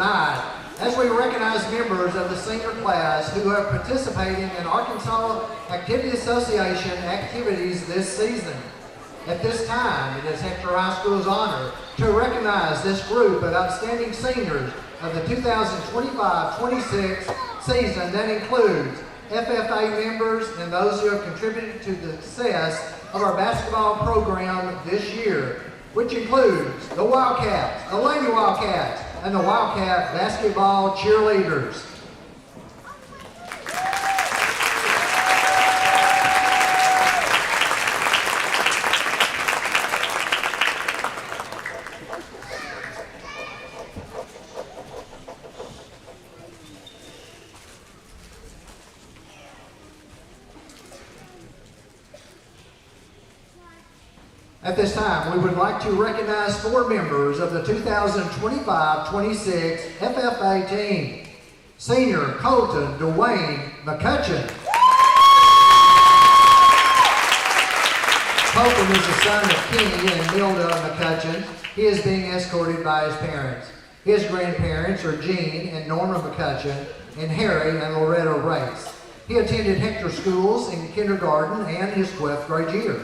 tonight as we recognize members of the senior class who have participated in Arkansas Activity Association activities this season. At this time, it is Hector High School's honor to recognize this group of outstanding seniors of the 2025-26 season that includes FFA members and those who have contributed to the success of our basketball program this year, which includes the Wildcats, the Lady Wildcats, and the Wildcat basketball cheerleaders. At this time, we would like to recognize 4 members of the 2025-26 FFA team. Senior Colton Dwayne McCutcheon. Colton is the son of Kenny and Milda McCutcheon. He is being escorted by his parents. His grandparents are Jean and Norma McCutcheon and Harry and Loretta Race. He attended Hector schools in kindergarten and his 12th grade year.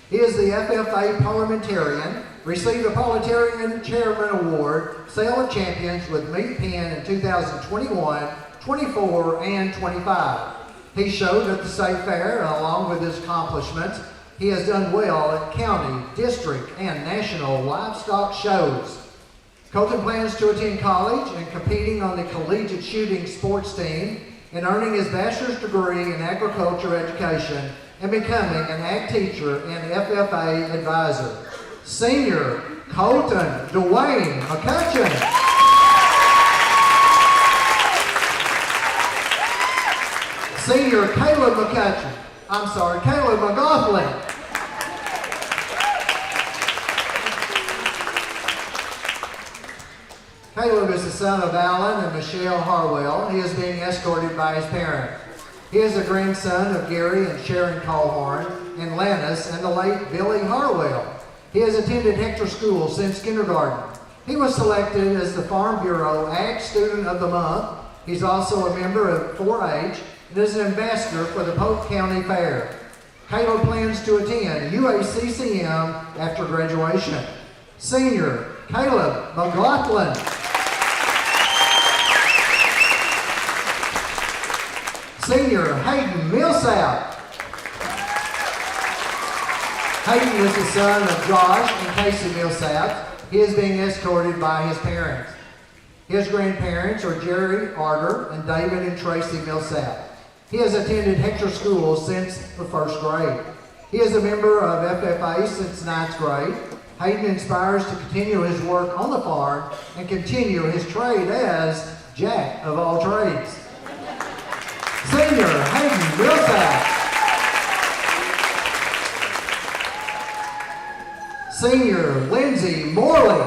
He is the FFA parliamentarian, received a parliamentarian chairman award, Sale of Champions with Meat Pen in 2021, 24, and 25. He showed at the state fair, and along with his accomplishments, he has done well at county, district, and national livestock shows. Colton plans to attend college and competing on the collegiate shooting sports team and earning his bachelor's degree in agriculture education and becoming an ag teacher and FFA advisor. Senior Colton Dwayne McCutcheon. Senior Caleb McGoughlin. Caleb is the son of Alan and Michelle Harwell. He is being escorted by his parents. He is the grandson of Gary and Sharon Colhorn and Lannis and the late Billy Harwell. He has attended Hector School since kindergarten. He was selected as the Farm Bureau Ag Student of the Month. He's also a member of 4-H and is an ambassador for the Polk County Fair. Caleb plans to attend UACCM after graduation. Senior Caleb McLaughlin. Senior Hayden Millsap. Hayden is the son of Josh and Casey Millsap. He is being escorted by his parents. His grandparents are Jerry Arter and David and Tracy Millsap. He has attended Hector School since the 1st grade. He is a member of FFA since 9th grade. Hayden inspires to continue his work on the farm and continue his trade as Jack of all trades. Senior Hayden Millsap. Senior Lindsay Morley.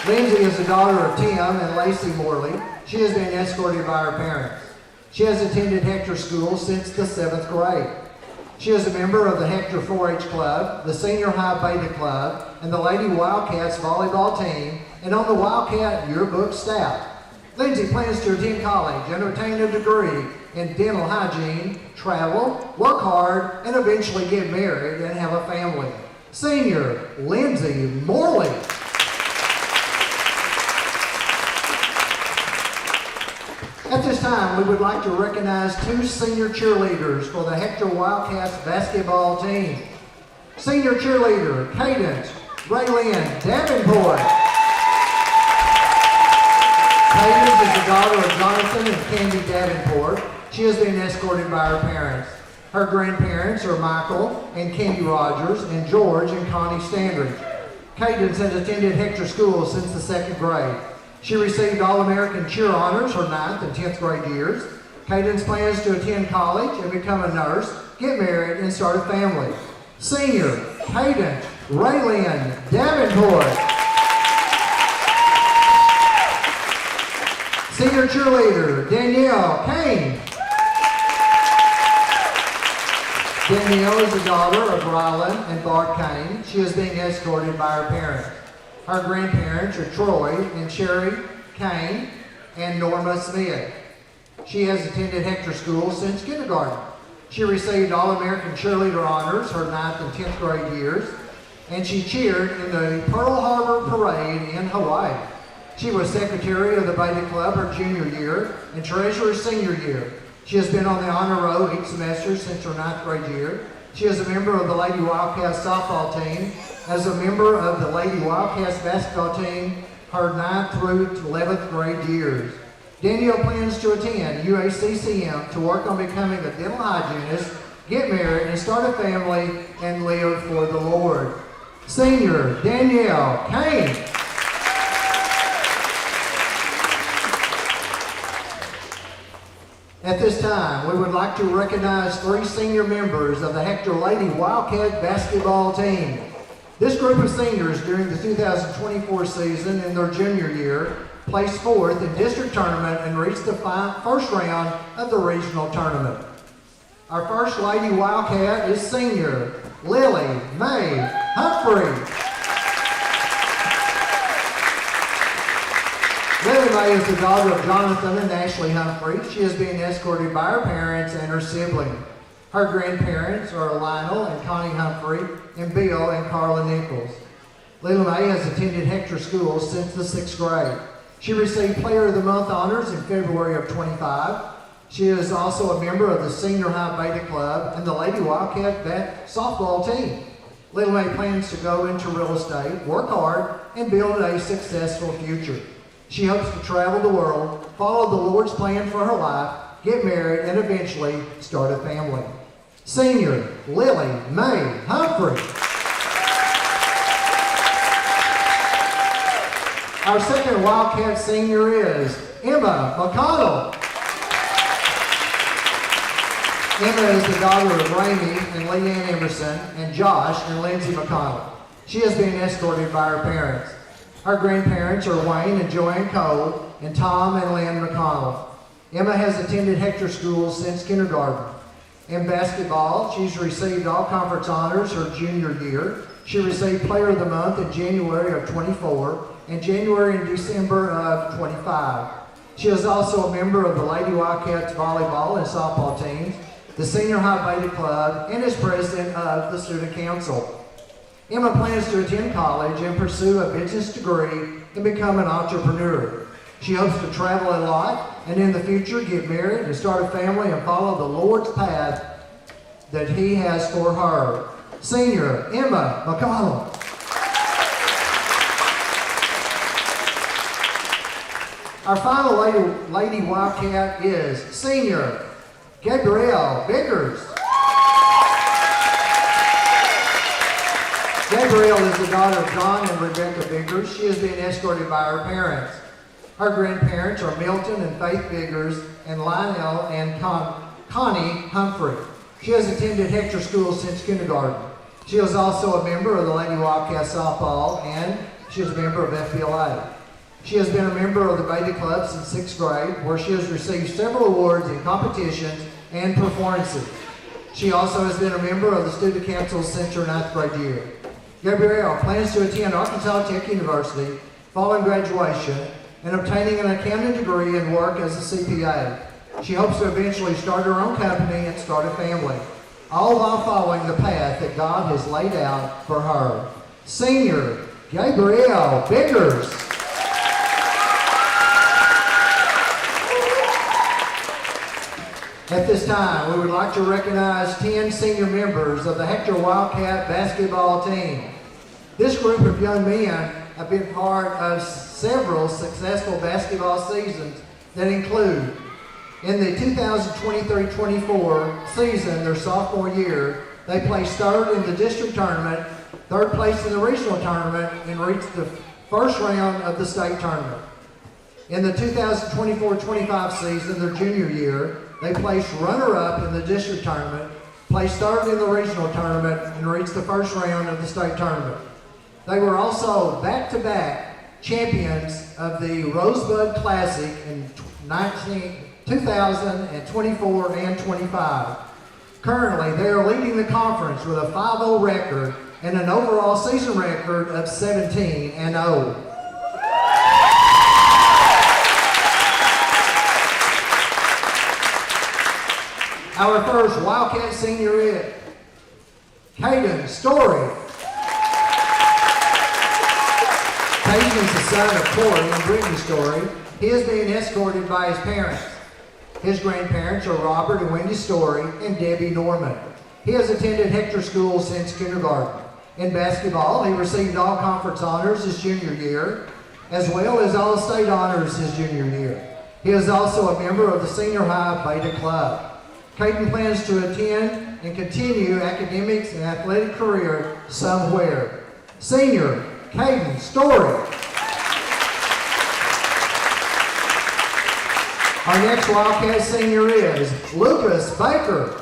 Lindsay is the daughter of Tim and Lacey Morley. She has been escorted by her parents. She has attended Hector School since the 7th grade. She is a member of the Hector 4-H Club, the Senior High Beta Club, and the Lady Wildcats volleyball team, and on the Wildcat yearbook staff. Lindsay plans to attend college and obtain a degree in dental hygiene, travel, work hard, and eventually get married and have a family. Senior Lindsay Morley. At this time, we would like to recognize 2 senior cheerleaders for the Hector Wildcats basketball team. Senior cheerleader Cadence Raylynn Davenport. Cadence is the daughter of Jonathan and Candy Davenport. She has been escorted by her parents. Her grandparents are Michael and Candy Rogers and George and Connie Standridge. Cadence has attended Hector School since the 2nd grade. She received All-American Cheer Honors her 9th and 10th grade years. Cadence plans to attend college and become a nurse, get married, and start a family. Senior Cadence Raylynn Davenport. Senior cheerleader Danielle Kane. Danielle is the daughter of Rylan and Bart Kane. She is being escorted by her parents. Her grandparents are Troy and Sherry Kane and Norma Smith. She has attended Hector School since kindergarten. She received All-American Cheerleader honors her 9th and 10th grade years, and she cheered in the Pearl Harbor Parade in Hawaii. She was secretary of the Beta Club her junior year and treasurer senior year. She has been on the honor roll each semester since her 9th grade year. She is a member of the Lady Wildcats softball team, as a member of the Lady Wildcats basketball team her 9th through 11th grade years. Danielle plans to attend UACCM to work on becoming a dental hygienist, get married, and start a family, and live for the Lord. Senior Danielle Kane. At this time, we would like to recognize 3 senior members of the Hector Lady Wildcat basketball team. This group of seniors during the 2024 season in their junior year placed 4th in district tournament and reached the first round of the regional tournament. Our first Lady Wildcat is senior Lily Mae Humphrey. Lily Mae is the daughter of Jonathan and Ashley Humphrey. She is being escorted by her parents and her sibling. Her grandparents are Lionel and Connie Humphrey and Bill and Carla Nichols. Lily Mae has attended Hector School since the 6th grade. She received Player of the Month honors in February of 25. She is also a member of the Senior High Beta Club and the Lady Wildcat softball team. Lily Mae plans to go into real estate, work hard, and build a successful future. She hopes to travel the world, follow the Lord's plan for her life, get married, and eventually start a family. Senior Lily Mae Humphrey. Our second Wildcat senior is Emma McConnell. Emma is the daughter of Raimi and Leanne Emerson and Josh and Lindsay McConnell. She has been escorted by her parents. Her grandparents are Wayne and Joanne Cole and Tom and Lynn McConnell. Emma has attended Hector School since kindergarten. In basketball, she's received all conference honors her junior year. She received Player of the Month in January of 24 and January and December of 25. She is also a member of the Lady Wildcats volleyball and softball teams, the Senior High Beta Club, and is president of the Student Council. Emma plans to attend college and pursue a business degree and become an entrepreneur. She hopes to travel a lot and in the future get married and start a family and follow the Lord's path that He has for her. Senior Emma McConnell. Our final Lady Wildcat is Senior Gabrielle Biggers. Gabrielle is the daughter of John and Rebecca Biggers. She is being escorted by her parents. Her grandparents are Milton and Faith Biggers and Lionel and Connie Humphrey. She has attended Hector School since kindergarten. She is also a member of the Lady Wildcat softball and she is a member of FBLA. She has been a member of the Beta Club since 6th grade, where she has received several awards in competitions and performances. She also has been a member of the Student Council since her 9th grade year. Gabrielle plans to attend Arkansas Tech University following graduation and obtaining an accounting degree and work as a CPA. She hopes to eventually start her own company and start a family, all while following the path that God has laid out for her. Senior Gabrielle Biggers. At this time, we would like to recognize 10 senior members of the Hector Wildcat basketball team. This group of young men have been part of several successful basketball seasons that include, in the 2023-24 season, their sophomore year, they placed 3rd in the district tournament, 3rd place in the regional tournament, and reached the first round of the state tournament. In the 2024-25 season, their junior year, they placed runner-up in the district tournament, placed 3rd in the regional tournament, and reached the first round of the state tournament. They were also back-to-back champions of the Rosebud Classic in 2024 and 25. Currently, they are leading the conference with a 5-0 record and an overall season record of 17-0. Our first Wildcat senior is Caden Story. Caden is the son of Corey and Brittany Story. He is being escorted by his parents. His grandparents are Robert and Wendy Story and Debbie Norman. He has attended Hector School since kindergarten. In basketball, he received all conference honors his junior year, as well as all state honors his junior year. He is also a member of the senior high Beta Club. Caden plans to attend and continue academics and athletic career somewhere. Senior, Caden Story. Our next Wildcat senior is Lucas Baker.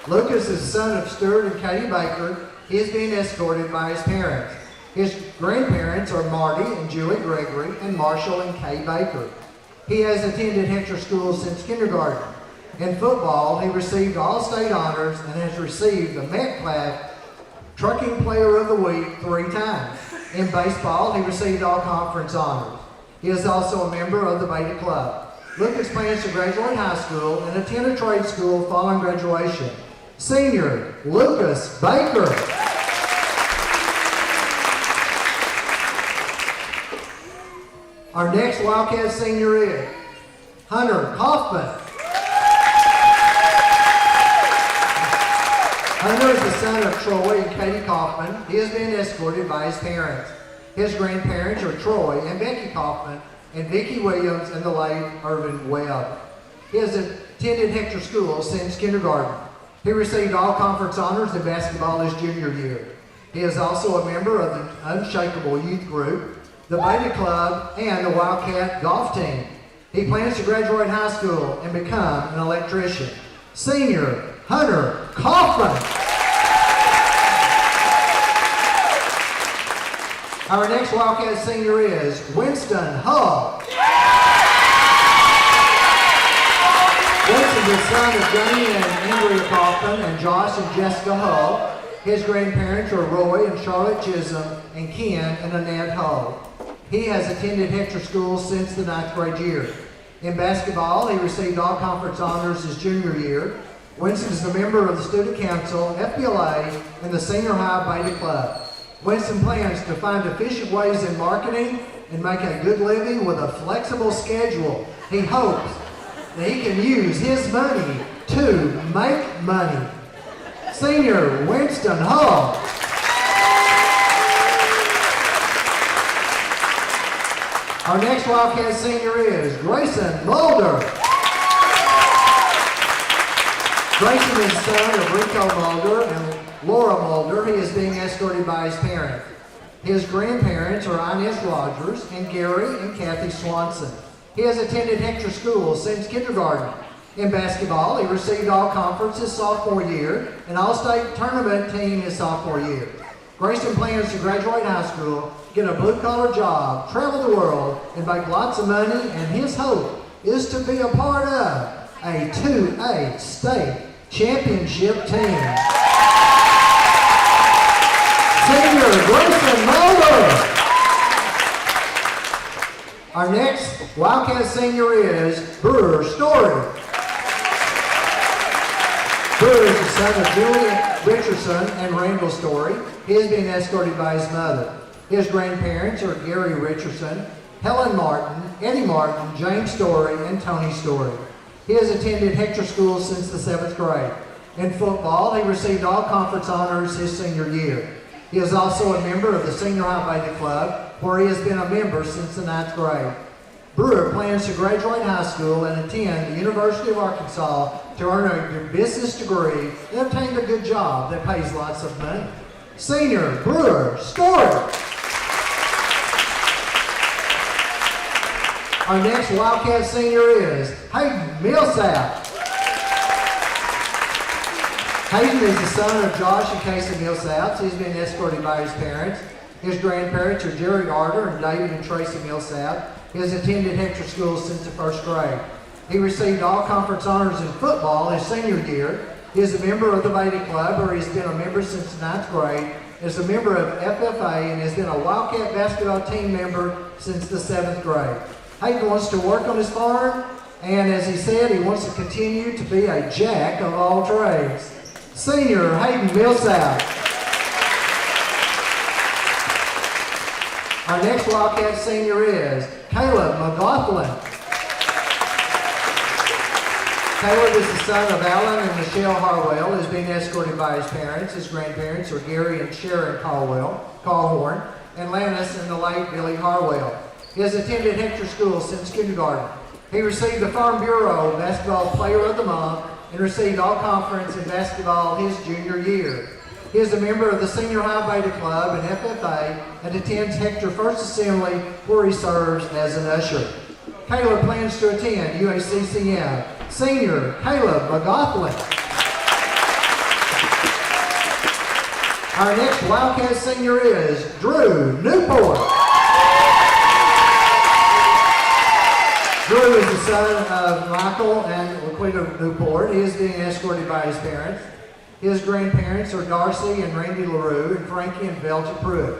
Lucas is the son of Stuart and Katie Baker. He is being escorted by his parents. His grandparents are Marty and Julie Gregory and Marshall and Kay Baker. He has attended Hector School since kindergarten. In football, he received all state honors and has received the Metcalf Trucking Player of the Week 3 times. In baseball, he received all conference honors. He is also a member of the Beta Club. Lucas plans to graduate high school and attend a trade school following graduation. Senior, Lucas Baker. Our next Wildcat senior is Hunter Kaufman. Hunter is the son of Troy and Katie Kaufman. He is being escorted by his parents. His grandparents are Troy and Becky Kaufman and Vicki Williams and the late Irvin Webb. He has attended Hector School since kindergarten. He received all conference honors in basketball his junior year. He is also a member of the Unshakable Youth Group, the Beta Club, and the Wildcat golf team. He plans to graduate high school and become an electrician. Senior, Hunter Kaufman. Our next Wildcat senior is Winston Hull. Winston is the son of Johnny and Andrea Kaufman and Josh and Jessica Hull. His grandparents are Roy and Charlotte Chisholm and Ken and Annette Hull. He has attended Hector School since the 9th grade year. In basketball, he received all conference honors his junior year. Winston is a member of the Student Council, FBLA, and the Senior High Beta Club. Winston plans to find efficient ways in marketing and make a good living with a flexible schedule. He hopes that he can use his money to make money. Senior, Winston Hull. Our next Wildcat senior is Grayson Mulder. Grayson is the son of Rico Mulder and Laura Mulder. He is being escorted by his parents. His grandparents are Inez Rogers and Gary and Kathy Swanson. He has attended Hector School since kindergarten. In basketball, he received all conference his sophomore year and all-state tournament team his sophomore year. Grayson plans to graduate high school, get a blue-collar job, travel the world, and make lots of money, and his hope is to be a part of a 2A state championship team. Senior Grayson Mulder. Our next Wildcat senior is Brewer Story. Brewer is the son of Julia Richardson and Randall Story. He is being escorted by his mother. His grandparents are Gary Richardson, Helen Martin, Eddie Martin, James Story, and Tony Story. He has attended Hector School since the 7th grade. In football, he received all conference honors his senior year. He is also a member of the Senior High Beta Club, where he has been a member since the 9th grade. Brewer plans to graduate high school and attend the University of Arkansas to earn a business degree and obtain a good job that pays lots of money. Senior Brewer Story. Our next Wildcat senior is Hayden Millsap. Hayden is the son of Josh and Casey Millsaps. He's been escorted by his parents. His grandparents are Jerry Arter and David and Tracy Millsap. He has attended Hector School since the 1st grade. He received all conference honors in football his senior year. He is a member of the Vedic Club, where he's been a member since the 9th grade, is a member of FFA, and has been a Wildcat basketball team member since the 7th grade. Hayden wants to work on his farm, and as he said, he wants to continue to be a jack of all trades. Senior Hayden Millsap. Our next Wildcat senior is Caleb McLaughlin. Caleb is the son of Alan and Michelle Harwell, is being escorted by his parents. His grandparents are Gary and Sharon Callhorn, and Lannis and the late Billy Harwell. He has attended Hector School since kindergarten. He received the Farm Bureau Basketball Player of the Month and received all conference in basketball his junior year. He is a member of the Senior High Beta Club and FFA and attends Hector First Assembly, where he serves as an usher. Caleb plans to attend UACCM. Senior Caleb McLaughlin. Our next Wildcat senior is Drew Newport. Drew is the son of Michael and Laquita Newport. He is being escorted by his parents. His grandparents are Darcy and Randy LaRue and Frankie and Velta Pruitt.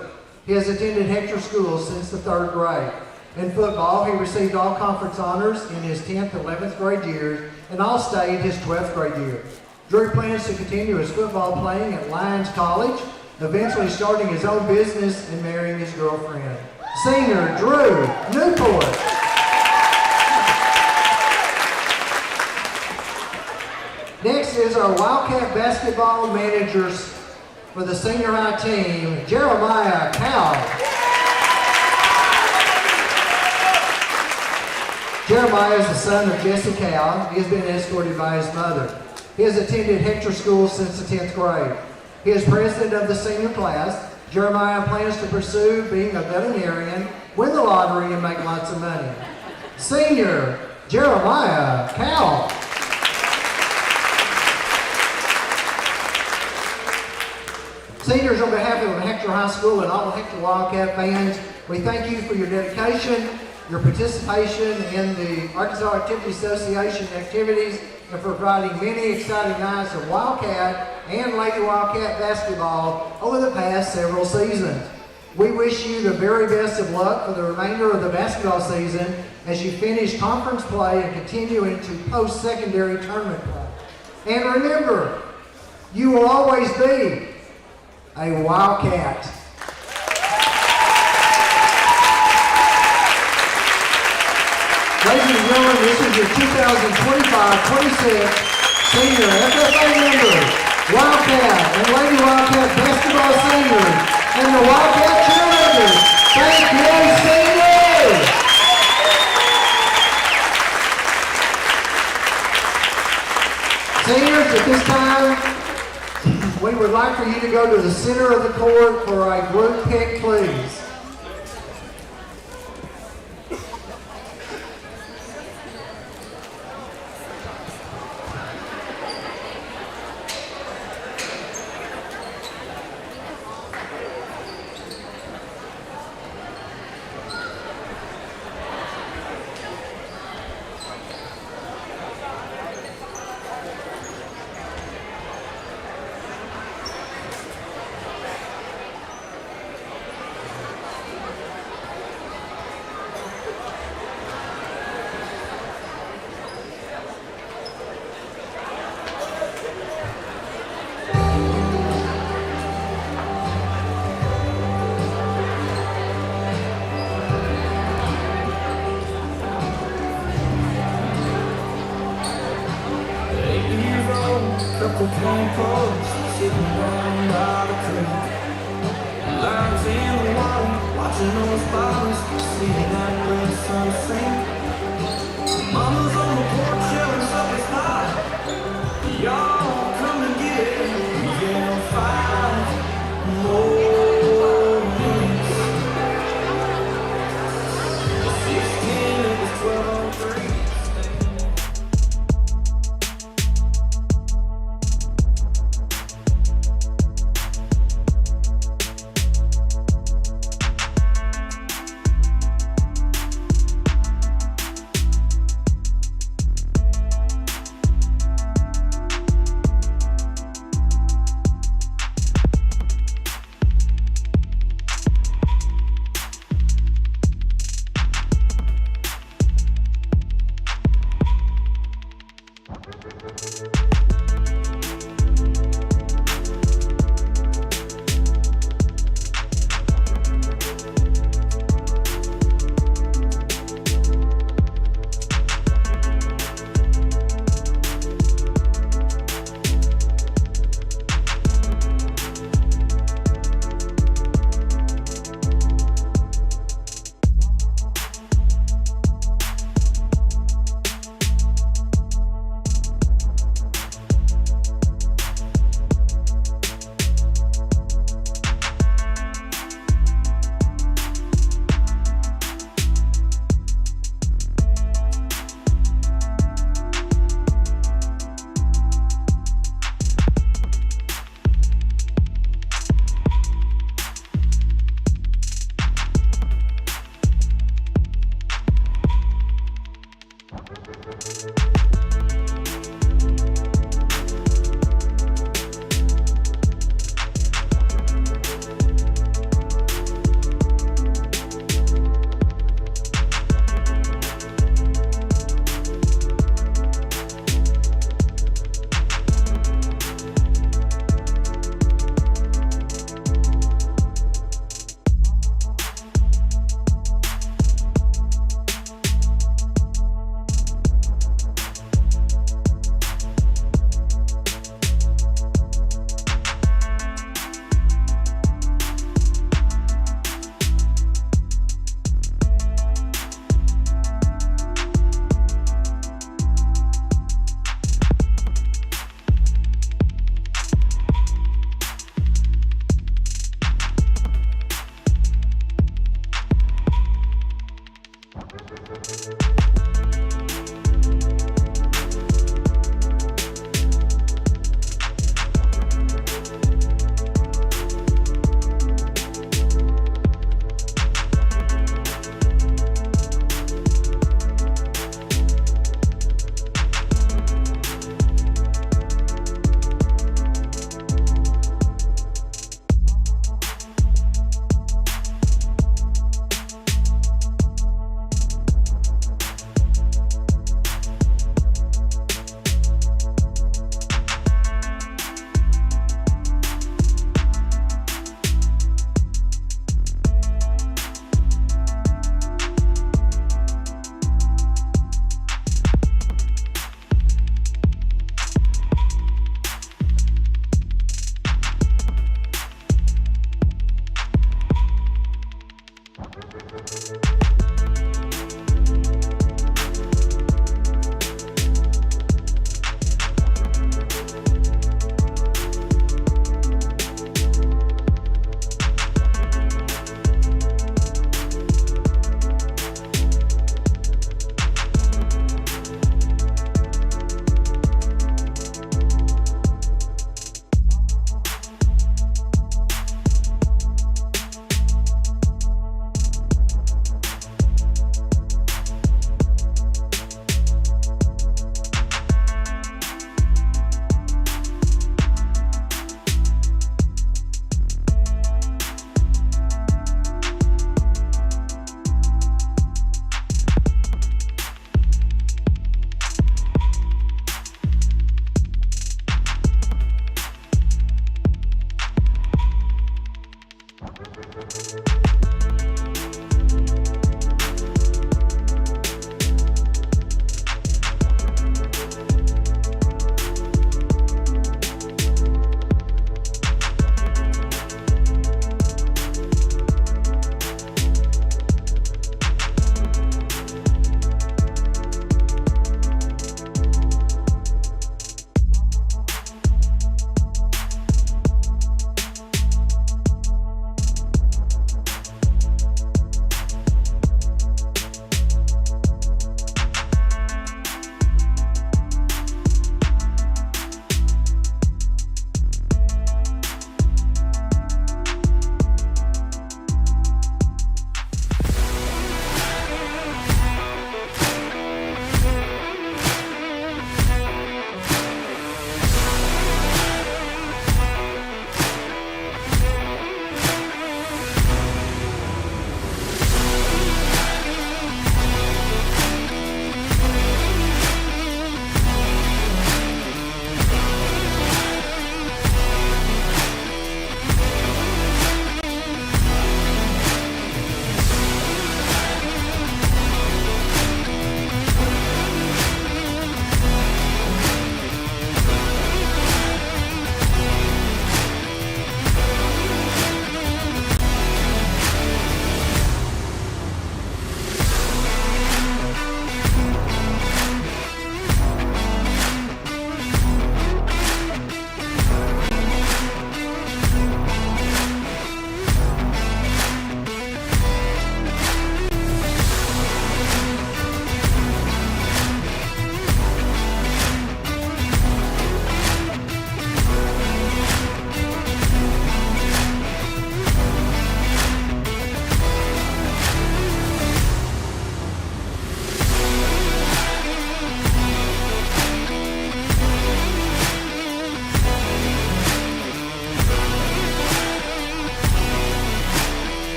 He has attended Hector School since the 3rd grade. In football, he received all conference honors in his 10th and 11th grade years and all-state his 12th grade year. Drew plans to continue his football playing at Lyons College, eventually starting his own business and marrying his girlfriend. Senior Drew Newport. Next is our Wildcat basketball managers for the senior high team, Jeremiah Cowell. Jeremiah is the son of Jesse Cowell. He has been escorted by his mother. He has attended Hector School since the 10th grade. He is president of the senior class. Jeremiah plans to pursue being a veterinarian, win the lottery, and make lots of money. Senior Jeremiah Cowell. Seniors, on behalf of Hector High School and all Hector Wildcat fans, we thank you for your dedication, your participation in the Arkansas Activity Association activities, and for providing many exciting nights of Wildcat and Lady Wildcat basketball over the past several seasons. We wish you the very best of luck for the remainder of the basketball season as you finish conference play and continue into post-secondary tournament play. And remember, you will always be a Wildcat. Ladies and gentlemen, this is your 2025-26 senior FFA members, Wildcat and Lady Wildcat basketball seniors, and the Wildcat cheerleaders. Thank you, seniors! Seniors, at this time, we would like for you to go to the center of the court for a group pick, please. Couple phone calls, sitting down by the creek. Lines in the water, watching those bottles, seeing that red sun sink. Mama's on the porch yelling something's hot. Y'all come and get it. Yeah, 5 more minutes. 16, it was 12:03.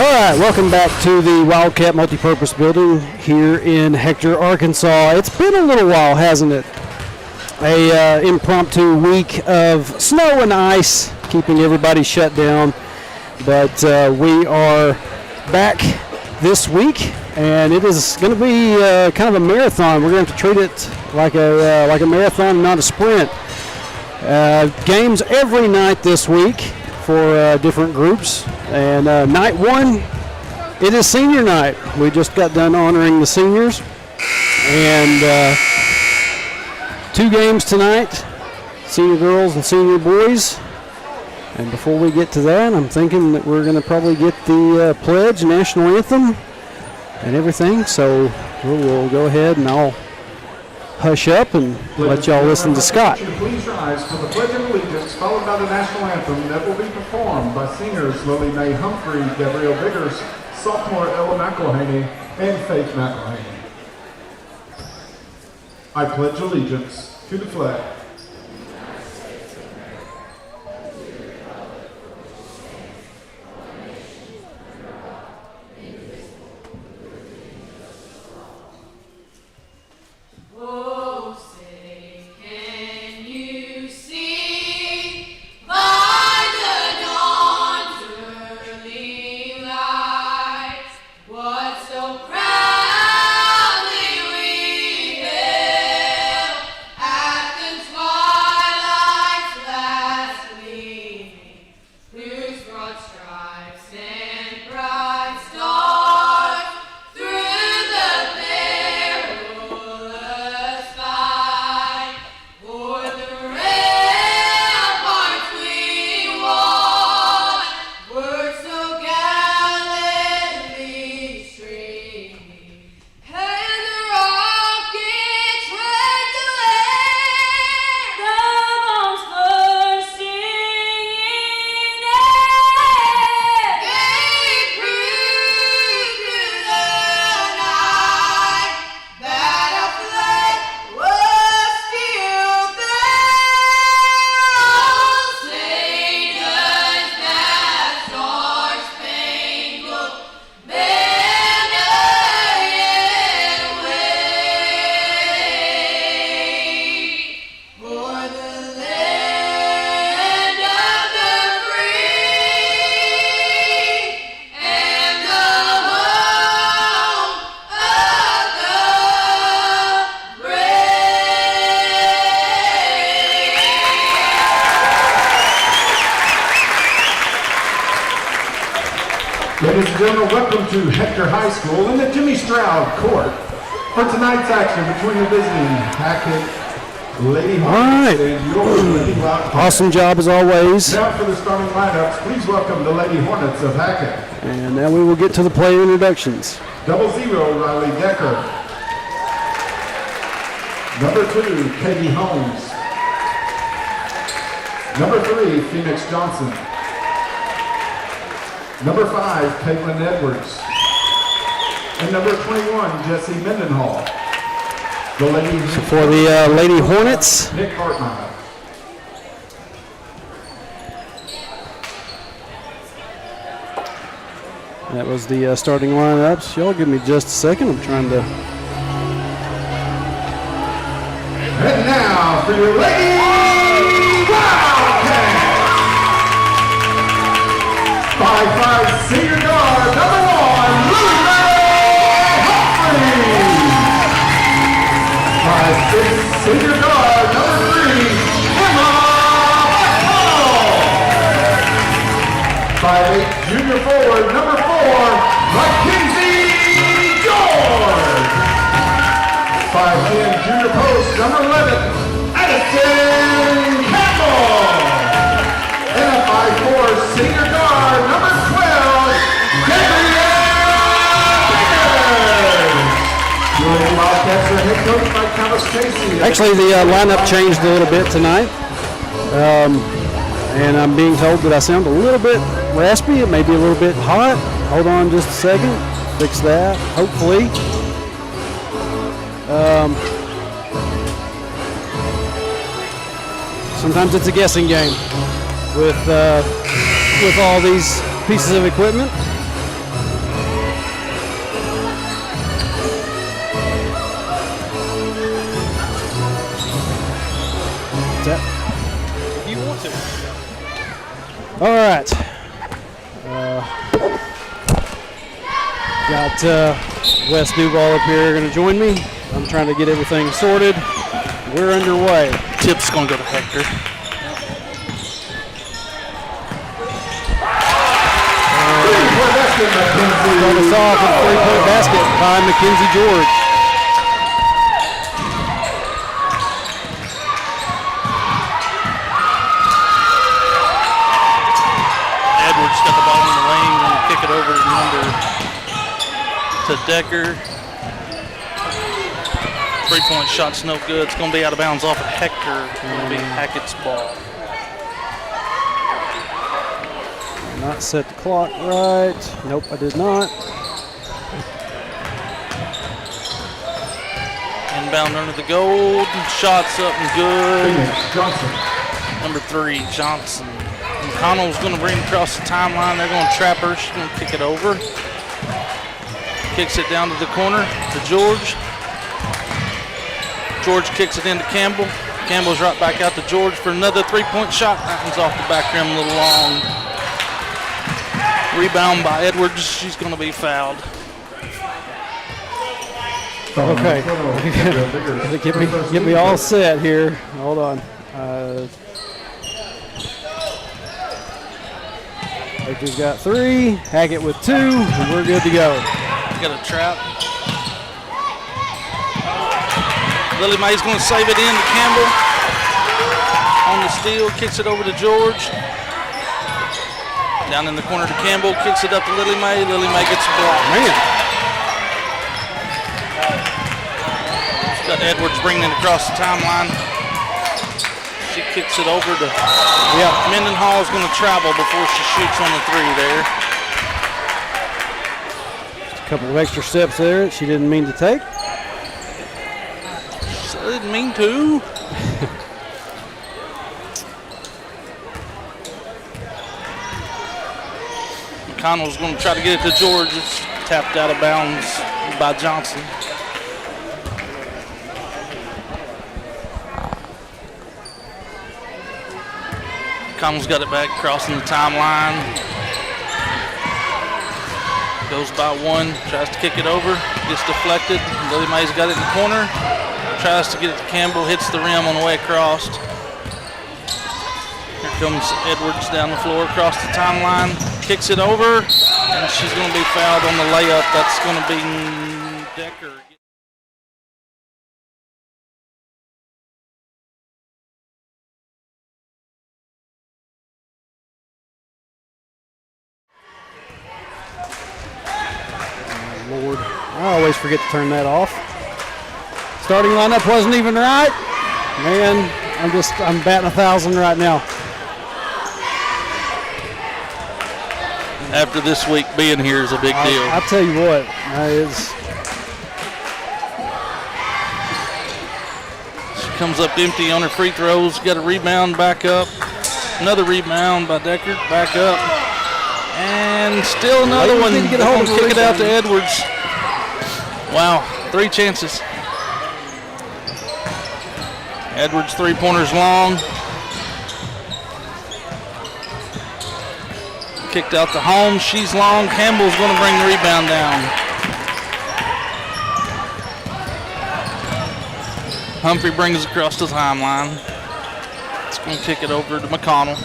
All right, welcome back to the Wildcat Multipurpose Building here in Hector, Arkansas. It's been a little while, hasn't it? A impromptu week of snow and ice, keeping everybody shut down. But we are back this week, and it is going to be kind of a marathon. We're going to have to treat it like a marathon, not a sprint. Games every night this week for different groups. And night one, it is senior night. We just got done honoring the seniors. And 2 games tonight, senior girls and senior boys. And before we get to that, I'm thinking that we're going to probably get the pledge, national anthem, and everything. So we'll go ahead and I'll hush up and let y'all listen to Scott. Please rise for the Pledge of Allegiance, followed by the national anthem that will be performed by singers Lily Mae Humphrey, Gabrielle Biggers, sophomore Ella McElhaney, and Faith McElhaney. I pledge allegiance to the flag Ladies and gentlemen, welcome to Hector High School in the Jimmy Stroud Court for tonight's action between the visiting Hackett Lady Hornets and your Lady Wildcats. Awesome job as always. Now for the starting lineups, please welcome the Lady Hornets of Hackett. And now we will get to the player introductions. 00, Riley Decker. Number 2, Katie Holmes. Number 3, Phoenix Johnson. Number 5, Caitlin Edwards. And number 21, Jesse Mendenhall. The ladies So for the Lady Hornets, Nick Hartmeyer. that was the starting lineups. Y'all give me just a second. I'm trying to. And now for your Lady Wildcats. 5'5" senior guard, number 1, Lily Mae Humphrey. 5'6" senior guard, number 3, Emma McConnell. 5'8" junior forward, number 4, Mackenzie George. 5'10" junior post, number 11, Addison Campbell. And a 5'4" senior guard, number 12, Gabrielle Biggers. Your Wildcats are head coached by Thomas Casey. Actually, the lineup changed a little bit tonight. And I'm being told that I sound a little bit raspy. It may be a little bit hot. Hold on just a second. Fix that, hopefully. Sometimes it's a guessing game with all these pieces of equipment. If you want to. All right. Got Wes Duval up here going to join me. I'm trying to get everything sorted. We're underway. Tip's going to go to Hector. Start us off with a three-point basket by Mackenzie George. Edwards got the ball in the lane and kick it over to Decker. Three-point shot's no good. It's going to be out of bounds off of Hector. It's going to be Hackett's ball. Not set the clock right. Nope, I did not. Inbound under the gold. Shots up and good. Johnson. Number 3, Johnson. McConnell's going to bring it across the timeline. They're going to trap her. She's going to kick it over. Kicks it down to the corner to George. George kicks it into Campbell. Campbell's right back out to George for another three-point shot. That one's off the back rim a little long. Rebound by Edwards. She's going to be fouled. Okay. get me all set here. Hold on. Hector's got 3. Hackett with 2. And we're good to go. Got a trap. Lily Mae's going to save it in to Campbell. On the steal, kicks it over to George. Down in the corner to Campbell, kicks it up to Lily Mae. Lily Mae gets a block. Man. She's got Edwards bringing it across the timeline. She kicks it over to Mendenhall is going to travel before she shoots on the 3 there. Just a couple of extra steps there that she didn't mean to take. She didn't mean to. McConnell's going to try to get it to George. It's tapped out of bounds by Johnson. McConnell's got it back, crossing the timeline. Goes by 1, tries to kick it over, gets deflected. Lily Mae's got it in the corner. Tries to get it to Campbell, hits the rim on the way across. Here comes Edwards down the floor, across the timeline. Kicks it over, and she's going to be fouled on the layup. That's going to be Decker. Lord, I always forget to turn that off. Starting lineup wasn't even right. Man, I'm batting 1,000 right now. After this week, being here is a big deal. I'll tell you what, She comes up empty on her free throws. Got a rebound, back up. Another rebound by Decker, back up. And still another one. Get a hold of Kick it out to Edwards. Wow, 3 chances. Edwards 3-pointers long. Kicked out to Holmes. She's long. Campbell's going to bring the rebound down. Humphrey brings it across the timeline. It's going to kick it over to McConnell.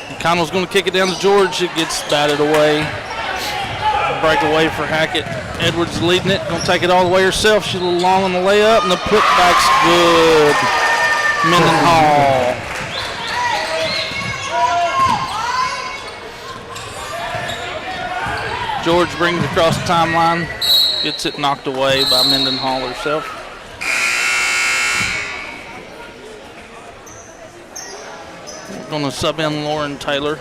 McConnell's going to kick it down to George. It gets batted away. Break away for Hackett. Edwards leading it. Going to take it all the way herself. She's a little long on the layup, and the putback's good. Mendenhall. George brings it across the timeline. Gets it knocked away by Mendenhall herself. We're going to sub in Lauren Taylor.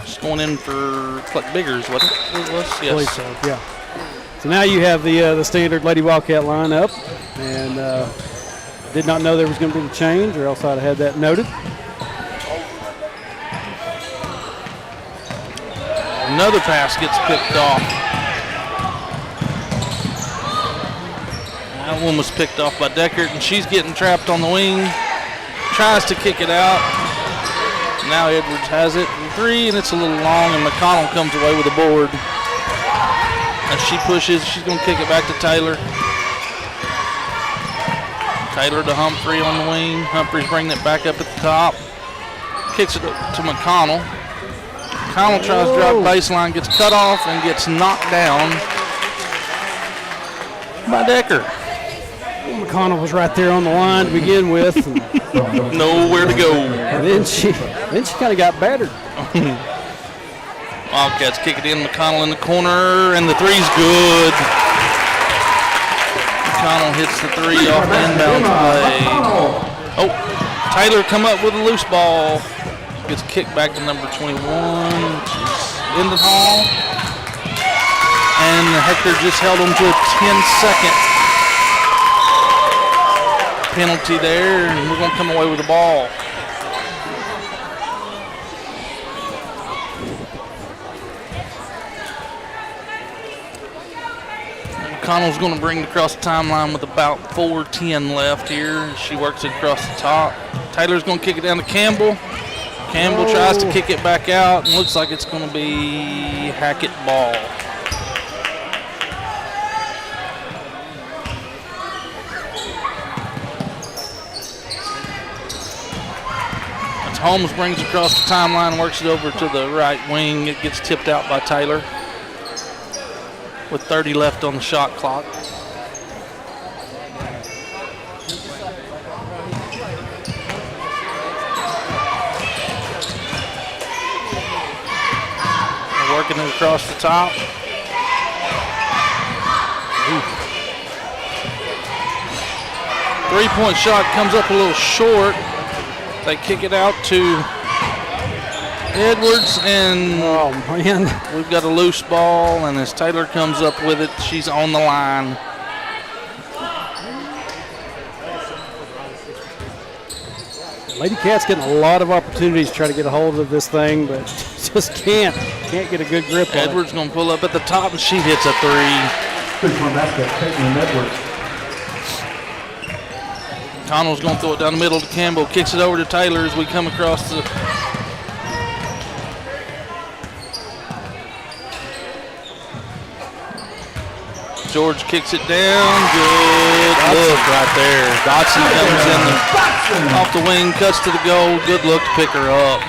She's going in for Clark Biggers, wasn't it? It was, I believe yes. so, yeah. So now you have the standard Lady Wildcat lineup, and did not know there was going to be the change, or else I'd have had that noted. Another pass gets picked off. That one was picked off by Deckert, and she's getting trapped on the wing. Tries to kick it out. Now Edwards has it. 3, and it's a little long, and McConnell comes away with the board. As she pushes, she's going to kick it back to Taylor. Taylor to Humphrey on the wing. Humphrey's bringing it back up at the top. Kicks it to McConnell. McConnell tries to drive baseline, gets cut off, and gets knocked down by Decker. McConnell was right there on the line to begin with. Nowhere to go. And then she kind of got battered. Wildcats kick it in. McConnell in the corner, and the 3's good. McConnell hits the 3 off the inbound play. Oh, Taylor come up with a loose ball. Gets kicked back to number 21, which is Lindenhall. And Hector just held him to a 10-second penalty there, and we're going to come away with the ball. McConnell's going to bring it across the timeline with about 4:10 left here. She works it across the top. Taylor's going to kick it down to Campbell. Campbell tries to kick it back out, and looks like it's going to be Hackett ball. As Holmes brings it across the timeline, works it over to the right wing. It gets tipped out by Taylor with 30 left on the shot clock. Working it across the top. Three-point shot comes up a little short. They kick it out to Edwards, and Oh, man. we've got a loose ball, and as Taylor comes up with it, she's on the line. Lady Cat's getting a lot of opportunities to try to get a hold of this thing, but just can't get a good grip on it. Edwards going to pull up at the top, and she hits a 3. Three-point basket, Caitlin Edwards. Connell's going to throw it down the middle to Campbell. Kicks it over to Taylor as we come across the... George kicks it down. Good look right there. Dotson comes in off the wing, cuts to the goal. Good look to pick her up.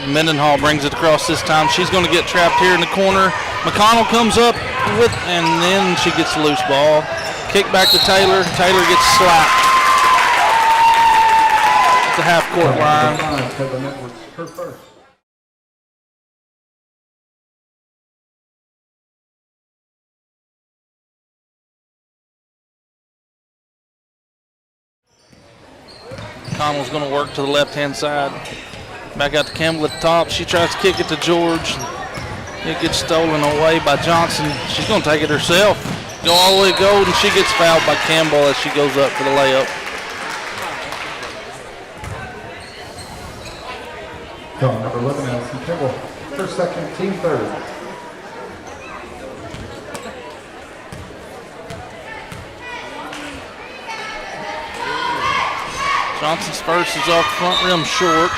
Mendenhall brings it across this time. She's going to get trapped here in the corner. McConnell comes up with, and then she gets the loose ball. Kick back to Taylor. Taylor gets slapped at the half-court line. Caitlin Edwards, her first. Connell's going to work to the left-hand side. Back out to Campbell at the top. She tries to kick it to George. It gets stolen away by Johnson. She's going to take it herself. Go all the way to goal, and she gets fouled by Campbell as she goes up for the layup. Foul number 11, Allison Campbell. First, second, team third. Johnson's first is off front rim short.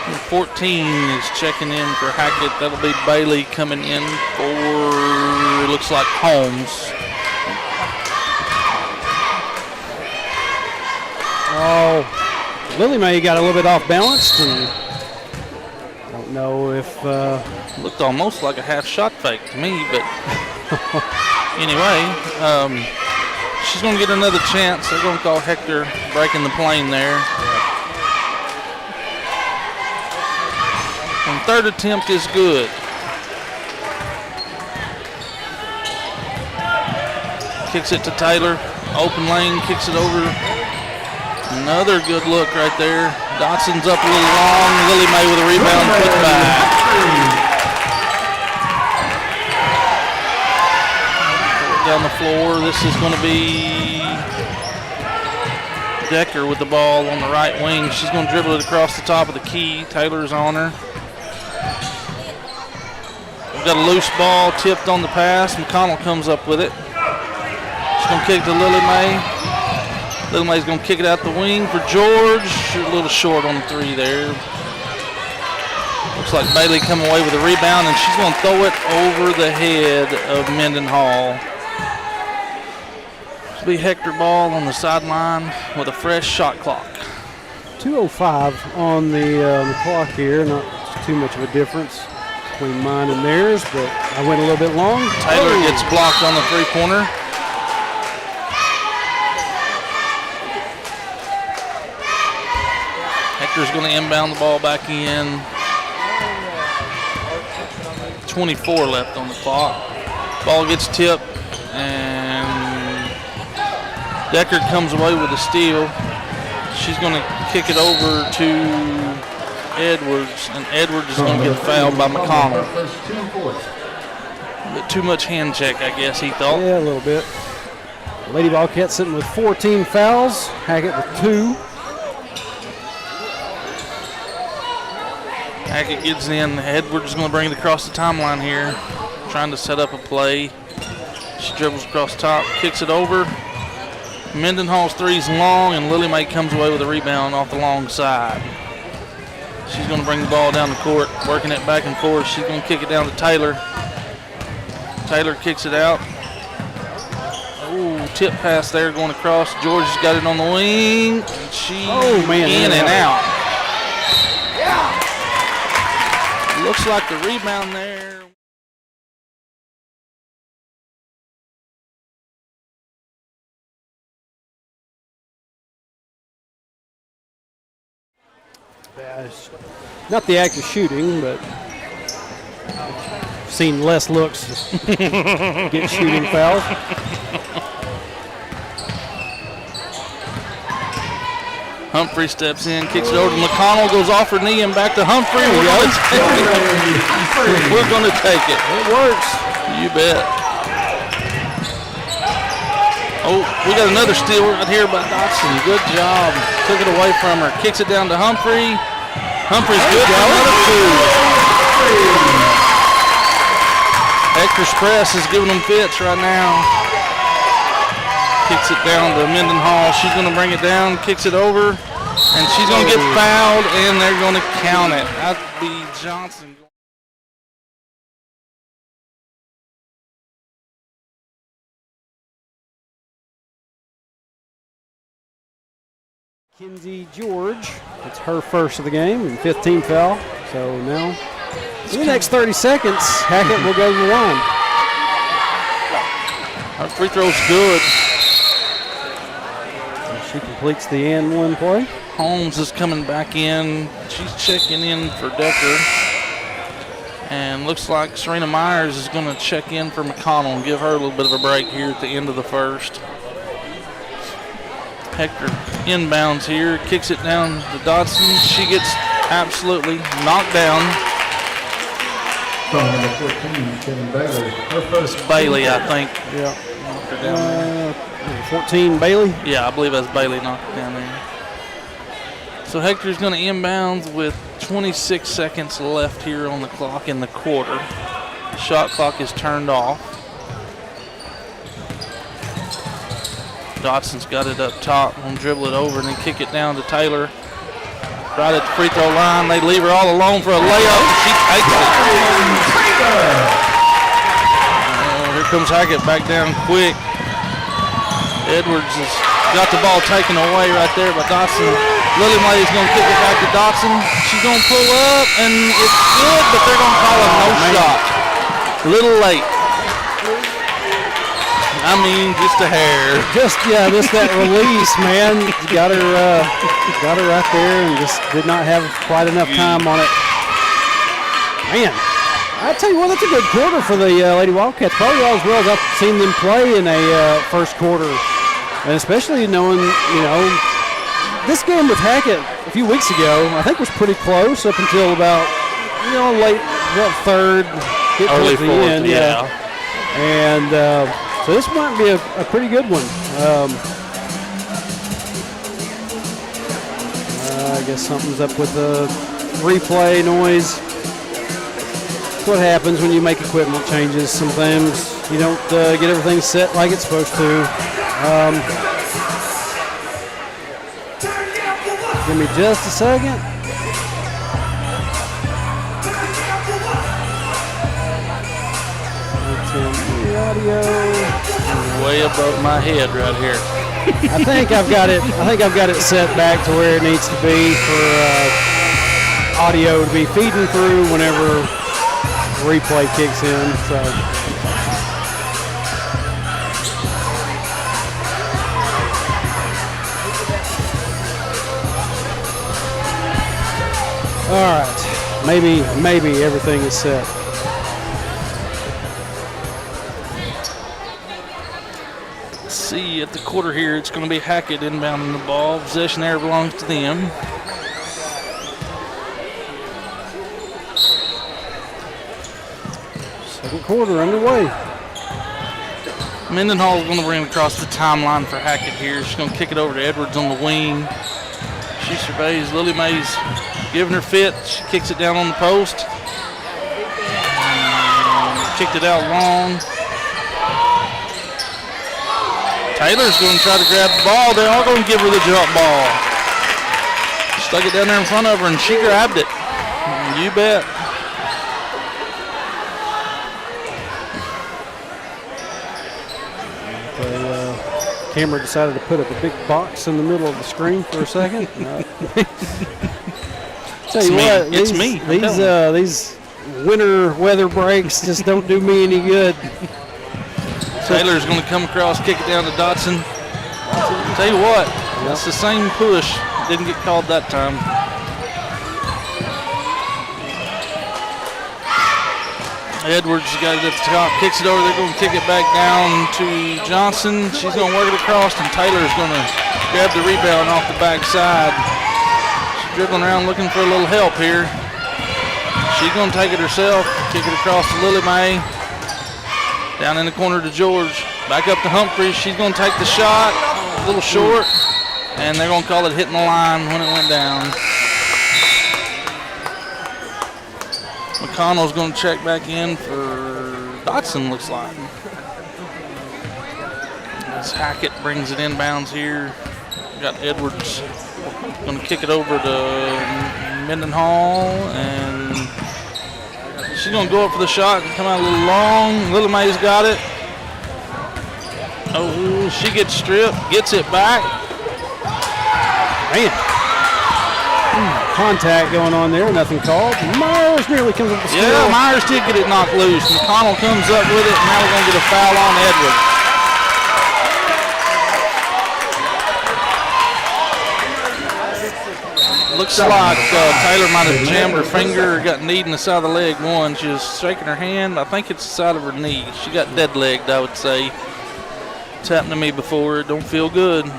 And 14 is checking in for Hackett. That'll be Bailey coming in for, it looks like, Holmes. Oh, Lily Mae got a little bit off balance, and I don't know if Looked almost like a half shot fake to me, but anyway, she's going to get another chance. They're going to call Hector breaking the plane there. And third attempt is good. Kicks it to Taylor. Open lane, kicks it over. Another good look right there. Dotson's up a little long. Lily Mae with a rebound, put back. Down the floor. This is going to be Decker with the ball on the right wing. She's going to dribble it across the top of the key. Taylor's on her. got a loose ball tipped on the pass. McConnell comes up with it. She's going to kick to Lily Mae. Lily Mae's going to kick it out the wing for George. A little short on the 3 there. Looks like Bailey coming away with a rebound, and she's going to throw it over the head of Mendenhall. It'll be Hector ball on the sideline with a fresh shot clock. 2:05 on the clock here. Not too much of a difference between mine and theirs, but I went a little bit long. Taylor gets blocked on the 3-pointer. Hector's going to inbound the ball back in. 24 left on the clock. Ball gets tipped, and Deckard comes away with a steal. She's going to kick it over to Edwards, and Edwards is going to get fouled by McConnell. A bit too much hand check, I guess, he thought. Yeah, a little bit. Lady Wildcats sitting with 14 fouls. Hackett with 2. Hackett gets in. Edwards is going to bring it across the timeline here, trying to set up a play. She dribbles across the top, kicks it over. Mendenhall's 3's long, and Lily Mae comes away with a rebound off the long side. She's going to bring the ball down the court, working it back and forth. She's going to kick it down to Taylor. Taylor kicks it out. Ooh, tip pass there going across. George has got it on the wing. She in and out. Looks like the rebound there. Not the act of shooting, but I've seen less looks get shooting fouls. Humphrey steps in, kicks it over to McConnell, goes off her knee and back to Humphrey. We're going to take it. It works. You bet. Oh, we got another steal right here by Dotson. Good job. Took it away from her. Kicks it down to Humphrey. Humphrey's good for another 2. Hector's press is giving them fits right now. Kicks it down to Mendenhall. She's going to bring it down, kicks it over, and she's going to get fouled, and they're going to count it. That'd be Johnson. Kinsey George, it's her first of the game, and 15 foul. So now, in the next 30 seconds, Hackett will go to the line. Her free throw's good. She completes the and one play. Holmes is coming back in. She's checking in for Decker. And looks like Serena Myers is going to check in for McConnell and give her a little bit of a break here at the end of the first. Hector inbounds here, kicks it down to Dodson. She gets absolutely knocked down. From number 14, Kevin Bailey. Her first Bailey, I think. Yeah. Knocked her down there. 14 Bailey. Yeah, I believe that's Bailey knocked it down there. So Hector's going to inbounds with 26 seconds left here on the clock in the quarter. The shot clock is turned off. Dotson's got it up top. Gonna dribble it over and then kick it down to Taylor. Right at the free throw line. They leave her all alone for a layup. She takes it. Oh, here comes Hackett back down quick. Edwards has got the ball taken away right there by Dotson. Lily Mae is going to kick it back to Dotson. She's going to pull up, and it's good, but they're going to call a no shot. A little late. I mean, just a hair. Just that release, man. Got her right there, and just did not have quite enough time on it. Man, I tell you what, that's a good quarter for the Lady Wildcats. Probably as well as I've seen them play in a first quarter, and especially knowing, this game with Hackett a few weeks ago, I think was pretty close up until about, late third, get early towards the fourth, end, yeah. And so this might be a pretty good one. I guess something's up with the replay noise. That's what happens when you make equipment changes. Sometimes you don't get everything set like it's supposed to. Give me just a second. The audio. Way above my head right here. I think I've got it set back to where it needs to be for audio to be feeding through whenever replay kicks in. So. All right, maybe everything is set. See, at the quarter here, it's going to be Hackett inbounding the ball. Possession there belongs to them. Second quarter underway. Mendenhall is going to bring it across the timeline for Hackett here. She's going to kick it over to Edwards on the wing. She surveys. Lily Mae's giving her fit. She kicks it down on the post. Kicked it out long. Taylor's going to try to grab the ball. They're all going to give her the jump ball. Stuck it down there in front of her, and she grabbed it. You bet. Camera decided to put up a big box in the middle of the screen for a second. Tell you what, these winter weather breaks just don't do me any good. Taylor's going to come across, kick it down to Dotson. Tell you what, that's the same push. Didn't get called that time. Edwards got it at the top, kicks it over. They're going to kick it back down to Johnson. She's going to work it across, and Taylor's going to grab the rebound off the backside. She's dribbling around looking for a little help here. She's going to take it herself, kick it across to Lily Mae. Down in the corner to George. Back up to Humphreys. She's going to take the shot, a little short, and they're going to call it hitting the line when it went down. McConnell's going to check back in for Dotson, looks like. As Hackett brings it inbounds here. Got Edwards going to kick it over to Mendenhall, and she's going to go up for the shot and come out a little long. Lily Mae's got it. Oh, she gets stripped, gets it back. Man. Contact going on there, nothing called. Myers nearly comes up with the steal. Yeah, Myers did get it knocked loose. McConnell comes up with it, and now we're going to get a foul on Edwards. Looks like Taylor might have jammed her finger or got kneed in the side of the leg. One, she was shaking her hand. I think it's the side of her knee. She got dead legged, I would say. It's happened to me before. It don't feel good.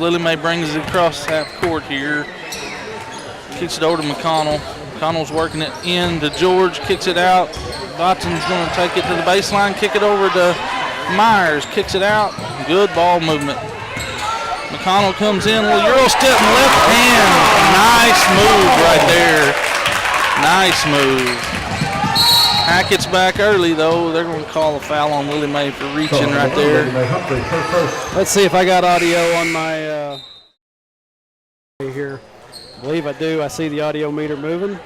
Lily Mae brings it across half court here. Kicks it over to McConnell. McConnell's working it in to George. Kicks it out. Dotson's going to take it to the baseline. Kick it over to Myers. Kicks it out. Good ball movement. McConnell comes in. Little Euro step in the left hand. Nice move right there. Nice move. Hackett's back early, though. They're going to call a foul on Lily Mae for reaching right there. Let's see if I got audio on my here. I believe I do. I see the audio meter moving.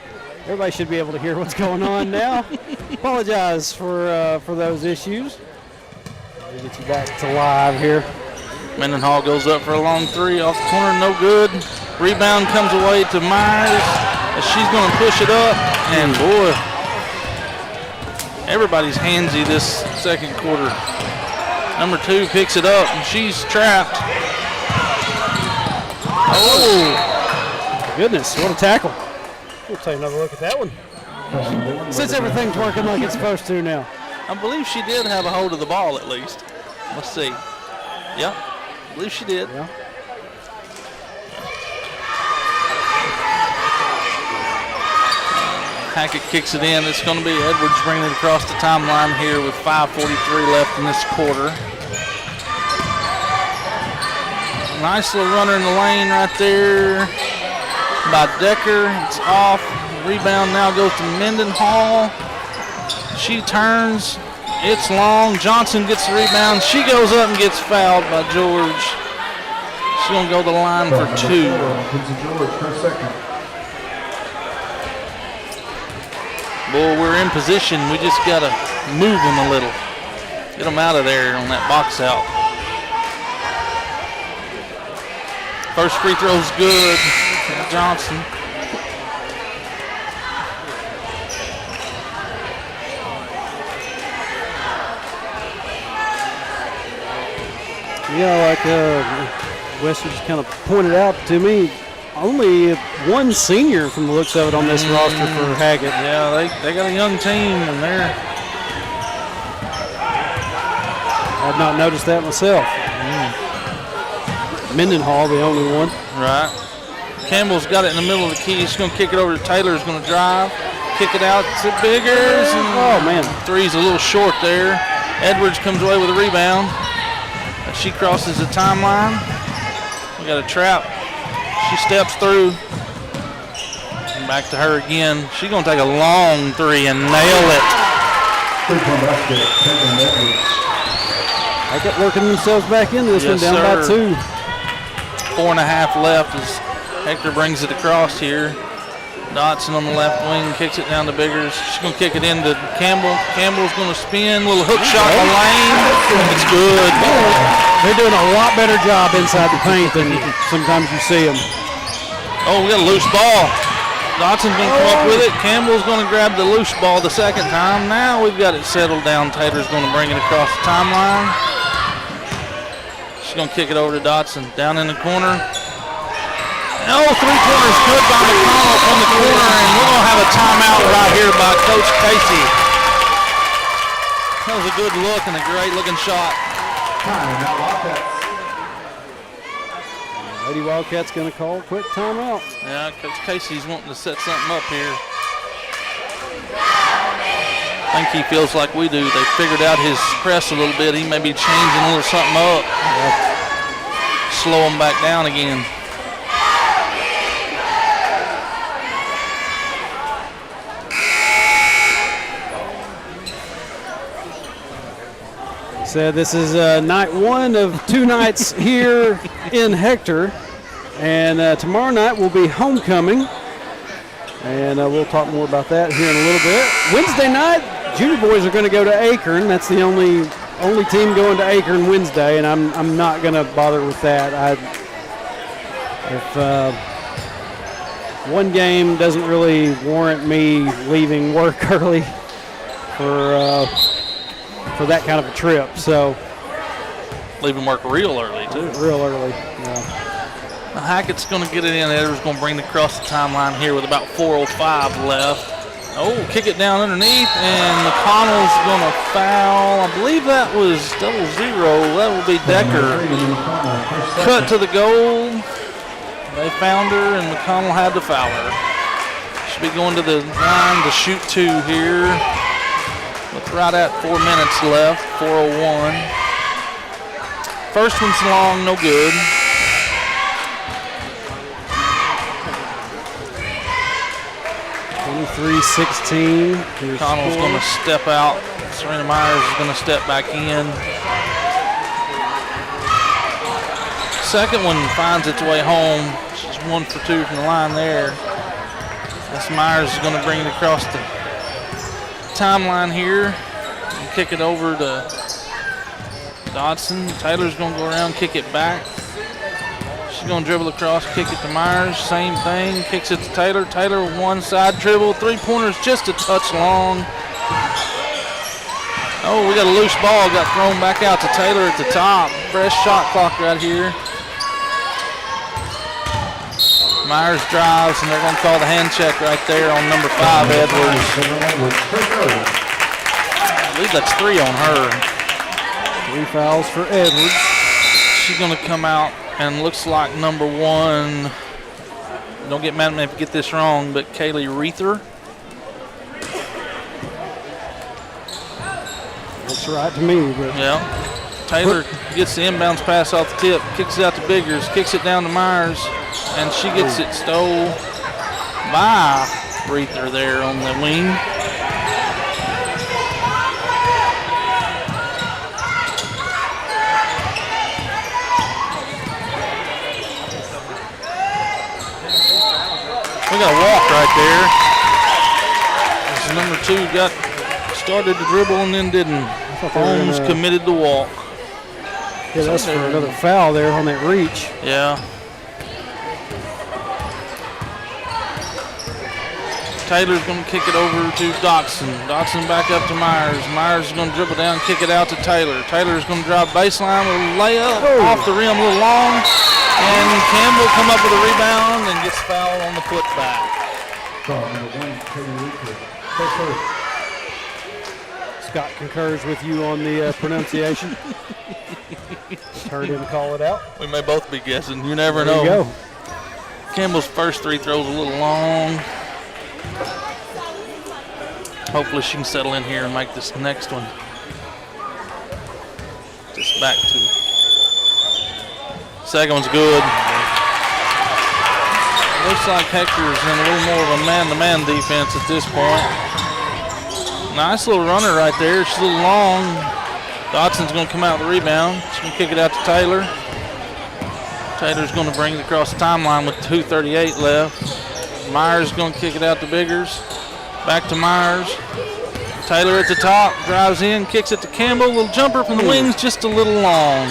Everybody should be able to hear what's going on now. Apologize for those issues. We'll get you back to live here. Mendenhall goes up for a long three off the corner, no good. Rebound comes away to Myers. She's going to push it up, and boy, everybody's handsy this second quarter. Number 2 picks it up, and she's trapped. Oh! Goodness, what a tackle. We'll take another look at that one. Since everything's working like it's supposed to now. I believe she did have a hold of the ball at least. Let's see. Yep, I believe she did. Yeah. Hackett kicks it in. It's going to be Edwards bringing it across the timeline here with 5:43 left in this quarter. Nice little runner in the lane right there by Decker. It's off. Rebound now goes to Mendenhall. She turns. It's long. Johnson gets the rebound. She goes up and gets fouled by George. She's going to go to the line for 2. Quincy George, her second. Boy, we're in position. We just got to move them a little. Get them out of there on that box out. First free throw's good. Johnson. Yeah, like Wes just kind of pointed out to me, only one senior from the looks of it on this roster for Hackett. Yeah, they got a young team, and they're I've not noticed that myself. Mendenhall, the only one. right. Campbell's got it in the middle of the key. He's going to kick it over to Taylor. He's going to drive, kick it out to Biggers. Oh, man. Three's a little short there. Edwards comes away with a rebound. She crosses the timeline. We got a trap. She steps through. And back to her again. She's going to take a long three and nail it. Three-point basket, Caitlin Edwards. Hackett working themselves back into this Yes, one, down by sir. 2. 4.5 left as Hector brings it across here. Dotson on the left wing, kicks it down to Biggers. She's going to kick it into Campbell. Campbell's going to spin, little hook shot in the lane. It's good. They're doing a lot better job inside the paint than sometimes you see them. Oh, we got a loose ball. Dotson's going to come up with it. Campbell's going to grab the loose ball the second time. Now we've got it settled down. Taylor's going to bring it across the timeline. She's going to kick it over to Dotson. Down in the corner. Oh, three-pointers good by McConnell from the corner, and we're going to have a timeout right here by Coach Casey. That was a good look and a great-looking shot. Timeout, Wildcats. Lady Wildcats going to call a quick timeout. Yeah, Coach Casey's wanting to set something up here. I think he feels like we do. They figured out his press a little bit. He may be changing a little something up. Slow him back down again. Said this is night 1 of 2 nights here in Hector, and tomorrow night will be homecoming, and we'll talk more about that here in a little bit. Wednesday night, junior boys are going to go to Akron. That's the only team going to Akron Wednesday, and I'm not going to bother with that. If one game doesn't really warrant me leaving work early for that kind of a trip, so Leaving work real early, too. real early. Yeah. Now Hackett's going to get it in. Edwards going to bring it across the timeline here with about 4:05 left. Oh, kick it down underneath, and McConnell's going to foul. I believe that was 0. That will be Decker. Cut to the goal. They found her, and McConnell had to foul her. Should be going to the line to shoot 2 here. With right at 4 minutes left, 4:01. First one's long, no good. $23-16. Connell's going to step out. Serena Myers is going to step back in. Second one finds its way home. She's 1 for 2 from the line there. This Myers is going to bring it across the timeline here and kick it over to Dodson. Taylor's going to go around, kick it back. She's going to dribble across, kick it to Myers. Same thing, kicks it to Taylor. Taylor one side dribble, 3-pointers just a touch long. Oh, we got a loose ball, got thrown back out to Taylor at the top. Fresh shot clock right here. Myers drives, and they're going to call the hand check right there on number 5, Edwards. I believe that's 3 on her. 3 fouls for Edwards. She's going to come out, and looks like number 1, don't get mad at me if I get this wrong, but Kaylee Reether. Looks right to me. But Yeah. Taylor gets the inbounds pass off the tip, kicks it out to Biggers, kicks it down to Myers, and she gets it stole by breather there on the wing. We got a walk right there. This number 2 got started to dribble and then didn't. Holmes committed the walk. Yeah, that's for another foul there on that reach. Yeah. Taylor's going to kick it over to Dotson. Dotson back up to Myers. Myers is going to dribble down, kick it out to Taylor. Taylor's going to drive baseline with a layup off the rim a little long. And Campbell come up with a rebound and gets fouled on the putback. Scott concurs with you on the pronunciation. Heard him call it out. We may both be guessing. You never There know. you go. Campbell's first 3 throws a little long. Hopefully she can settle in here and make this next one. Just back to. Second one's good. Looks like Hector's in a little more of a man-to-man defense at this point. Nice little runner right there. She's a little long. Dotson's going to come out with the rebound. She's going to kick it out to Taylor. Taylor's going to bring it across the timeline with 2:38 left. Myers is going to kick it out to Biggers. Back to Myers. Taylor at the top, drives in, kicks it to Campbell. Little jumper from the wings, just a little long.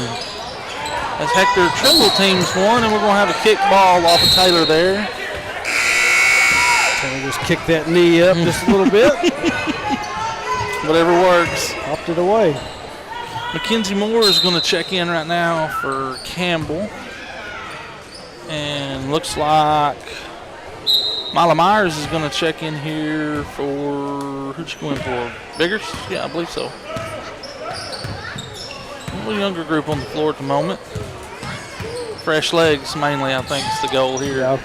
As Hector triple teams one, and we're going to have a kick ball off of Taylor there. Taylor just kicked that knee up just a little bit. Whatever works. Popped it away. Mackenzie Moore is going to check in right now for Campbell. And looks like Mila Myers is going to check in here for, who's she going for? Biggers? Yeah, I believe so. A little younger group on the floor at the moment. Fresh legs mainly, I think, is the goal here. Yeah.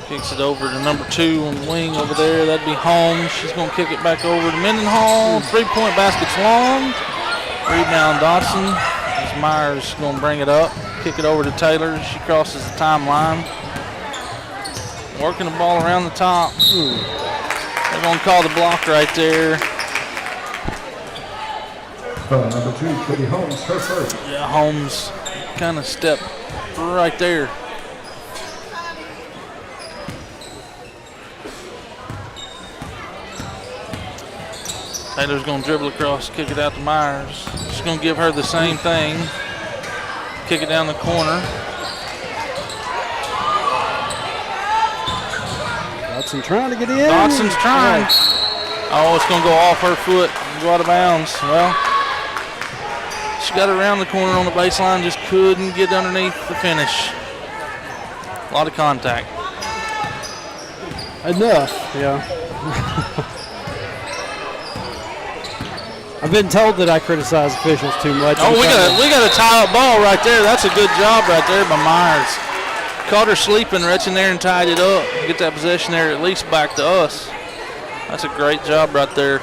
Kicks it over to number 2 on the wing over there. That'd be Holmes. She's going to kick it back over to Mendenhall. 3-point basket's long. Rebound Dotson. As Myers is going to bring it up. Kick it over to Taylor. She crosses the timeline. Working the ball around the top. They're going to call the block right there. Number 2 could be Holmes, her first. Yeah, Holmes kind of stepped right there. Taylor's going to dribble across, kick it out to Myers. She's going to give her the same thing. Kick it down the corner. Dotson trying to get in. Dotson's trying. Oh, it's going to go off her foot and go out of bounds. Well, she got around the corner on the baseline, just couldn't get underneath the finish. A lot of contact. Enough, yeah. I've been told that I criticize officials too much. Oh, we got a tie-up ball right there. That's a good job right there by Myers. Caught her sleeping, reached in there and tied it up. Get that possession there at least back to us. That's a great job right there.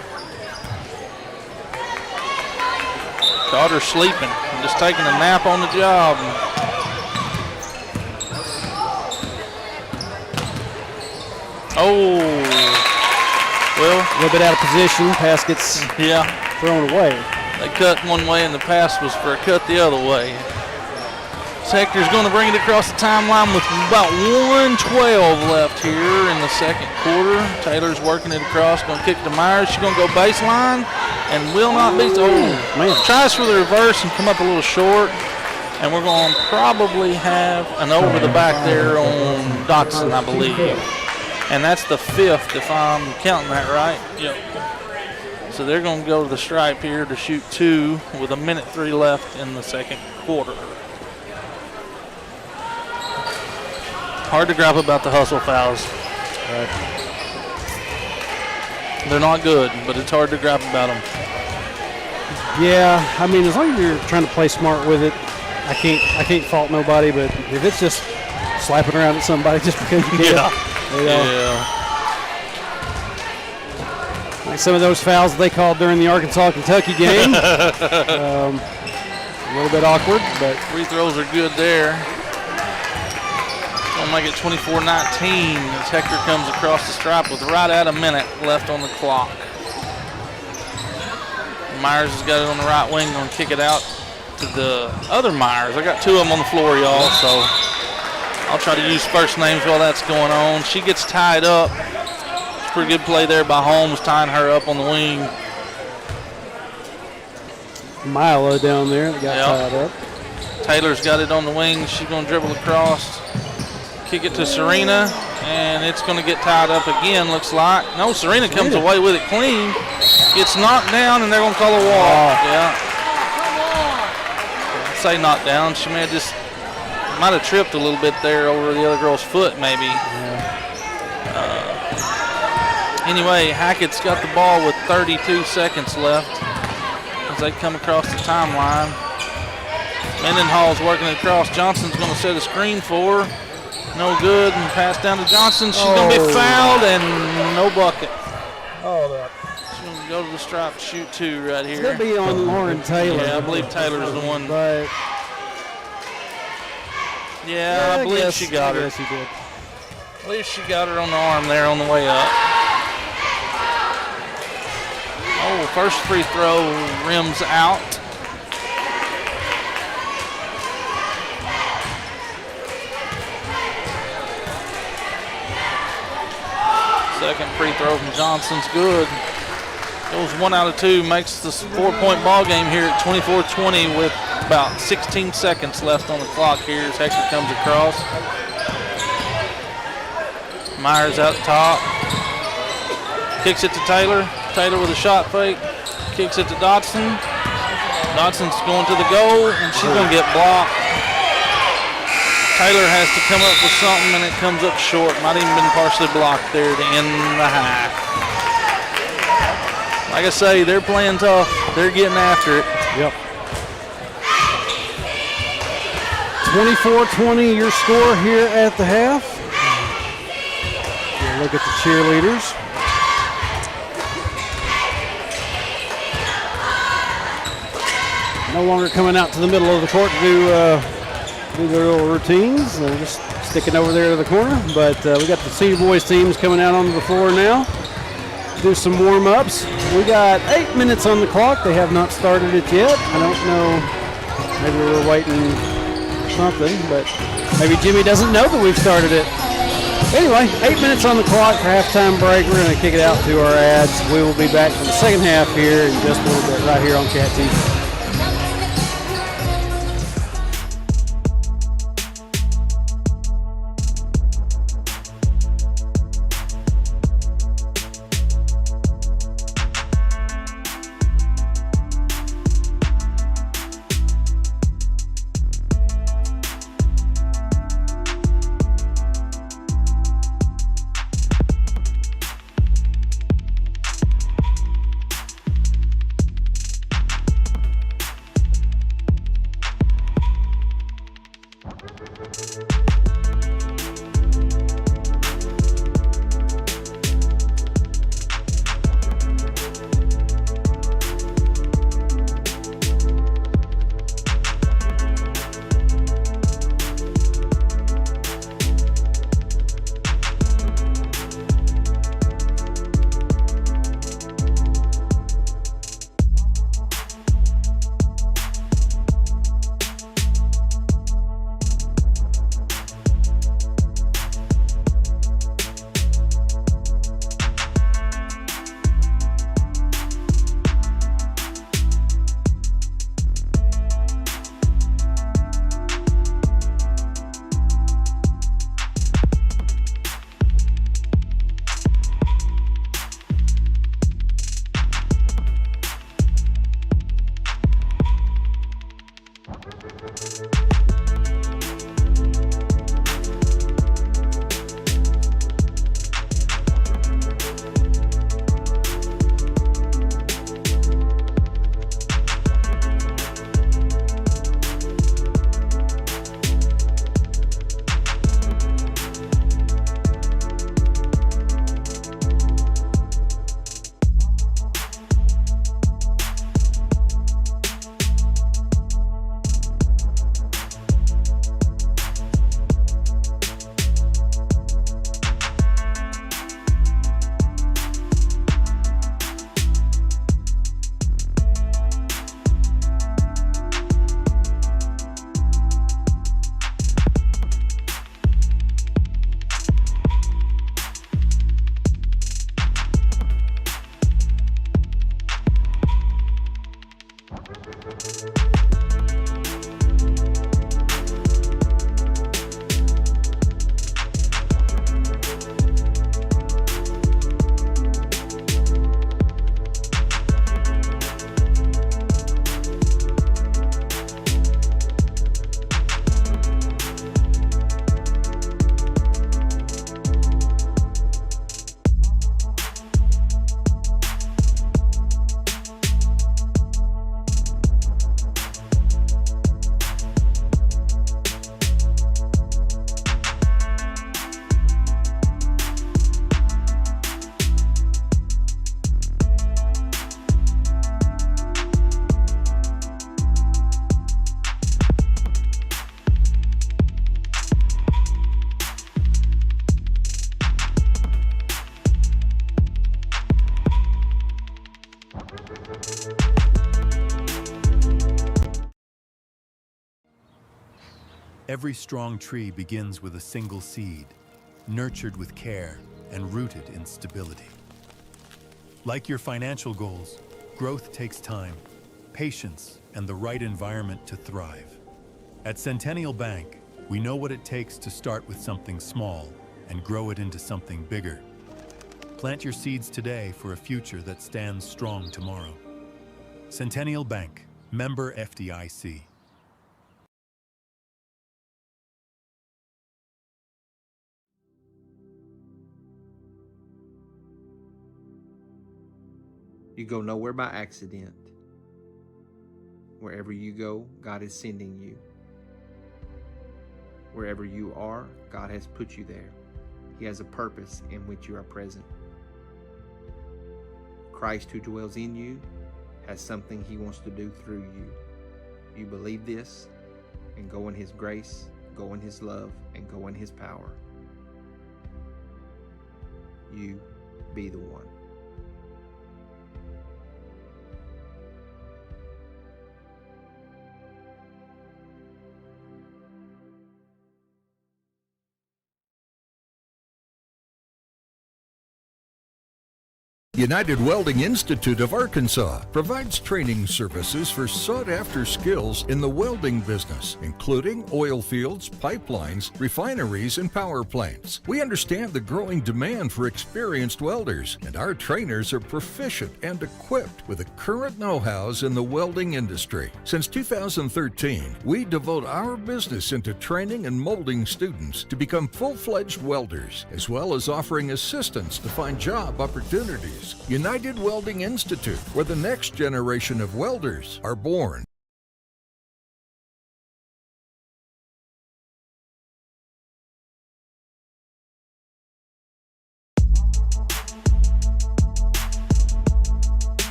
Caught her sleeping, just taking a nap on the job. Oh, well. A little bit out of position. Pass gets thrown away. They cut one way and the pass was for a cut the other way. Hector's going to bring it across the timeline with about 1:12 left here in the second quarter. Taylor's working it across, going to kick to Myers. She's going to go baseline and will not beat. Tries for the reverse and come up a little short. And we're going to probably have an over the back there on Dotson, I believe. And that's the 5th, if I'm counting that right. Yep. So they're going to go to the stripe here to shoot 2 with 1:03 left in the second quarter. Hard to grab about the hustle fouls. Right. They're not good, but it's hard to grab about them. Yeah, I mean, as long as you're trying to play smart with it, I can't fault nobody. But if it's just slapping around at somebody just because you can, like some of those fouls they called during the Arkansas-Kentucky game, a little bit awkward, but free throws are good there. Gonna make it 24-19 as Hector comes across the stripe with right at a minute left on the clock. Myers has got it on the right wing, gonna kick it out to the other Myers. I got two of them on the floor, y'all, so I'll try to use first names while that's going on. She gets tied up. It's a pretty good play there by Holmes, tying her up on the wing. Milo down there that got tied up. Taylor's got it on the wing. She's going to dribble across, kick it to Serena, and it's going to get tied up again, looks like. No, Serena comes away with it clean. Gets knocked down, and they're going to call a walk. Yeah. I'd say knocked down. She may have tripped a little bit there over the other girl's foot, maybe. Anyway, Hackett's got the ball with 32 seconds left as they come across the timeline. Mendenhall's working it across. Johnson's going to set a screen for her. No good, and pass down to Johnson. She's going to be fouled, and no bucket. She's going to go to the stripe to shoot two right here. It's going to be on Lauren Taylor. Yeah, I believe Taylor's the one. But yeah, I believe she got her. Yes, he did. I believe she got her on the arm there on the way up. Oh, first free throw rims out. Second free throw from Johnson's good. Goes 1 out of 2, makes this 4-point ball game here at 24-20 with about 16 seconds left on the clock here as Hector comes across. Myers out top. Kicks it to Taylor. Taylor with a shot fake. Kicks it to Dodson. Dodson's going to the goal, and she's going to get blocked. Taylor has to come up with something, and it comes up short. Might even been partially blocked there to end the half. Like I say, they're playing tough. They're getting after it. Yep. 24-20 your score here at the half. We'll look at the cheerleaders. No longer coming out to the middle of the court to do their little routines. They're just sticking over there to the corner. But we got the senior boys teams coming out onto the floor now. Do some warm-ups. We got 8 minutes on the clock. They have not started it yet. I don't know. Maybe we're waiting for something, but maybe Jimmy doesn't know that we've started it. Anyway, 8 minutes on the clock for halftime break. We're going to kick it out to our ads. We will be back for the second half here in just a little bit right here on Cat TV. Every strong tree begins with a single seed, nurtured with care and rooted in stability. Like your financial goals, growth takes time, patience, and the right environment to thrive. At Centennial Bank, we know what it takes to start with something small and grow it into something bigger. Plant your seeds today for a future that stands strong tomorrow. Centennial Bank, member FDIC. You go nowhere by accident. Wherever you go, God is sending you. Wherever you are, God has put you there. He has a purpose in which you are present. Christ who dwells in you has something He wants to do through you. You believe this and go in His grace, go in His love, and go in His power. You be the one. United Welding Institute of Arkansas provides training services for sought-after skills in the welding business, including oil fields, pipelines, refineries, and power plants. We understand the growing demand for experienced welders, and our trainers are proficient and equipped with the current know-hows in the welding industry. Since 2013, we devote our business into training and molding students to become full-fledged welders, as well as offering assistance to find job opportunities. United Welding Institute, where the next generation of welders are born.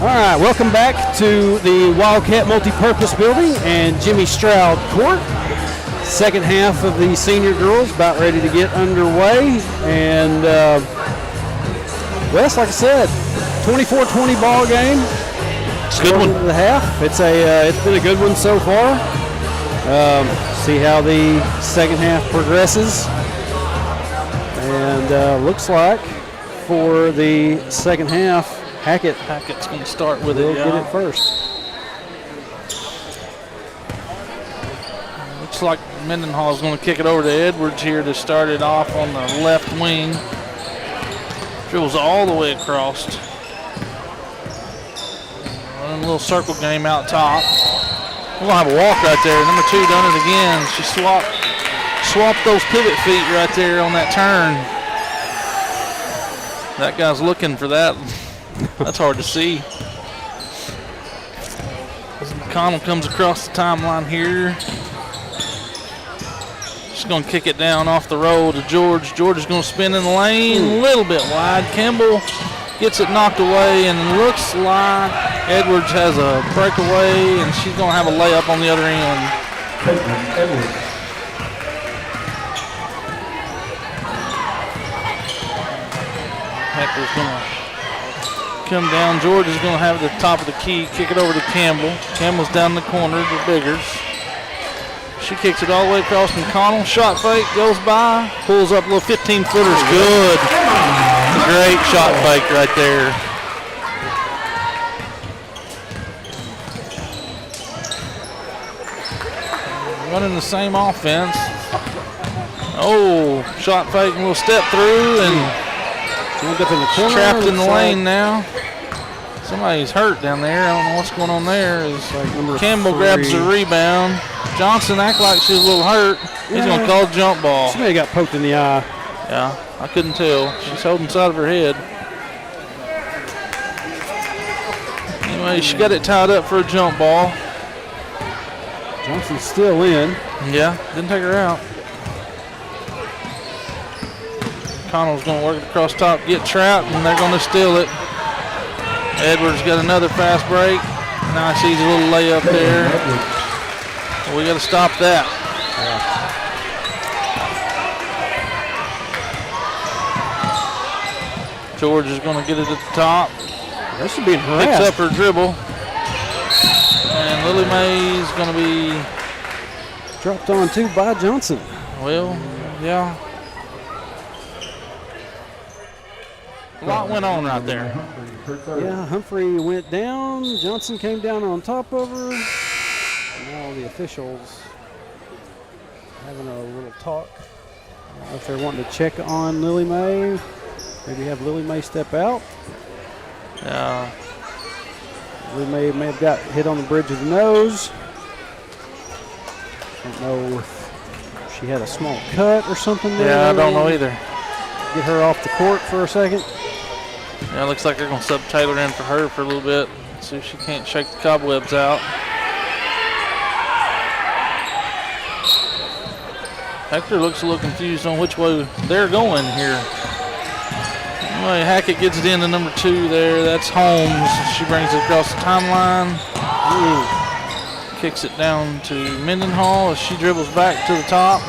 All right, welcome back to the Wildcat Multipurpose Building and Jimmy Stroud Court. Second half of the senior girls about ready to get underway. And, Wes, like I said, 24-20 ball game. Good one. Into the half. It's been a good one so far. See how the second half progresses. And looks like for the second half, Hackett's going to start with will it. get it first. Looks like Mendenhall is going to kick it over to Edwards here to start it off on the left wing. Dribbles all the way across. Running a little circle game out top. We're going to have a walk right there. Number 2 done it again. She swapped those pivot feet right there on that turn. That guy's looking for that. That's hard to see. McConnell comes across the timeline here. She's going to kick it down off the roll to George. George is going to spin in the lane a little bit wide. Campbell gets it knocked away, and looks like Edwards has a breakaway, and she's going to have a layup on the other end. Edwards. Hector's going to come down. George is going to have it at the top of the key, kick it over to Campbell. Campbell's down in the corner to Biggers. She kicks it all the way across McConnell. Shot fake, goes by, pulls up a little 15-footers. Good. Great shot fake right there. Running the same offense. Oh, shot fake, and we'll step through, and trapped in the lane now. Somebody's hurt down there. I don't know what's going on there. Campbell grabs the rebound. Johnson acts like she's a little hurt. He's going to call a jump ball. Somebody got poked in the eye. Yeah, I couldn't tell. She's holding the side of her head. Anyway, she got it tied up for a jump ball. Johnson's still in. Yeah, didn't take her out. Connell's going to work it across top, get trapped, and they're going to steal it. Edwards got another fast break. Now sees a little layup there. We got to stop that. George is going to get it at the top. That should be harassed. Picks up her dribble. And Lily Mae's going to be dropped on too by Johnson. Well, yeah. A lot went on right there. Yeah, Humphrey went down. Johnson came down on top of her. Now the officials having a little talk. I don't know if they're wanting to check on Lily Mae. Maybe have Lily Mae step out. Lily Mae may have got hit on the bridge of the nose. Don't know if she had a small cut or something there. Yeah, I don't know either. Get her off the court for a second. Yeah, it looks like they're going to sub Taylor in for her for a little bit. See if she can't shake the cobwebs out. Hector looks a little confused on which way they're going here. Anyway, Hackett gets it into number 2 there. That's Holmes. She brings it across the timeline. Kicks it down to Mendenhall as she dribbles back to the top.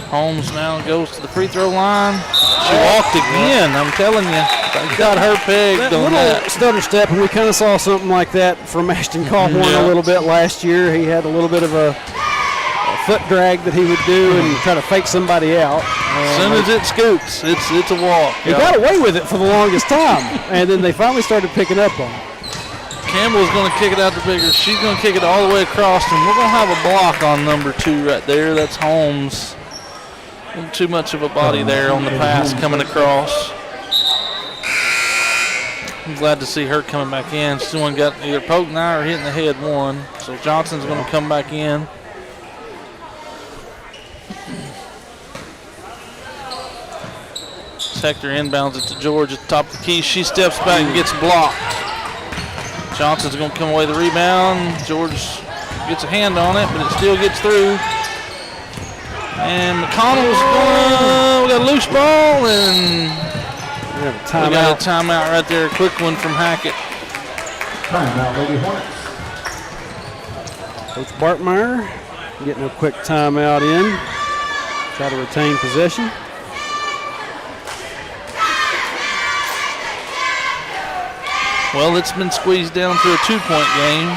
Holmes now goes to the free throw line. She walked again, I'm telling you. They got her pegged on that. Stutter step, and we kind of saw something like that from Ashton Cawthorn a little bit last year. He had a little bit of a foot drag that he would do and try to fake somebody out. As soon as it scoops, it's a walk. He got away with it for the longest time, and then they finally started picking up on it. Campbell's going to kick it out to Biggers. She's going to kick it all the way across, and we're going to have a block on number 2 right there. That's Holmes. Too much of a body there on the pass coming across. I'm glad to see her coming back in. She's the one got either poked in the eye or hit in the head one. So Johnson's going to come back in. Hector inbounds it to George at the top of the key. She steps back and gets blocked. Johnson's going to come away the rebound. George gets a hand on it, but it still gets through. And McConnell's going, we got a loose ball, and we got a timeout right there. A quick one from Hackett. Timeout, Lady Hornets. Coach Bartmeyer getting a quick timeout in. Try to retain possession. Well, it's been squeezed down to a 2-point game.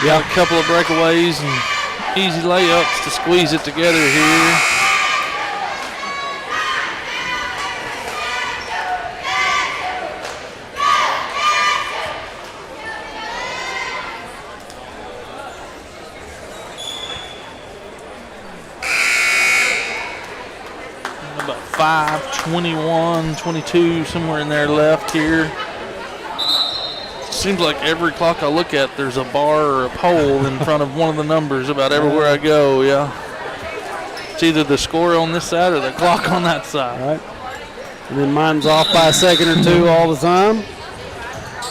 They got a couple of breakaways and easy layups to squeeze it together here. About 5:21, 22, somewhere in there left here. Seems like every clock I look at, there's a bar or a pole in front of one of the numbers about everywhere I go, yeah. It's either the score on this side or the clock on that side. All right. And then mine's off by a second or two all the time.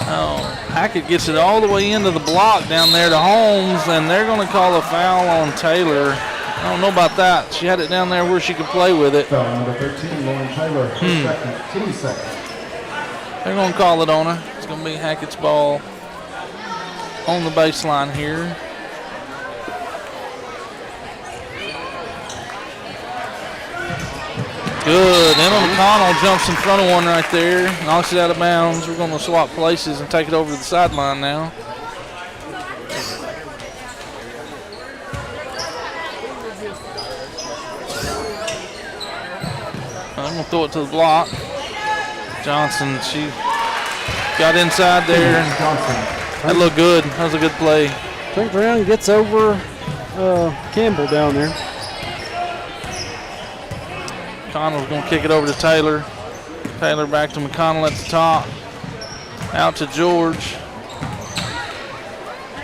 Oh, Hackett gets it all the way into the block down there to Holmes, and they're going to call a foul on Taylor. I don't know about that. She had it down there where she could play with it. Foul number 13, Lauren Taylor. Second, 2 seconds. They're going to call it on her. It's going to be Hackett's ball on the baseline here. Good. Emma McConnell jumps in front of one right there, knocks it out of bounds. We're going to swap places and take it over to the sideline now. I'm going to throw it to the block. Johnson, she got inside there. That looked good. That was a good play. Turns around and gets over Campbell down there. McConnell's going to kick it over to Taylor. Taylor back to McConnell at the top. Out to George.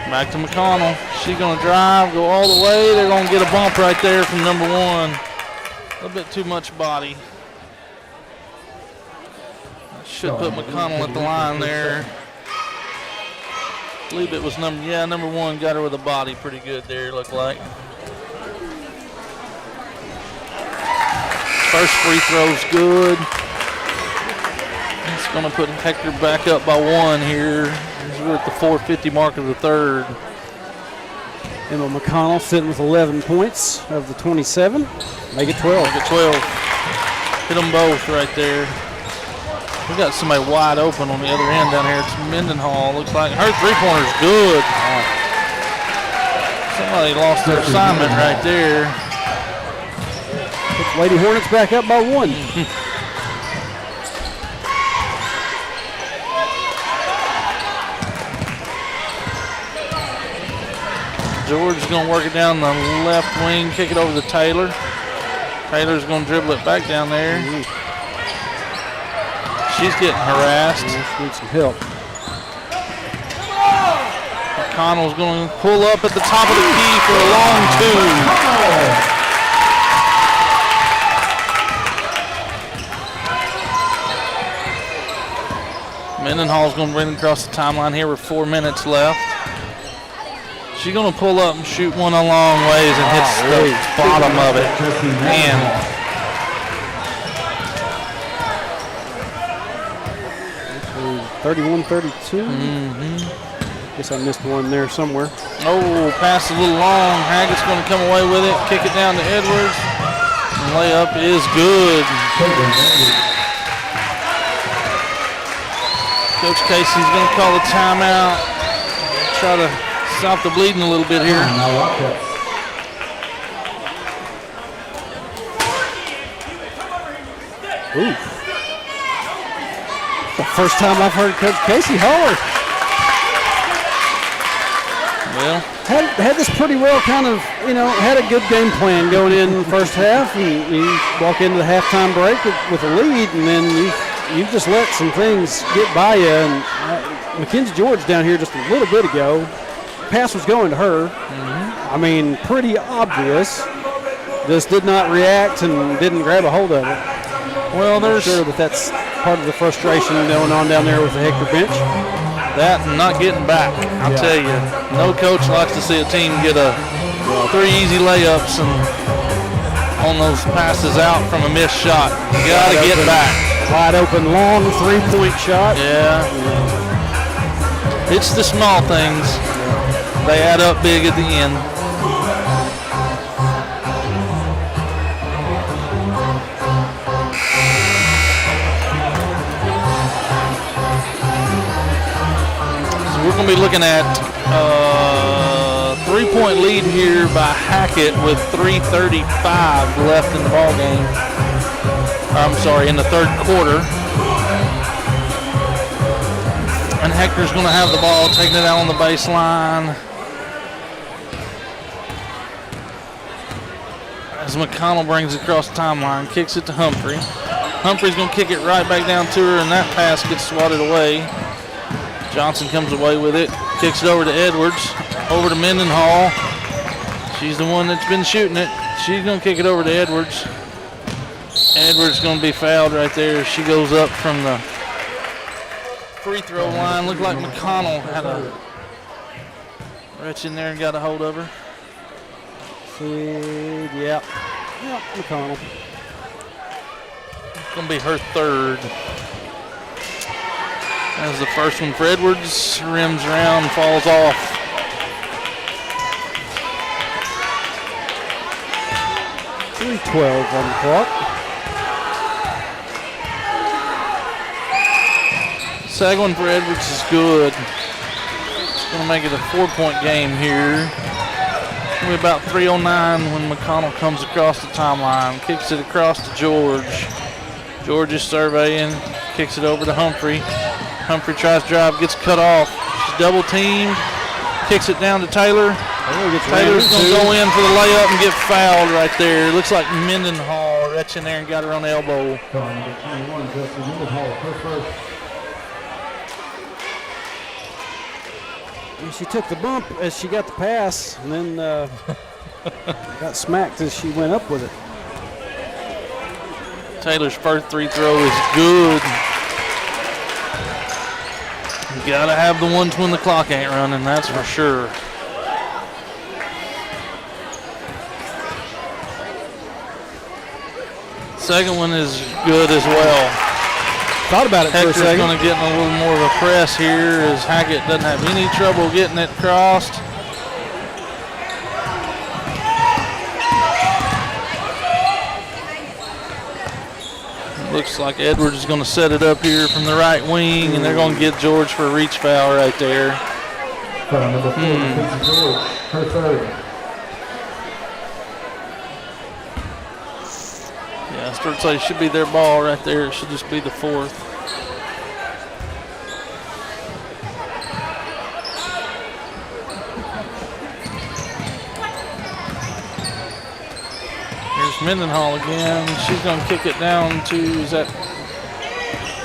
Back to McConnell. She's going to drive, go all the way. They're going to get a bump right there from number 1. A little bit too much body. Should put McConnell at the line there. I believe it was number 1 got her with a body pretty good there, looked like. First free throw's good. It's going to put Hector back up by 1 here. We're at the 4:50 mark of the third. Emma McConnell sitting with 11 points of the 27. Make it 12. Make it 12. Hit them both right there. We got somebody wide open on the other end down here. It's Mendenhall. Looks like her three-pointer's good. Somebody lost their assignment right there. Puts Lady Hornets back up by 1. George is going to work it down the left wing, kick it over to Taylor. Taylor's going to dribble it back down there. She's getting harassed. She needs some help. McConnell's going to pull up at the top of the key for a long 2. Mendenhall's going to bring it across the timeline here with 4 minutes left. She's going to pull up and shoot one a long ways and hits the bottom of it. Man. 31-32. Guess I missed one there somewhere. Oh, pass a little long. Hackett's going to come away with it. Kick it down to Edwards. And layup is good. Coach Casey's going to call a timeout. Try to stop the bleeding a little bit here. Ooh. The first time I've heard Coach Casey holler. Well, had this pretty well kind of, had a good game plan going in the first half, and you walk into the halftime break with a lead, and then you've just let some things get by you. And Mackenzie George down here just a little bit ago, pass was going to her. I mean, pretty obvious. Just did not react and didn't grab a hold of it. Well, I'm sure that's part of the frustration going on down there with the Hector bench. That and not getting back, I'll tell you. No coach likes to see a team get 3 easy layups and on those passes out from a missed shot. You got to get back. Wide open, long 3-point shot. Yeah. It's the small things. They add up big at the end. we're going to be looking at 3-point lead here by Hackett with 3:35 left in the ball game. I'm sorry, in the third quarter. And Hector's going to have the ball, taking it out on the baseline. As McConnell brings it across the timeline, kicks it to Humphrey. Humphrey's going to kick it right back down to her, and that pass gets swatted away. Johnson comes away with it, kicks it over to Edwards, over to Mendenhall. She's the one that's been shooting it. She's going to kick it over to Edwards. Edwards going to be fouled right there. She goes up from the free throw line. Looked like McConnell had a reach in there and got a hold of her. Yep, McConnell. It's going to be her third. That's the first one for Edwards. Rims around, falls off. .312 on the clock. Second one for Edwards is good. It's going to make it a 4-point game here. It's going to be about 3:09 when McConnell comes across the timeline. Kicks it across to George. George is surveying. Kicks it over to Humphrey. Humphrey tries to drive, gets cut off. She's double teamed. Kicks it down to Taylor. Taylor's going to go in for the layup and get fouled right there. Looks like Mendenhall reached in there and got her on the elbow. She took the bump as she got the pass, and then got smacked as she went up with it. Taylor's first free throw is good. You gotta have the ones when the clock ain't running, that's for sure. Second one is good as well. Thought about it for a Hector's second. going to get in a little more of a press here as Hackett doesn't have any trouble getting it crossed. Looks like Edwards is going to set it up here from the right wing, and they're going to get George for a reach foul right there. Number 4, George, her third. Yeah, I start to say it should be their ball right there. It should just be the fourth. Here's Mendenhall again. She's going to kick it down to, is that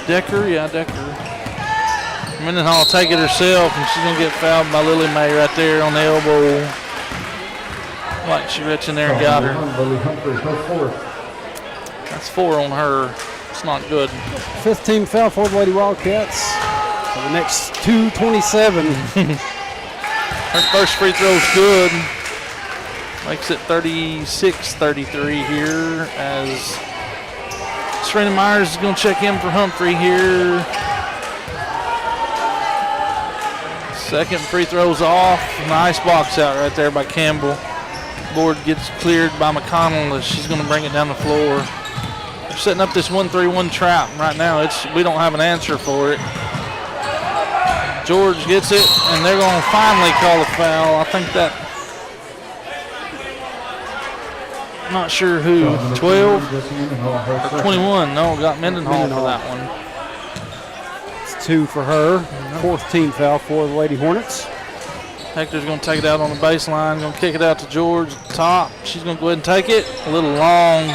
Decker? Yeah, Decker. Mendenhall will take it herself, and she's going to get fouled by Lily Mae right there on the elbow. Like she reached in there and got her. That's 4 on her. It's not good. 5th team foul for the Lady Wildcats. For the next 2:27. Her first free throw is good. Makes it 36-33 here as Serena Myers is going to check in for Humphrey here. Second free throw's off. Nice box out right there by Campbell. Board gets cleared by McConnell as she's going to bring it down the floor. They're setting up this 1-3-1 trap right now. We don't have an answer for it. George gets it, and they're going to finally call a foul. I think that, not sure who, 12 or 21. No, got Mendenhall for that one. It's 2 for her. 4th team foul for the Lady Hornets. Hector's going to take it out on the baseline. Going to kick it out to George at the top. She's going to go ahead and take it. A little long.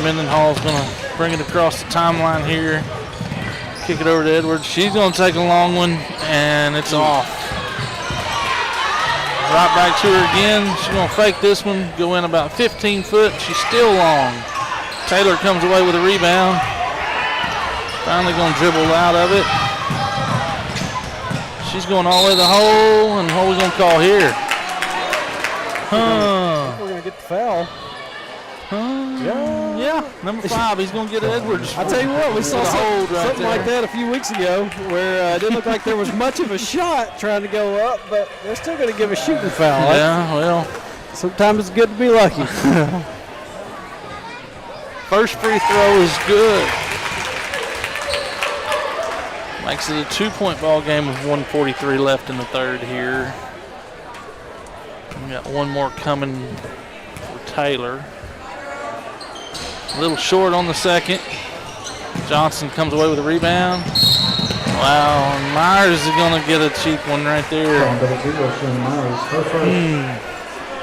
Mendenhall's going to bring it across the timeline here. Kick it over to Edwards. She's going to take a long one, and it's off. Right back to her again. She's going to fake this one, go in about 15 foot. She's still long. Taylor comes away with a rebound. Finally going to dribble out of it. She's going all the way to the hole, and what are we going to call here? We're going to get the foul. Yeah, number 5. He's going to get Edwards. I tell you what, we saw something right like that a few weeks ago where it didn't look like there was much of a shot trying to go up, but they're still going to give a shooting foul. Yeah, well. Sometimes it's good to be lucky. First free throw is good. Makes it a 2-point ball game with 1:43 left in the third here. We got one more coming for Taylor. A little short on the second. Johnson comes away with a rebound. Wow, and Myers is going to get a cheap one right there.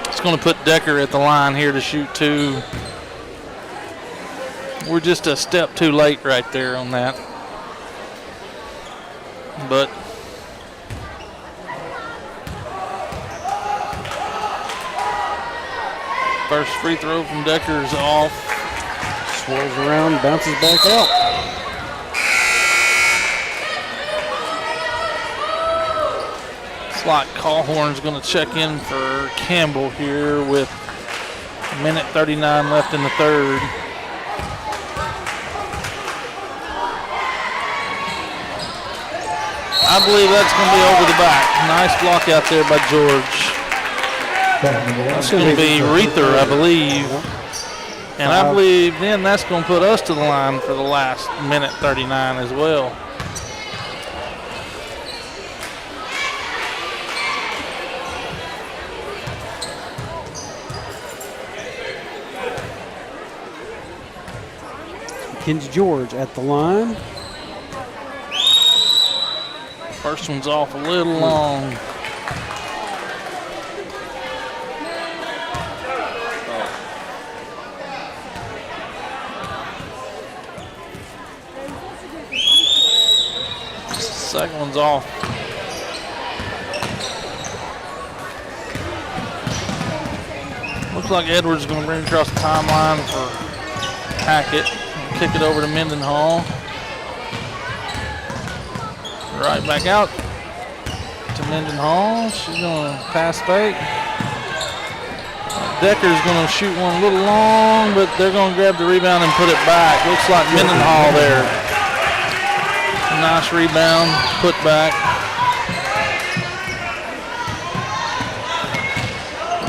It's going to put Decker at the line here to shoot 2. We're just a step too late right there on that. But first free throw from Decker is off. Swirls around, bounces back out. Slot Callhorn's going to check in for Campbell here with 1:39 left in the third. I believe that's going to be over the back. Nice block out there by George. That's going to be Reether, I believe. And I believe then that's going to put us to the line for the last 1:39 as well. Kenji George at the line. First one's off a little long. Second one's off. Looks like Edwards is going to bring it across the timeline for Hackett. Kick it over to Mendenhall. Right back out to Mendenhall. She's going to pass fake. Decker's going to shoot one a little long, but they're going to grab the rebound and put it back. Looks like Mendenhall there. Nice rebound, put back.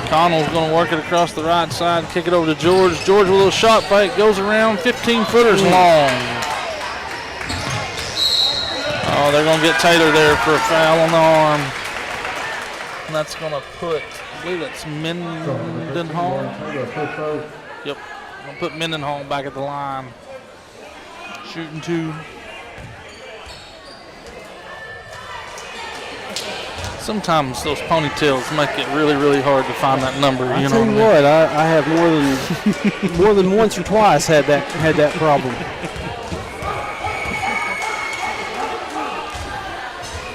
Connell's going to work it across the right side, kick it over to George. George with a little shot fake, goes around, 15-footers long. Oh, they're going to get Taylor there for a foul on the arm. And that's going to put, I believe that's Mendenhall. Yep, going to put Mendenhall back at the line. Shooting 2. Sometimes those ponytails make it really, really hard to find that number. I tell you what, I have more than once or twice had that problem.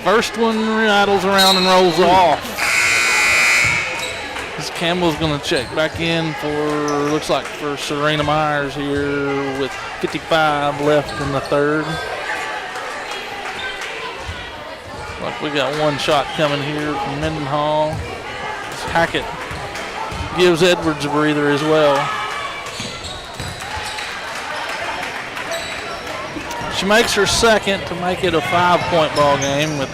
First one rattles around and rolls off. This Campbell's going to check back in for, looks like for Serena Myers here with 55 left in the third. Like we got one shot coming here from Mendenhall. Hackett gives Edwards a breather as well. She makes her second to make it a 5-point ball game with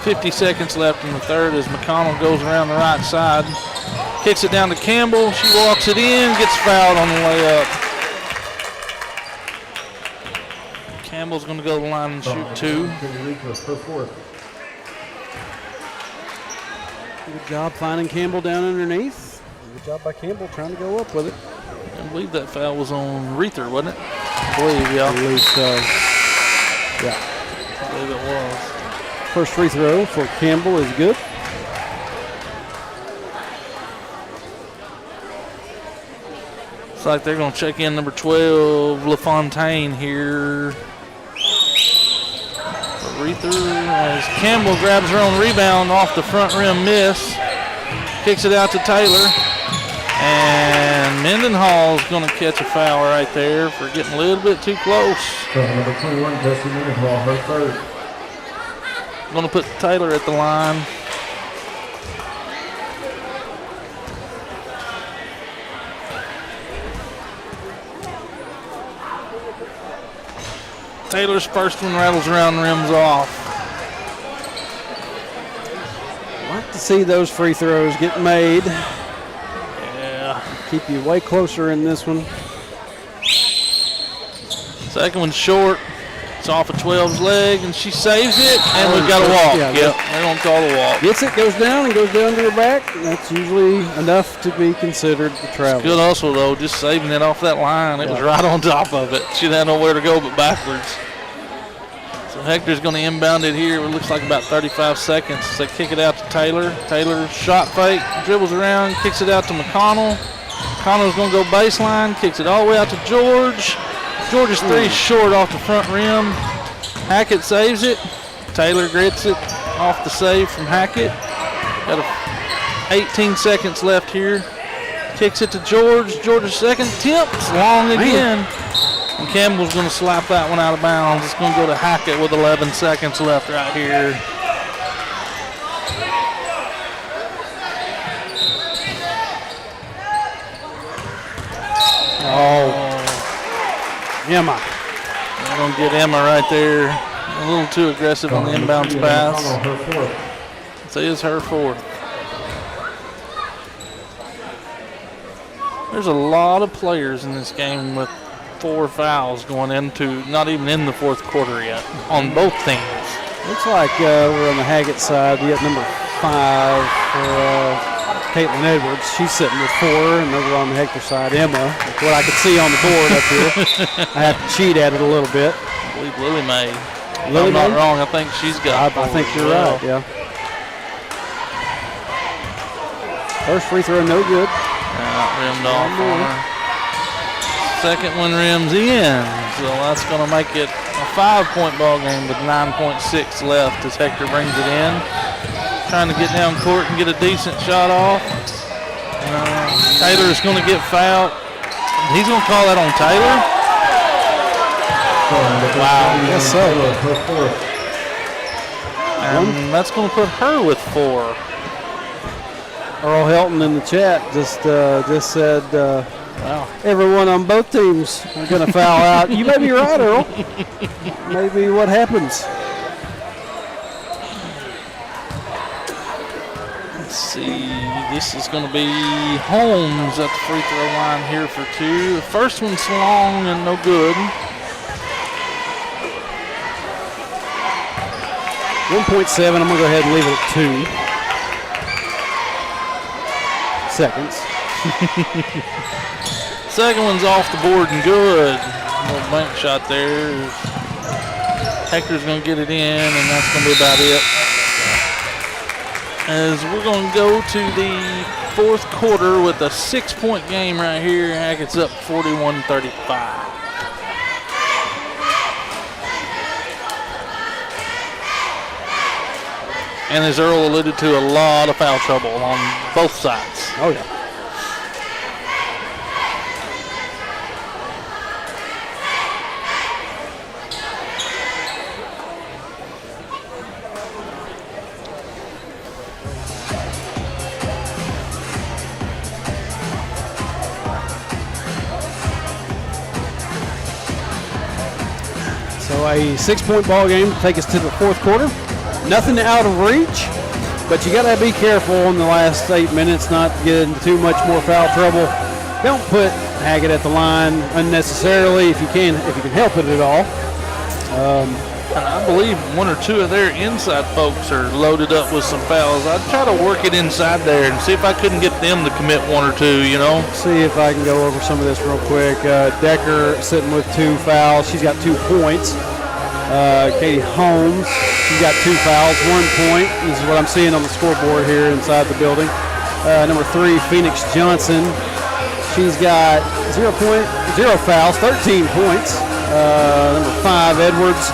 50 seconds left in the third as McConnell goes around the right side. Kicks it down to Campbell. She walks it in, gets fouled on the layup. Campbell's going to go to the line and shoot 2. Good job finding Campbell down underneath. Good job by Campbell trying to go up with it. I believe that foul was on Reether, wasn't it? I believe, yeah. I believe so. Yeah. I believe it was. First free throw for Campbell is good. Looks like they're going to check in number 12, LaFontaine here. Reether as Campbell grabs her own rebound off the front rim miss. Kicks it out to Taylor. And Mendenhall's going to catch a foul right there for getting a little bit too close. Number 21, Jesse Mendenhall, her third. Going to put Taylor at the line. Taylor's first one rattles around, rims off. Like to see those free throws get made. Yeah. Keep you way closer in this one. Second one short. It's off of 12's leg, and she saves it, and we've got a walk. Yeah, Yep, they're going to call the walk. Gets it, goes down to her back. And that's usually enough to be considered the travel. Good hustle, though, just saving it off that line. It was right on top of it. She didn't have nowhere to go but backwards. So Hector's going to inbound it here. It looks like about 35 seconds. They kick it out to Taylor. Taylor shot fake, dribbles around, kicks it out to McConnell. McConnell's going to go baseline, kicks it all the way out to George. George's three short off the front rim. Hackett saves it. Taylor gets it off the save from Hackett. Got 18 seconds left here. Kicks it to George. George's second attempt's long again. And Campbell's going to slap that one out of bounds. It's going to go to Hackett with 11 seconds left right here. Emma. We're going to get Emma right there. A little too aggressive on the inbounds pass. This is her fourth. There's a lot of players in this game with 4 fouls going into, not even in the fourth quarter yet, on both teams. Looks like we're on the Hackett side. We got number 5 for Caitlin Edwards. She's sitting with 4, and over on the Hector side, Emma. That's what I could see on the board up here. I have to cheat at it a little bit. I believe Lily Mae. Lily If I'm not Mae? wrong, I think she's got I think you're right, yeah. First free throw, no good. Rimmed off on her. Second one rims in, so that's going to make it a 5-point ball game with 9.6 left as Hector brings it in. Trying to get down court and get a decent shot off. Taylor is going to get fouled. He's going to call that on Taylor. Wow, yes so. And that's going to put her with 4. Earl Helton in the chat just said, wow, everyone on both teams are going to foul out. You may be right, Earl. Maybe what happens. Let's see. This is going to be Holmes at the free throw line here for 2. The first one's long and no good. 1.7. I'm going to go ahead and leave it at 2 seconds. Second one's off the board and good. A little bank shot there. Hector's going to get it in, and that's going to be about it. As we're going to go to the fourth quarter with a 6-point game right here. Hackett's up 41-35. And as Earl alluded to, a lot of foul trouble on both sides. Oh, yeah. So a 6-point ball game to take us to the fourth quarter. Nothing out of reach, but you got to be careful in the last 8 minutes not to get into too much more foul trouble. Don't put Hackett at the line unnecessarily if you can help it at all. And I believe 1 or 2 of their inside folks are loaded up with some fouls. I'd try to work it inside there and see if I couldn't get them to commit 1 or 2, you know. See if I can go over some of this real quick. Decker sitting with 2 fouls. She's got 2 points. Katie Holmes, she's got 2 fouls, 1 point. This is what I'm seeing on the scoreboard here inside the building. Number 3, Phoenix Johnson. She's got 0 fouls, 13 points. Number 5, Edwards,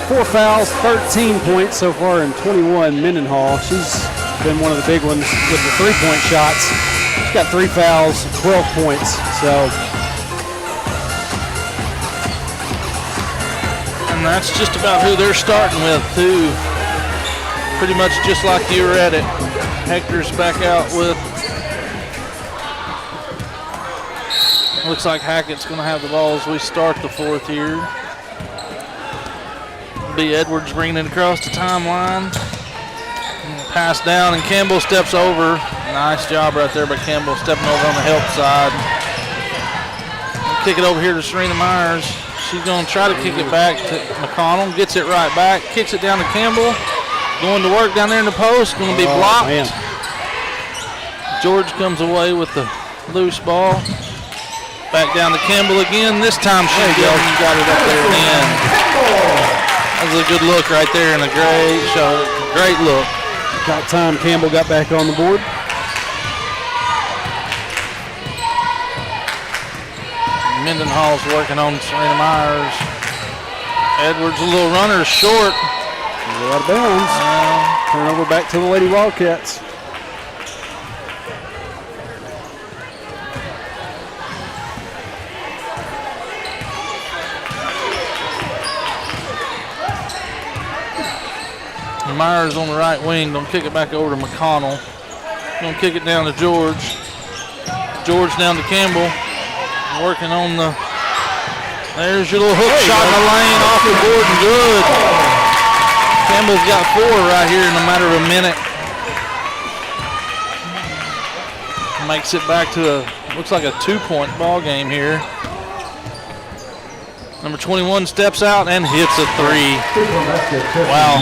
4 fouls, 13 points so far in 21. Mendenhall, she's been one of the big ones with the 3-point shots. She's got 3 fouls, 12 points. So. And that's just about who they're starting with, too. Pretty much just like you were at it. Hector's back out with. Looks like Hackett's going to have the ball as we start the fourth here. B. Edwards bringing it across the timeline. Pass down, and Campbell steps over. Nice job right there by Campbell stepping over on the help side. Kick it over here to Serena Myers. She's going to try to kick it back to McConnell. Gets it right back. Kicks it down to Campbell. Going to work down there in the post. Going to be blocked. Man. George comes away with the loose ball. Back down to Campbell again. This time she got it up there and in. That was a good look right there and a great shot. Great look. About time Campbell got back on the board. Mendenhall's working on Serena Myers. Edwards, a little runner, short. Out of bounds. Turnover back to the Lady Wildcats. Myers on the right wing, gonna kick it back over to McConnell. Gonna kick it down to George. George down to Campbell. Working on the, there's your little hook shot in the lane off the board and good. Campbell's got 4 right here in a matter of a minute. Makes it back to looks like a 2-point ball game here. Number 21 steps out and hits a 3. Wow.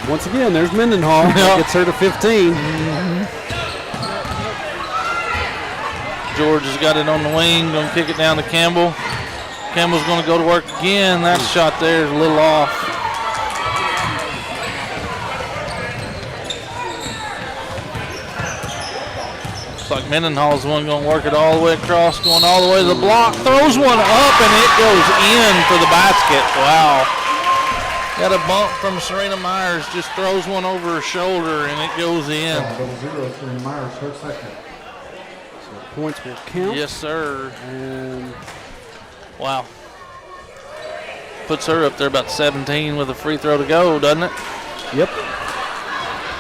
Once again, there's Mendenhall. Gets her to 15. George has got it on the wing, going to kick it down to Campbell. Campbell's going to go to work again. That shot there is a little off. Looks like Mendenhall's the one going to work it all the way across, going all the way to the block. Throws one up and it goes in for the basket. Wow. Got a bump from Serena Myers, just throws one over her shoulder and it goes in. 0-0, Serena Myers, her second. Points will count. Yes, sir. And wow. Puts her up there about 17 with a free throw to go, doesn't it? yep.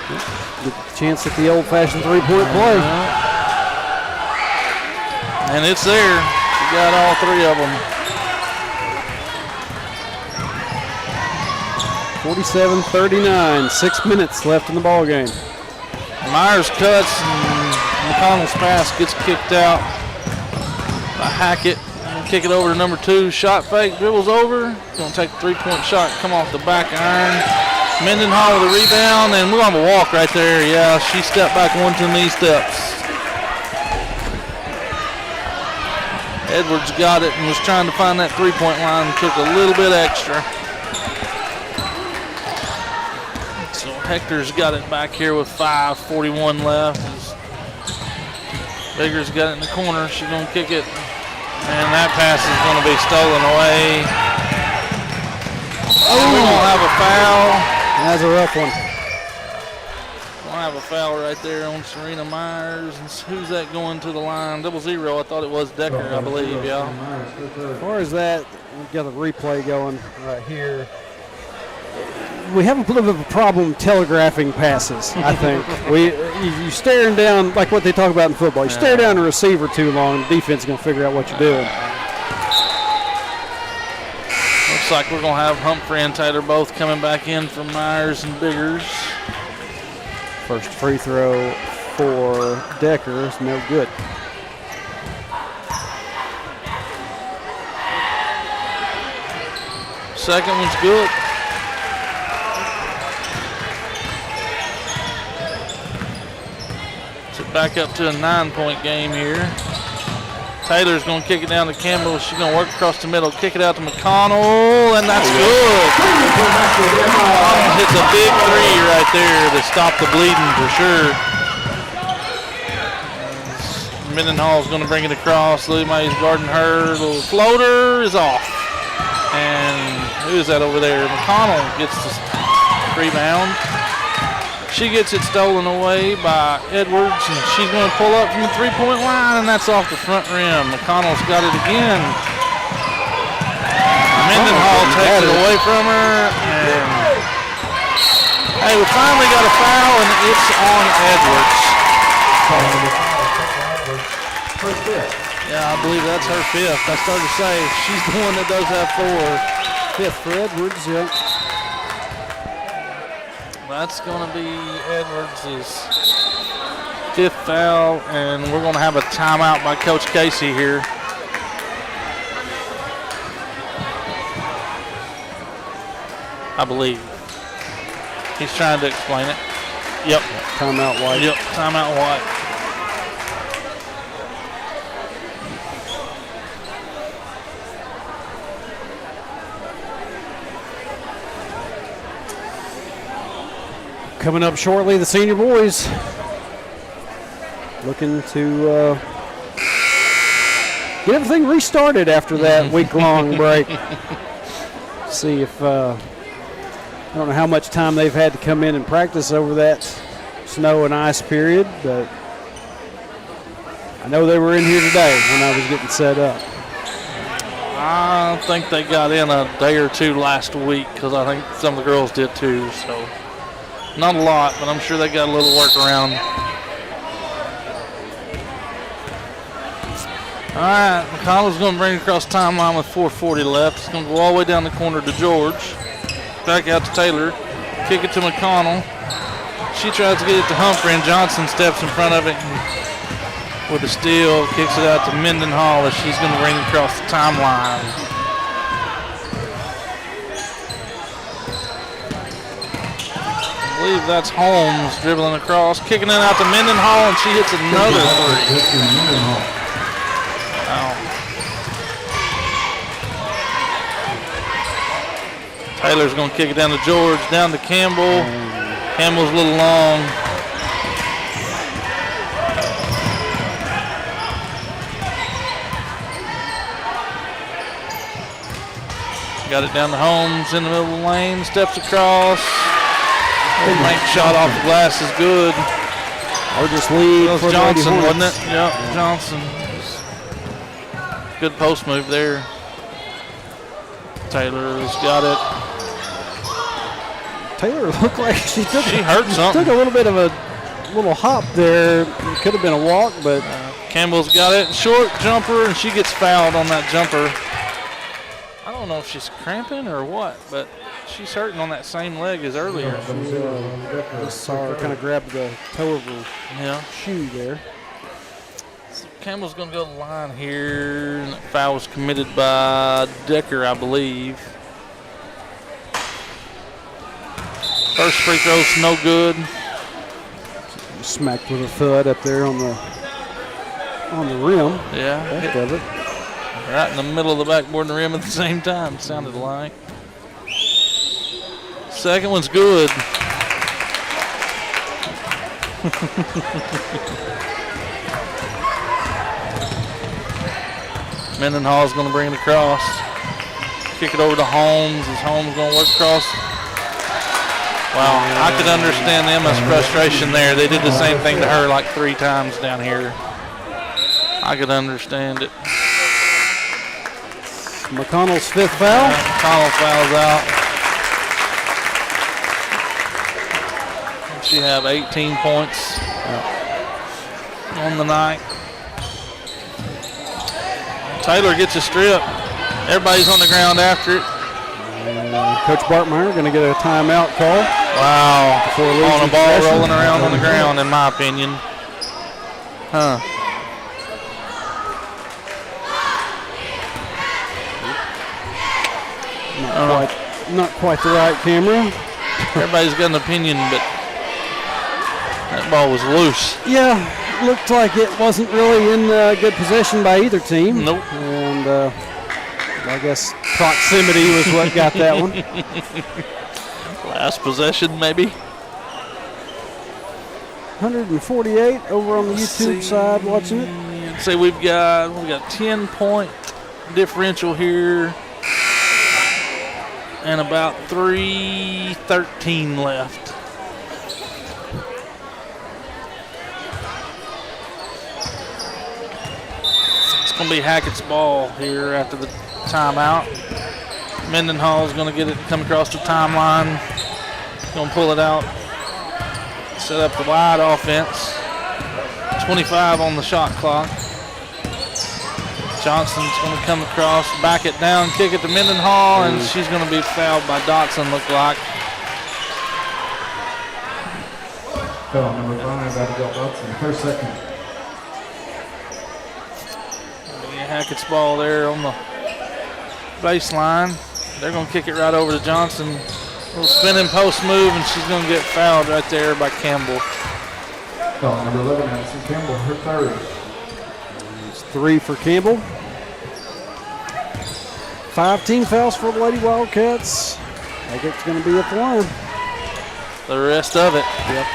Get the chance at the old-fashioned three-point play. And it's there. She got all 3 of them. 47-39. 6 minutes left in the ball game. Myers cuts and McConnell's pass gets kicked out by Hackett. Kick it over to number 2. Shot fake, dribbles over. Going to take a 3-point shot, come off the back iron. Mendenhall with a rebound, and we're going to have a walk right there. Yeah, she stepped back 1 too many steps. Edwards got it and was trying to find that 3-point line and took a little bit extra. So Hector's got it back here with 5:41 left. Bigger's got it in the corner. She's going to kick it. And that pass is going to be stolen away. Oh, we're going to have a foul. That's a rough one. We'll have a foul right there on Serena Myers. And who's that going to the line? 0-0. I thought it was Decker, I believe, yeah. As far as that, we've got the replay going right here. We have a little bit of a problem telegraphing passes, I think. You staring down, like what they talk about in football, you stare down a receiver too long, the defense is going to figure out what you're doing. Looks like we're going to have Humphrey and Taylor both coming back in for Myers and Biggers. First free throw for Decker is no good. Second one's good. Back up to a 9-point game here. Taylor's going to kick it down to Campbell. She's going to work across the middle, kick it out to McConnell, and that's good. McConnell hits a big 3 right there to stop the bleeding for sure. Mendenhall's going to bring it across. Lily May's guarding her. Little floater is off. And who is that over there? McConnell gets the rebound. She gets it stolen away by Edwards, and she's going to pull up from the 3-point line, and that's off the front rim. McConnell's got it again. Mendenhall takes it away from her. And hey, we finally got a foul, and it's on Edwards. Yeah, I believe that's her 5th. I started to say she's the one that does have 4. 5th for Edwards, yeah. That's going to be Edwards' 5th foul, and we're going to have a timeout by Coach Casey here. I believe. He's trying to explain it. Yep. Timeout White. Yep, timeout White. Coming up shortly, the senior boys looking to get everything restarted after that week-long break. See if I don't know how much time they've had to come in and practice over that snow and ice period, but I know they were in here today when I was getting set up. I think they got in a day or two last week because I think some of the girls did too. So not a lot, but I'm sure they got a little workaround. All right, McConnell's going to bring it across timeline with 4:40 left. It's going to go all the way down the corner to George. Back out to Taylor. Kick it to McConnell. She tries to get it to Humphrey, and Johnson steps in front of it with a steal. Kicks it out to Mendenhall as she's going to bring it across the timeline. I believe that's Holmes dribbling across, kicking it out to Mendenhall, and she hits another three. Taylor's going to kick it down to George, down to Campbell. Campbell's a little long. Got it down to Holmes in the middle of the lane, steps across. Make shot off the glass is good. Or just lead. That was Johnson, wasn't it? Yep, Johnson. Good post move there. Taylor's got it. Taylor looked like she hurt something. Took a little bit of a little hop there. It could have been a walk, but Campbell's got it. Short jumper, and she gets fouled on that jumper. I don't know if she's cramping or what, but she's hurting on that same leg as earlier. I saw her kind of grab the toe of her shoe there. So Campbell's going to go to the line here. And that foul was committed by Decker, I believe. First free throw's no good. Smacked with her foot up there on the rim. Yeah. Back of it. Right in the middle of the backboard and the rim at the same time, sounded like. Second one's good. Mendenhall's going to bring it across. Kick it over to Holmes. Is Holmes going to work across? Wow, I could understand Emma's frustration there. They did the same thing to her like 3 times down here. I could understand it. McConnell's 5th foul. McConnell fouls out. She have 18 points on the night. Taylor gets a strip. Everybody's on the ground after it. Coach Bartmeyer going to get a timeout call. Wow. On a ball rolling around on the ground, in my opinion. Huh. Not quite the right camera. Everybody's got an opinion, but that ball was loose. Yeah, looked like it wasn't really in good possession by either team. Nope. And I guess proximity was what got that one. Last possession, maybe. 148 over on the YouTube side watching it. Say we've got 10-point differential here. And about 3:13 left. It's going to be Hackett's ball here after the timeout. Mendenhall is going to get it, come across the timeline. Going to pull it out. Set up the wide offense. 25 on the shot clock. Johnson's going to come across, back it down, kick it to Mendenhall, and she's going to be fouled by Dotson, look like. Foul number 5, Abigail Dotson, first second. Hackett's ball there on the baseline. They're going to kick it right over to Johnson. Little spinning post move, and she's going to get fouled right there by Campbell. Foul number 11, Madison Campbell, her third. It's 3 for Campbell. 5 team fouls for the Lady Wildcats. Hackett's going to be at the line. The rest of it. Yep.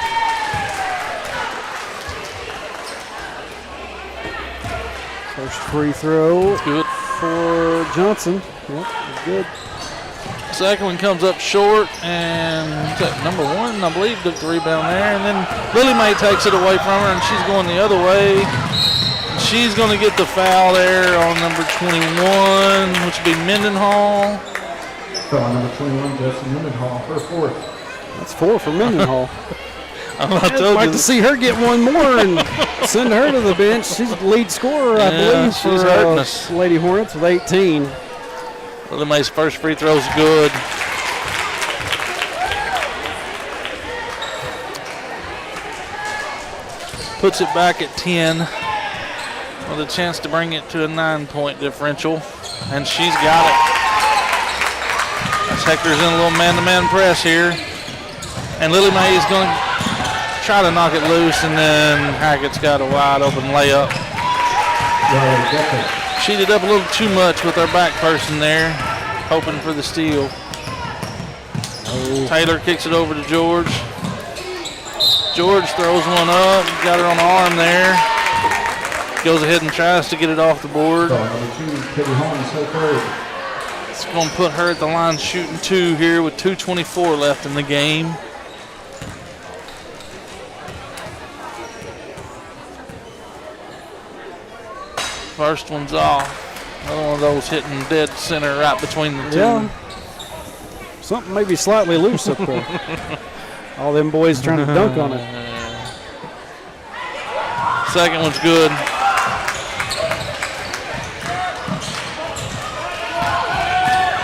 First free throw Good. for Johnson. Yep, good. Second one comes up short, and number 1, I believe, took the rebound there. And then Lily Mae takes it away from her, and she's going the other way. And she's going to get the foul there on number 21, which would be Mendenhall. Foul number 21, Justin Mendenhall, her fourth. That's 4 for Mendenhall. I I'd like to see her get one more and send her to the bench. She's the lead scorer, I believe, she's for hurting us. Lady Hornets with 18. Lily Mae's first free throw's good. Puts it back at 10 with a chance to bring it to a 9-point differential, and she's got it. As Hector's in a little man-to-man press here, and Lily Mae is going to try to knock it loose, and then Hackett's got a wide open layup. Cheated up a little too much with our back person there, hoping for the steal. Taylor kicks it over to George. George throws one up, got her on the arm there. Goes ahead and tries to get it off the board. It's going to put her at the line shooting 2 here with 2:24 left in the game. First one's off. Another one of those hitting dead center right between the two. Yeah. Something maybe slightly loose up there. All them boys trying to dunk on it. Second one's good.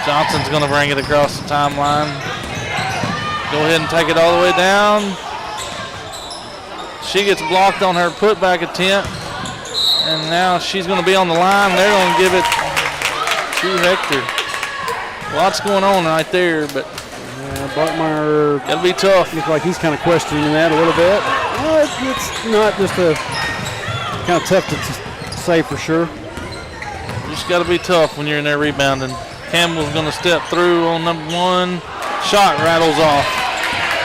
Johnson's going to bring it across the timeline. Go ahead and take it all the way down. She gets blocked on her putback attempt. And now she's going to be on the line. They're going to give it to Hector. Lots going on right there, but Bartmeyer, it'll be tough. Looks like he's kind of questioning that a little bit. Well, it's not just a kind of tough to say for sure. You just got to be tough when you're in there rebounding. Campbell's going to step through on number 1. Shot rattles off.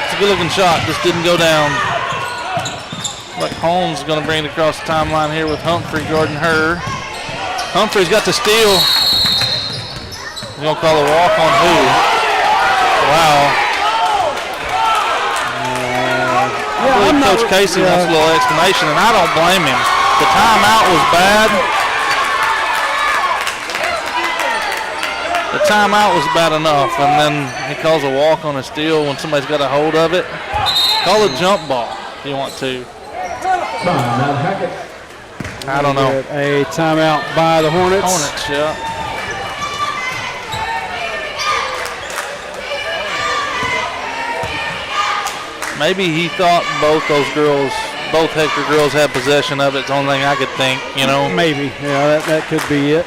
It's a good-looking shot. Just didn't go down. But Holmes is going to bring it across the timeline here with Humphrey guarding her. Humphrey's got the steal. He's going to call a walk on who? Wow. I believe Coach Casey wants a little explanation, and I don't blame him. The timeout was bad. The timeout was bad enough, and then he calls a walk on a steal when somebody's got a hold of it. Call a jump ball if you want to. I don't know. A timeout by the Hornets. Hornets, yeah. Maybe he thought both Hector girls had possession of it. It's the only thing I could think, you know. Maybe, yeah, that could be it.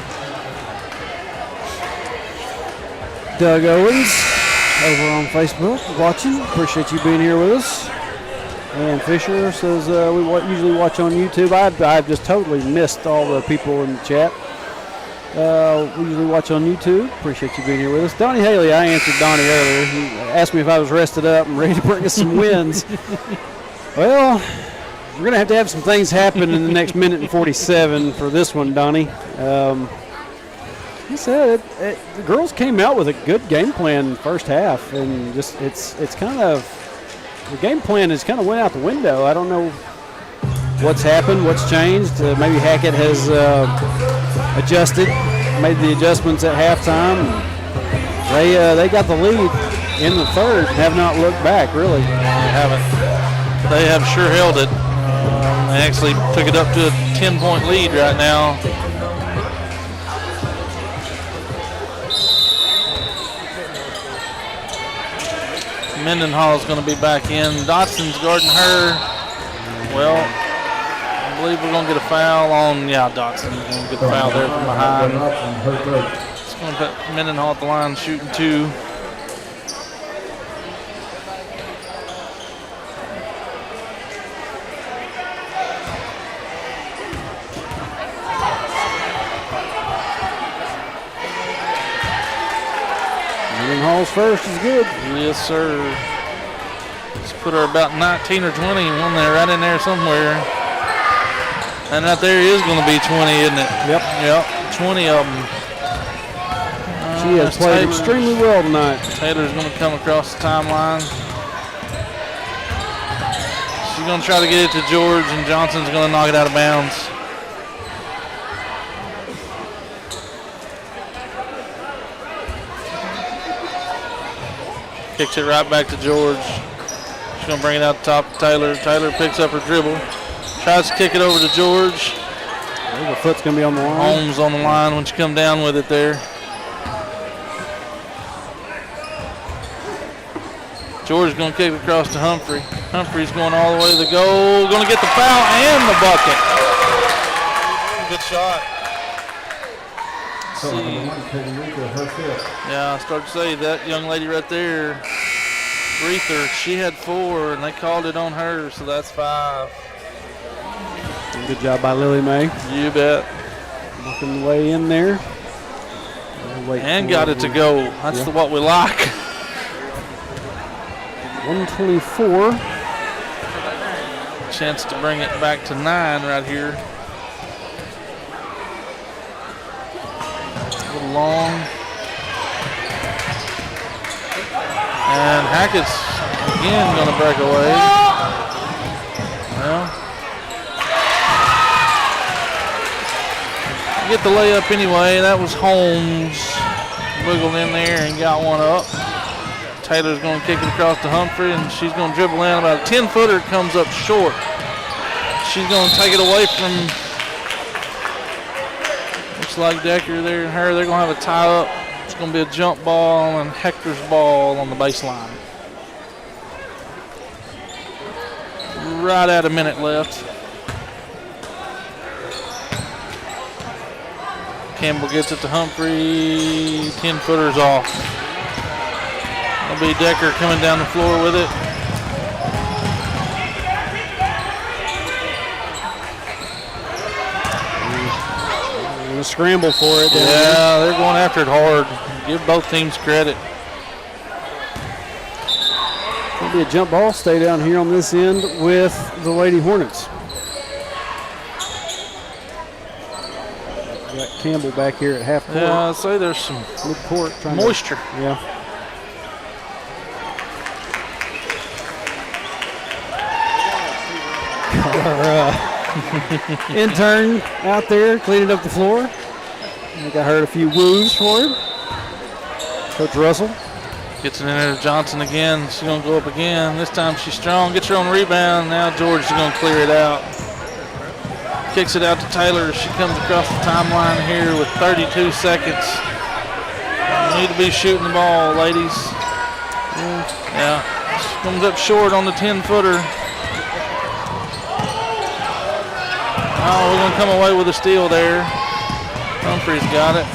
Doug Owens over on Facebook watching. Appreciate you being here with us. And Fisher says we usually watch on YouTube. I've just totally missed all the people in the chat. We usually watch on YouTube. Appreciate you being here with us. Donnie Haley, I answered Donnie earlier. He asked me if I was rested up and ready to bring us some wins. Well, we're going to have some things happen in the next minute and 47 for this one, Donnie. He said the girls came out with a good game plan first half, and just it's kind of the game plan has kind of went out the window. I don't know what's happened, what's changed. Maybe Hackett has adjusted, made the adjustments at halftime. They got the lead in the third, have not looked back really. They haven't. They have sure held it. They actually took it up to a 10-point lead right now. Mendenhall is going to be back in. Dotson's guarding her. Well, I believe we're going to get a foul on, Dotson. We're going to get a foul there from behind. It's going to put Mendenhall at the line shooting 2. Nose first is good. Yes, sir. Let's put her about 19 or 20, one there, right in there somewhere. And right there is going to be 20, isn't it? Yep. Yep, 20 of them. She has played extremely well tonight. Taylor's going to come across the timeline. She's going to try to get it to George, and Johnson's going to knock it out of bounds. Kicks it right back to George. She's going to bring it out the top of Taylor. Taylor picks up her dribble. Tries to kick it over to George. The foot's going to be on the line. Holmes on the line when she come down with it there. George is going to kick it across to Humphrey. Humphrey's going all the way to the goal. Going to get the foul and the bucket. Good shot. So number 1, Katie her fifth. Yeah, I started to say that young lady right there, Reether, she had 4, and they called it on her, so that's 5. Good job by Lily Mae. You bet. Working the way in there. And got it to go. That's what we like. 124. Chance to bring it back to 9 right here. A little long. And Hackett's again going to break away. Well, get the layup anyway. That was Holmes. Wiggled in there and got one up. Taylor's going to kick it across to Humphrey, and she's going to dribble in. About a 10-footer comes up short. She's going to take it away from, looks like Decker there and her. They're going to have a tie-up. It's going to be a jump ball and Hector's ball on the baseline. Right at a minute left. Campbell gets it to Humphrey. 10-footer's off. It'll be Decker coming down the floor with it. A scramble for it. Yeah, they're going after it hard. Give both teams credit. It'll be a jump ball. Stay down here on this end with the Lady Hornets. Got Campbell back here at half court. Yeah, I'd say there's some mid-court moisture. Yeah. Our intern out there cleaning up the floor. I think I heard a few woos for him. Coach Russell. Gets it in there to Johnson again. She's going to go up again. This time she's strong. Gets her own rebound. Now George is going to clear it out. Kicks it out to Taylor. She comes across the timeline here with 32 seconds. You need to be shooting the ball, ladies. Yeah. She comes up short on the 10-footer. Oh, we're going to come away with a steal there. Humphrey's got it.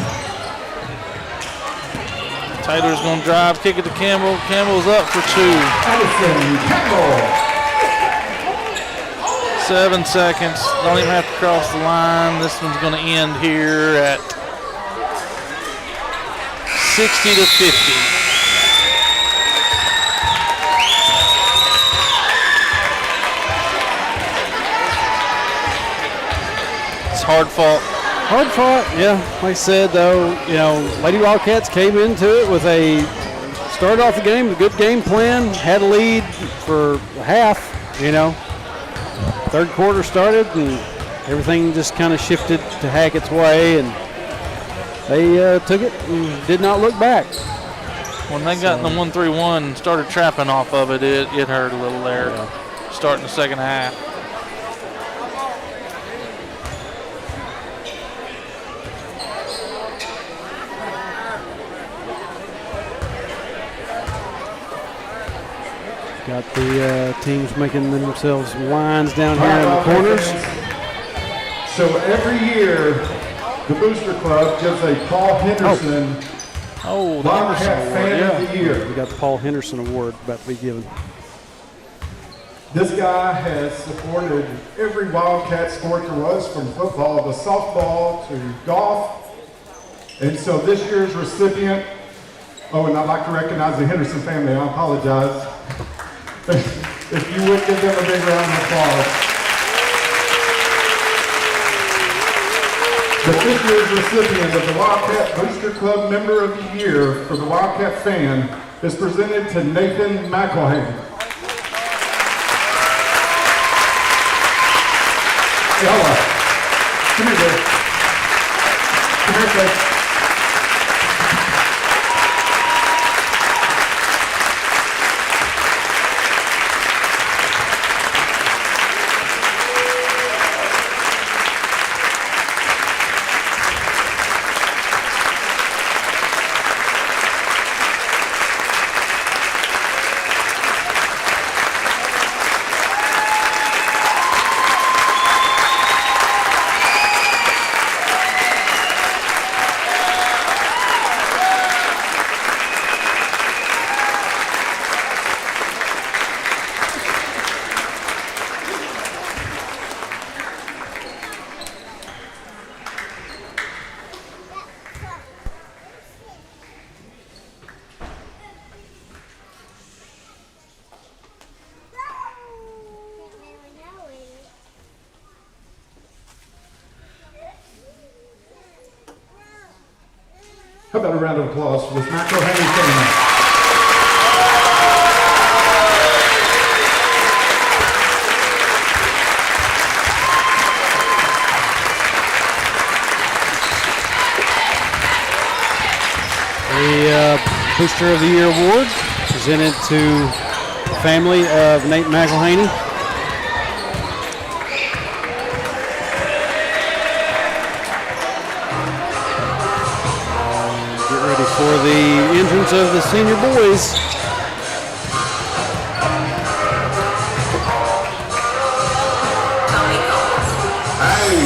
Taylor's going to drive, kick it to Campbell. Campbell's up for 2. Addison Campbell. 7 seconds. Don't even have to cross the line. This one's going to end here at 60 to 50. It's hard fought. Hard fought, yeah. Like I said, though, Lady Wildcats came into it with started off the game with a good game plan, had a lead for half, Third quarter started and everything just kind of shifted to Hackett's way, and they took it and did not look back. When they got in the 1-3-1 and started trapping off of it, it hurt a little there, starting the second half. Got the teams making themselves lines down here in the corners. So every year, the Booster Club gives a Paul Henderson Wildcat Fan of the Year. We got the Paul Henderson Award about to be given. This guy has supported every Wildcat sport there was, from football to softball to golf. And so this year's recipient Oh, and I'd like to recognize the Henderson family. I apologize. If you would give them a big round of applause. The fifth year's recipient of the Wildcat Booster Club Member of the Year for the Wildcat fan is presented to Nathan McElhaney. Hey, hold on. Come here, Dave. Come here, Dave. How about a round of applause for this McElhaney family? The Booster of the Year award presented to the family of Nate McElhaney. Get ready for the entrance of the senior boys. Hey,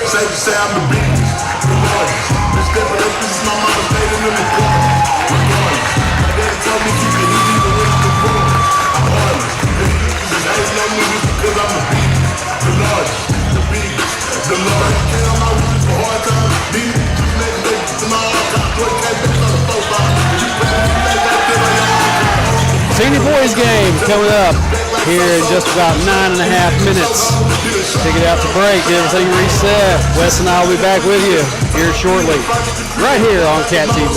safe to say I'm the biggest, the largest. This stepping up, this is my mama stating in the car. Regardless, my daddy told me keep it easy even when I'm born. I'm heartless. If you just ain't no niggas because I'm the biggest, the largest, the biggest, the largest. Can't on my wishes for hard times. These niggas next day to my hard time. Boy, can't bet on the 4-5. You better be like that on your own time. Senior boys game coming up here in just about 9.5 minutes. Take it out to break, get everything reset. Wes and I will be back with you here shortly, right here on Cat TV.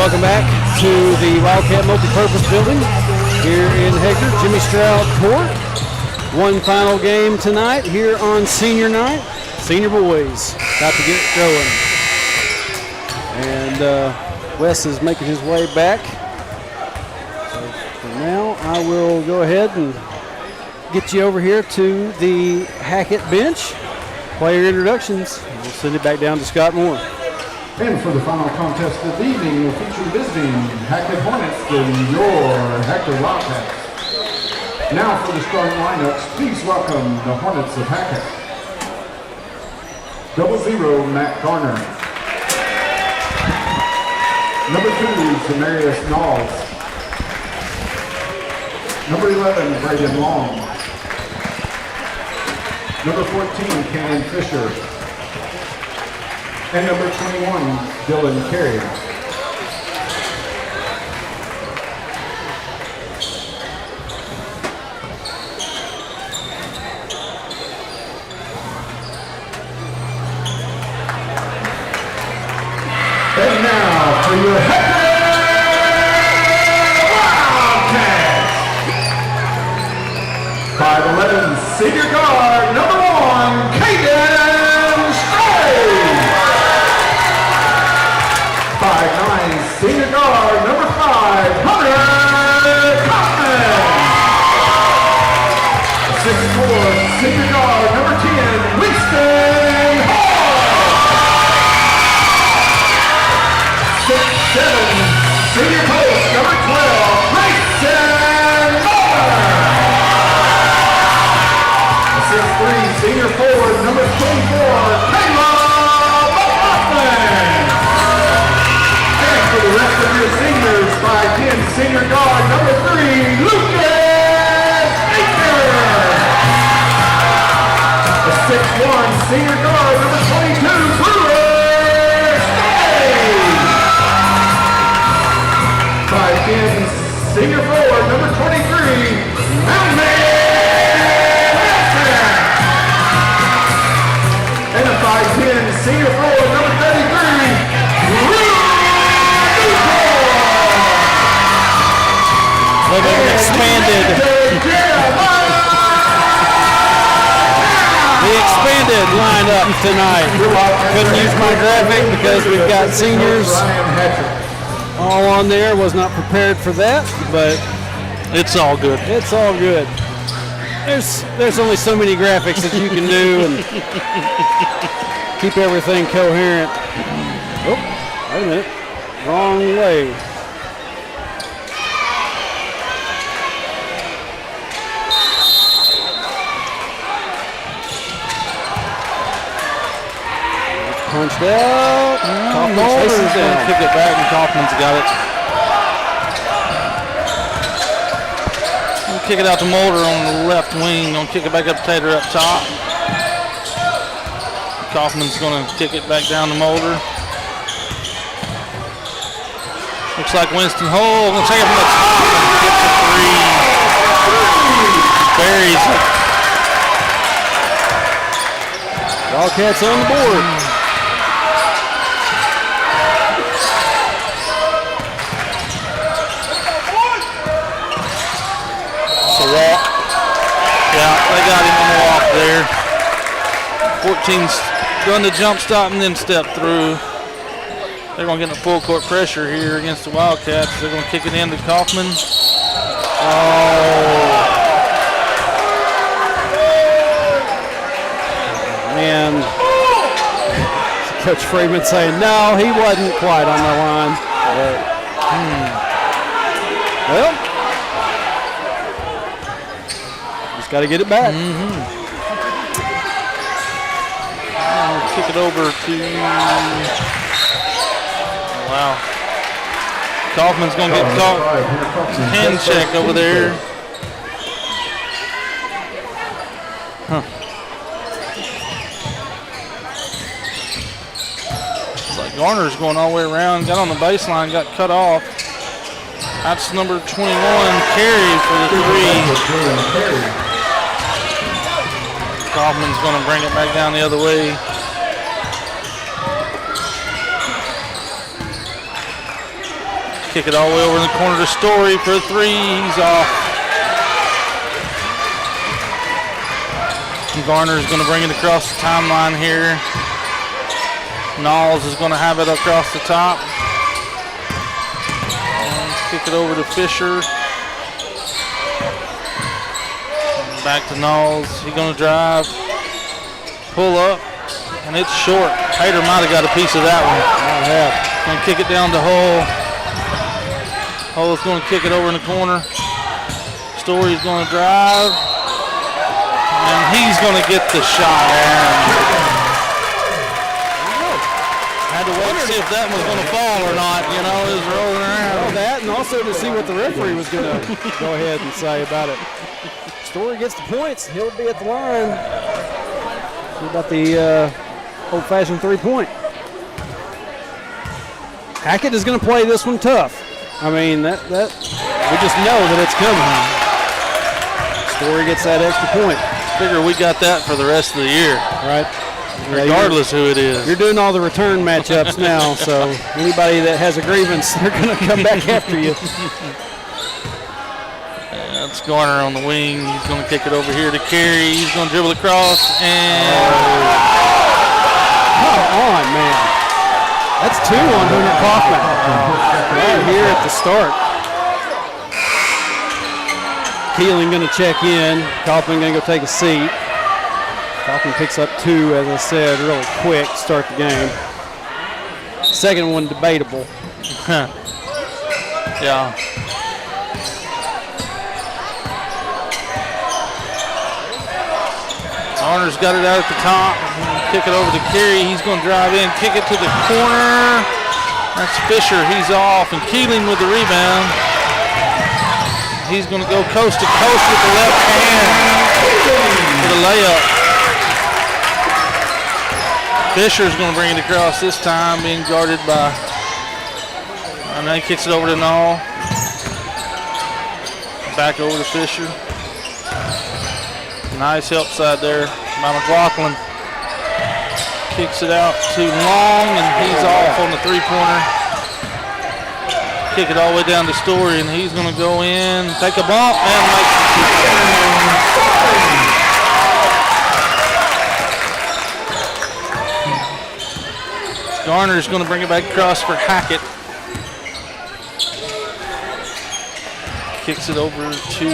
Welcome back to the Wildcat Multipurpose Building here in Hector, Jimmy Stroud Court. One final game tonight here on senior night. Senior boys about to get going. And Wes is making his way back. So for now, I will go ahead and get you over here to the Hackett bench. Player introductions. We'll send it back down to Scott Moore. And for the final contest of the evening, we'll feature visiting Hackett Hornets and your Hector Wildcats. Now for the starting lineups, please welcome the Hornets of Hackett. 00, Matt Garner. Number 2, Zamarius Knowles. Number 11, Braden Long. Number 14, Cannon Fisher. And number 21, Dylan Carey. And now for your Hector Wildcats. 5'11", senior guard, number 1, Caden Stray. 5'9", senior guard, number 5, Hunter Kaufman. 6'4", senior guard, number 10, Winston Hall. 6'7", senior post, number 12, Grayson Miller. 6'3", senior forward, number 24, Caleb Hoffman. And for the rest of your seniors, 5'10", senior guard, number 3, Lucas Baker. The 6'1", senior guard, number 22, Brewer Stay. 5'10", senior forward, number 23, Mountain Wilson. And a 5'10", senior forward, number 33, The expanded lineup tonight. Couldn't use my graphic because we've got seniors all on there. Was not prepared for that, but It's all good. it's all good. There's only so many graphics that you can do and keep everything coherent. Oh, wait a minute. Wrong way. Punched out. Kaufman chases Mulder's going to down. kick it back, and Kaufman's got it. Gonna kick it out to Mulder on the left wing. Gonna kick it back up to Tater up top. Kaufman's gonna kick it back down to Mulder. Looks like Winston Hole gonna take it from the top and get the three. Buries it. Wildcats on the board. It's a walk. Yeah, they got him on the walk there. 14's done the jump stop and then step through. They're going to get in full court pressure here against the Wildcats. They're going to kick it into Kaufman. Oh. And Coach Freeman saying, no, he wasn't quite on the line. But, well, just got to get it back. I'll kick it over to, wow. Kaufman's going to get caught. Hand check over there. Huh. Looks like Garner's going all the way around, got on the baseline, got cut off. That's number 21, Carey for the three. Kaufman's going to bring it back down the other way. Kick it all the way over in the corner to Story for 3. He's off. Garner's going to bring it across the timeline here. Knowles is going to have it across the top. And kick it over to Fisher. And back to Knowles. He's going to drive. Pull up. And it's short. Hayter might have got a piece of that one. Might have. Going to kick it down to Hull. Hull's going to kick it over in the corner. Story's going to drive. And he's going to get the shot. Had to wait to see if that was going to fall or not. You know, it was rolling around. Well, that, and also to see what the referee was going to go ahead and say about it. Story gets the points. He'll be at the line. See about the old-fashioned 3-point. Hackett is going to play this one tough. I mean, that we just know that it's coming. Story gets that extra point. Figure we got that for the rest of the year. Right. Regardless who it is. You're doing all the return matchups now, so anybody that has a grievance, they're going to come back after you. That's Garner on the wing. He's going to kick it over here to Carey. He's going to dribble across and... Come on, man. That's 2 on Hunter Kaufman. Right here at the start. Keeling going to check in. Kaufman going to go take a seat. Kaufman picks up 2, as I said, really quick to start the game. Second one debatable. Yeah. Garner's got it out at the top. Kick it over to Carey. He's going to drive in, kick it to the corner. That's Fisher. He's off, and Keeling with the rebound. He's going to go coast to coast with the left hand for the layup. Fisher's going to bring it across this time, being guarded by, and then he kicks it over to Knoll. Back over to Fisher. Nice help side there by McLaughlin. Kicks it out too long, and he's off on the 3-pointer. Kick it all the way down to Story, and he's going to go in, take a bump, and make the 2. Garner's going to bring it back across for Hackett. Kicks it over to...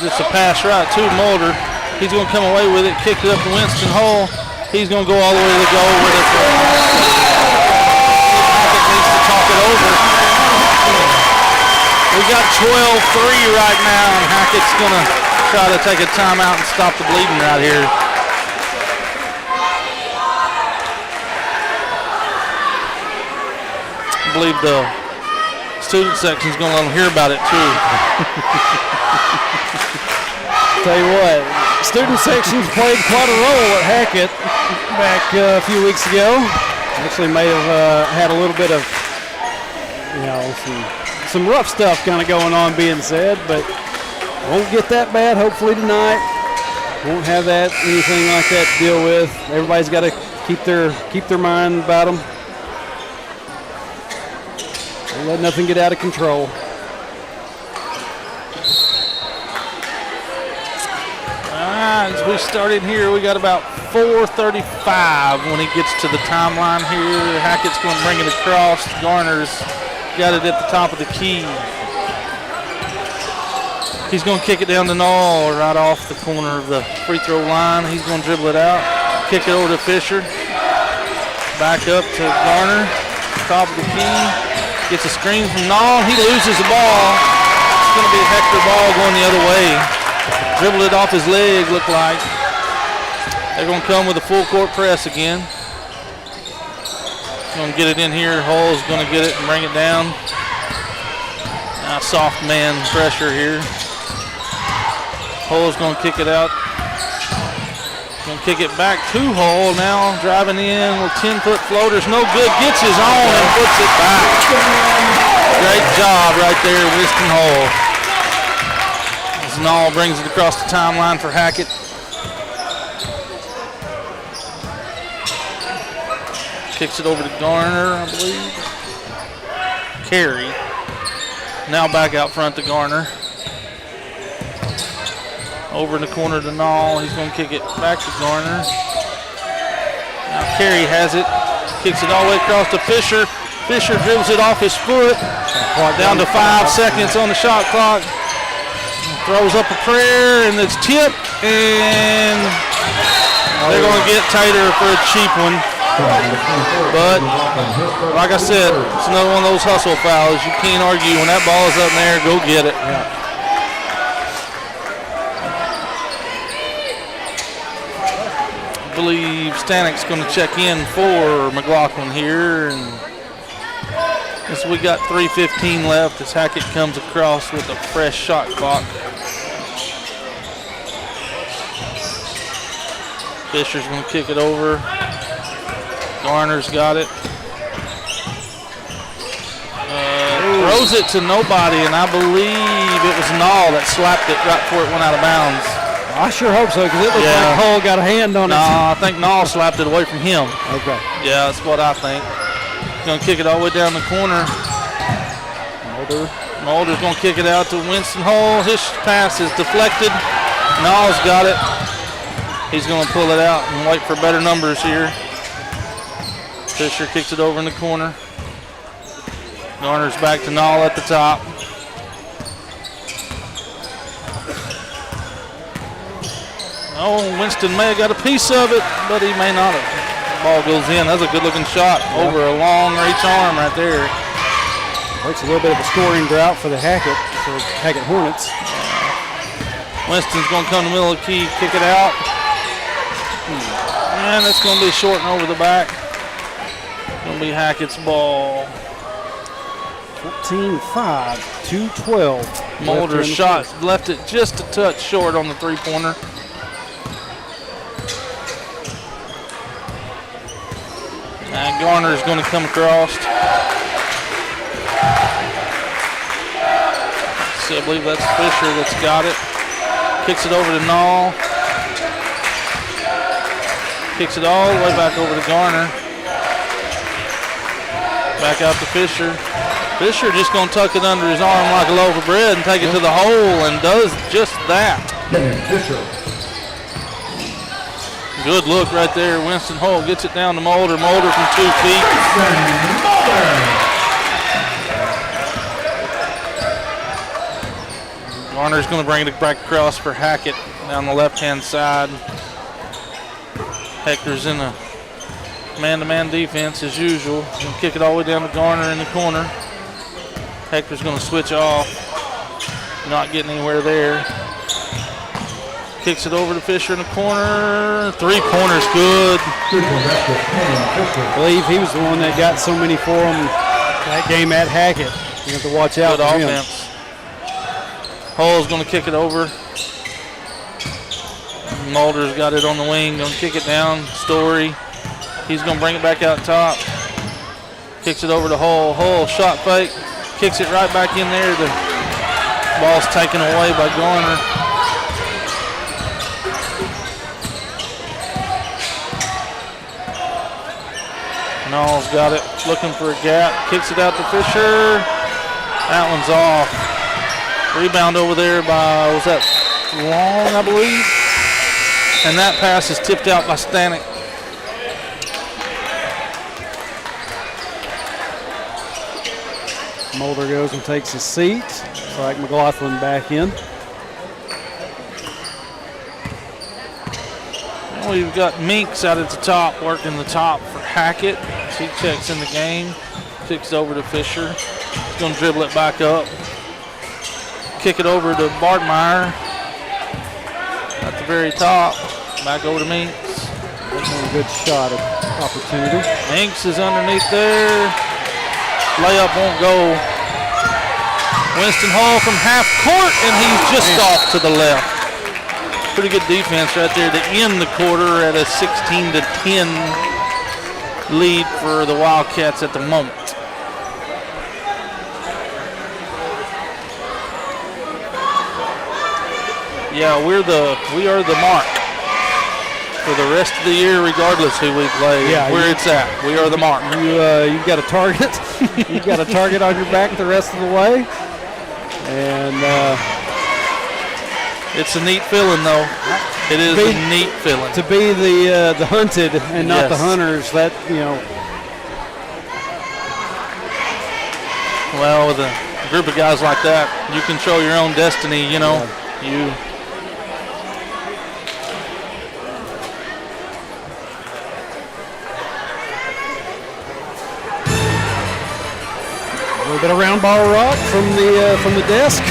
Just a pass right to Mulder. He's going to come away with it, kick it up to Winston Hull. He's going to go all the way to the goal with it. Hackett needs to talk it over. We got 12-3 right now, and Hackett's going to try to take a timeout and stop the bleeding right here. I believe the student section's going to let them hear about it too. Tell you what, student sections played quite a role at Hackett back a few weeks ago. Actually may have had a little bit of, you know, some rough stuff kind of going on being said, but won't get that bad hopefully tonight. Won't have that, anything like that to deal with. Everybody's got to keep their mind about them. Don't let nothing get out of control. As we started here, we got about 4:35 when he gets to the timeline here. Hackett's going to bring it across. Garner's got it at the top of the key. He's going to kick it down to Knoll right off the corner of the free throw line. He's going to dribble it out, kick it over to Fisher. Back up to Garner, top of the key. Gets a screen from Knoll. He loses the ball. It's going to be a Hector ball going the other way. Dribbled it off his leg, looked like. They're going to come with a full court press again. Going to get it in here. Hull's going to get it and bring it down. Now soft man pressure here. Hull's going to kick it out. Going to kick it back to Hull now. Driving in with 10-foot floaters. No good. Gets his own and puts it back. Great job right there, Winston Hull. Knoll brings it across the timeline for Hackett. Kicks it over to Garner, I believe. Carey. Now back out front to Garner. Over in the corner to Nall. He's going to kick it back to Garner. Now Carey has it. Kicks it all the way across to Fisher. Fisher dribbles it off his foot. Down to 5 seconds on the shot clock. Throws up a prayer, and it's tipped. And they're going to get Tater for a cheap one. But, like I said, it's another one of those hustle fouls. You can't argue. When that ball is up in there, go get it. I believe Stanek's going to check in for McLaughlin here. And as we got 3:15 left as Hackett comes across with a fresh shot clock. Fisher's going to kick it over. Garner's got it. Throws it to nobody, and I believe it was Nall that slapped it right before it went out of bounds. I sure hope so, because it looks like Hull got a hand on it. No, I think Nall slapped it away from him. Okay. Yeah, that's what I think. Going to kick it all the way down the corner. Mulder's going to kick it out to Winston Hull. His pass is deflected. Nall's got it. He's going to pull it out and wait for better numbers here. Fisher kicks it over in the corner. Garner's back to Nall at the top. Oh, Winston may have got a piece of it, but he may not have. The ball goes in. That's a good-looking shot over a long-reach arm right there. Breaks a little bit of a scoring drought for the Hackett Hornets. Winston's going to come to the middle of the key, kick it out. And it's going to be short and over the back. It's going to be Hackett's ball. 14-5, 2-12. Mulder's shot left it just a touch short on the three-pointer. And Garner's going to come across. See, I believe that's Fisher that's got it. Kicks it over to Nall. Kicks it all the way back over to Garner. Back out to Fisher. Fisher just going to tuck it under his arm like a loaf of bread and take it to the hole, and does just that. Fisher. Good look right there. Winston Hull gets it down to Mulder. Mulder from 2 feet. Garner's going to bring it back across for Hackett down the left-hand side. Hector's in a man-to-man defense as usual. He's going to kick it all the way down to Garner in the corner. Hector's going to switch off. Not getting anywhere there. Kicks it over to Fisher in the corner. Three-pointer's good. I believe he was the one that got so many for him that game at Hackett. You have to watch out Good for offense. him. Hull's going to kick it over. Mulder's got it on the wing. Going to kick it down. Story. He's going to bring it back out top. Kicks it over to Hull. Hull shot fake. Kicks it right back in there. The ball's taken away by Garner. Nall's got it. Looking for a gap. Kicks it out to Fisher. That one's off. Rebound over there by, was that Long, I believe? And that pass is tipped out by Stanek. Mulder goes and takes his seat. Looks like McLaughlin back in. And we've got Minks out at the top, working the top for Hackett. He checks in the game. Kicks over to Fisher. He's going to dribble it back up. Kick it over to Bartmeyer. At the very top. Back over to Minks. That's a good shot opportunity. Minks is underneath there. Layup won't go. Winston Hull from half court, and he's just off to the left. Pretty good defense right there to end the quarter at a 16-10 lead for the Wildcats at the moment. Yeah, we are the mark. for the rest of the year, regardless who we play, Yeah, where it's at. We are the mark. You've got a target. You've got a target on your back the rest of the way. And it's a neat feeling, though. It is a neat feeling. To be the hunted and not the Yes. hunters, that, Well, with a group of guys like that, you control your own destiny, You a little bit of round ball rock from the desk.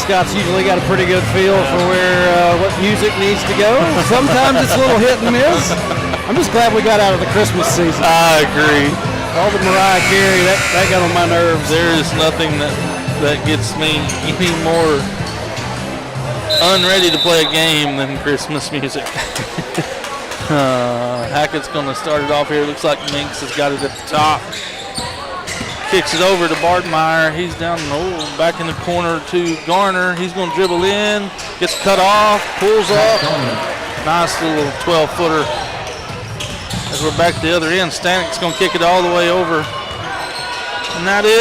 Scott's usually got a pretty good feel for where what music needs to go. Sometimes it's a little hit and miss. I'm just glad we got out of the Christmas season. I agree. All the Mariah Carey, that got on my nerves. There is nothing that gets me any more unready to play a game than Christmas music. Hackett's going to start it off here. Looks like Minks has got it at the top. Kicks it over to Bartmeyer. He's down back in the corner to Garner. He's going to dribble in. Gets cut off. Pulls up. Nice little 12-footer. As we're back to the other end, Stanik's going to kick it all the way over. And that is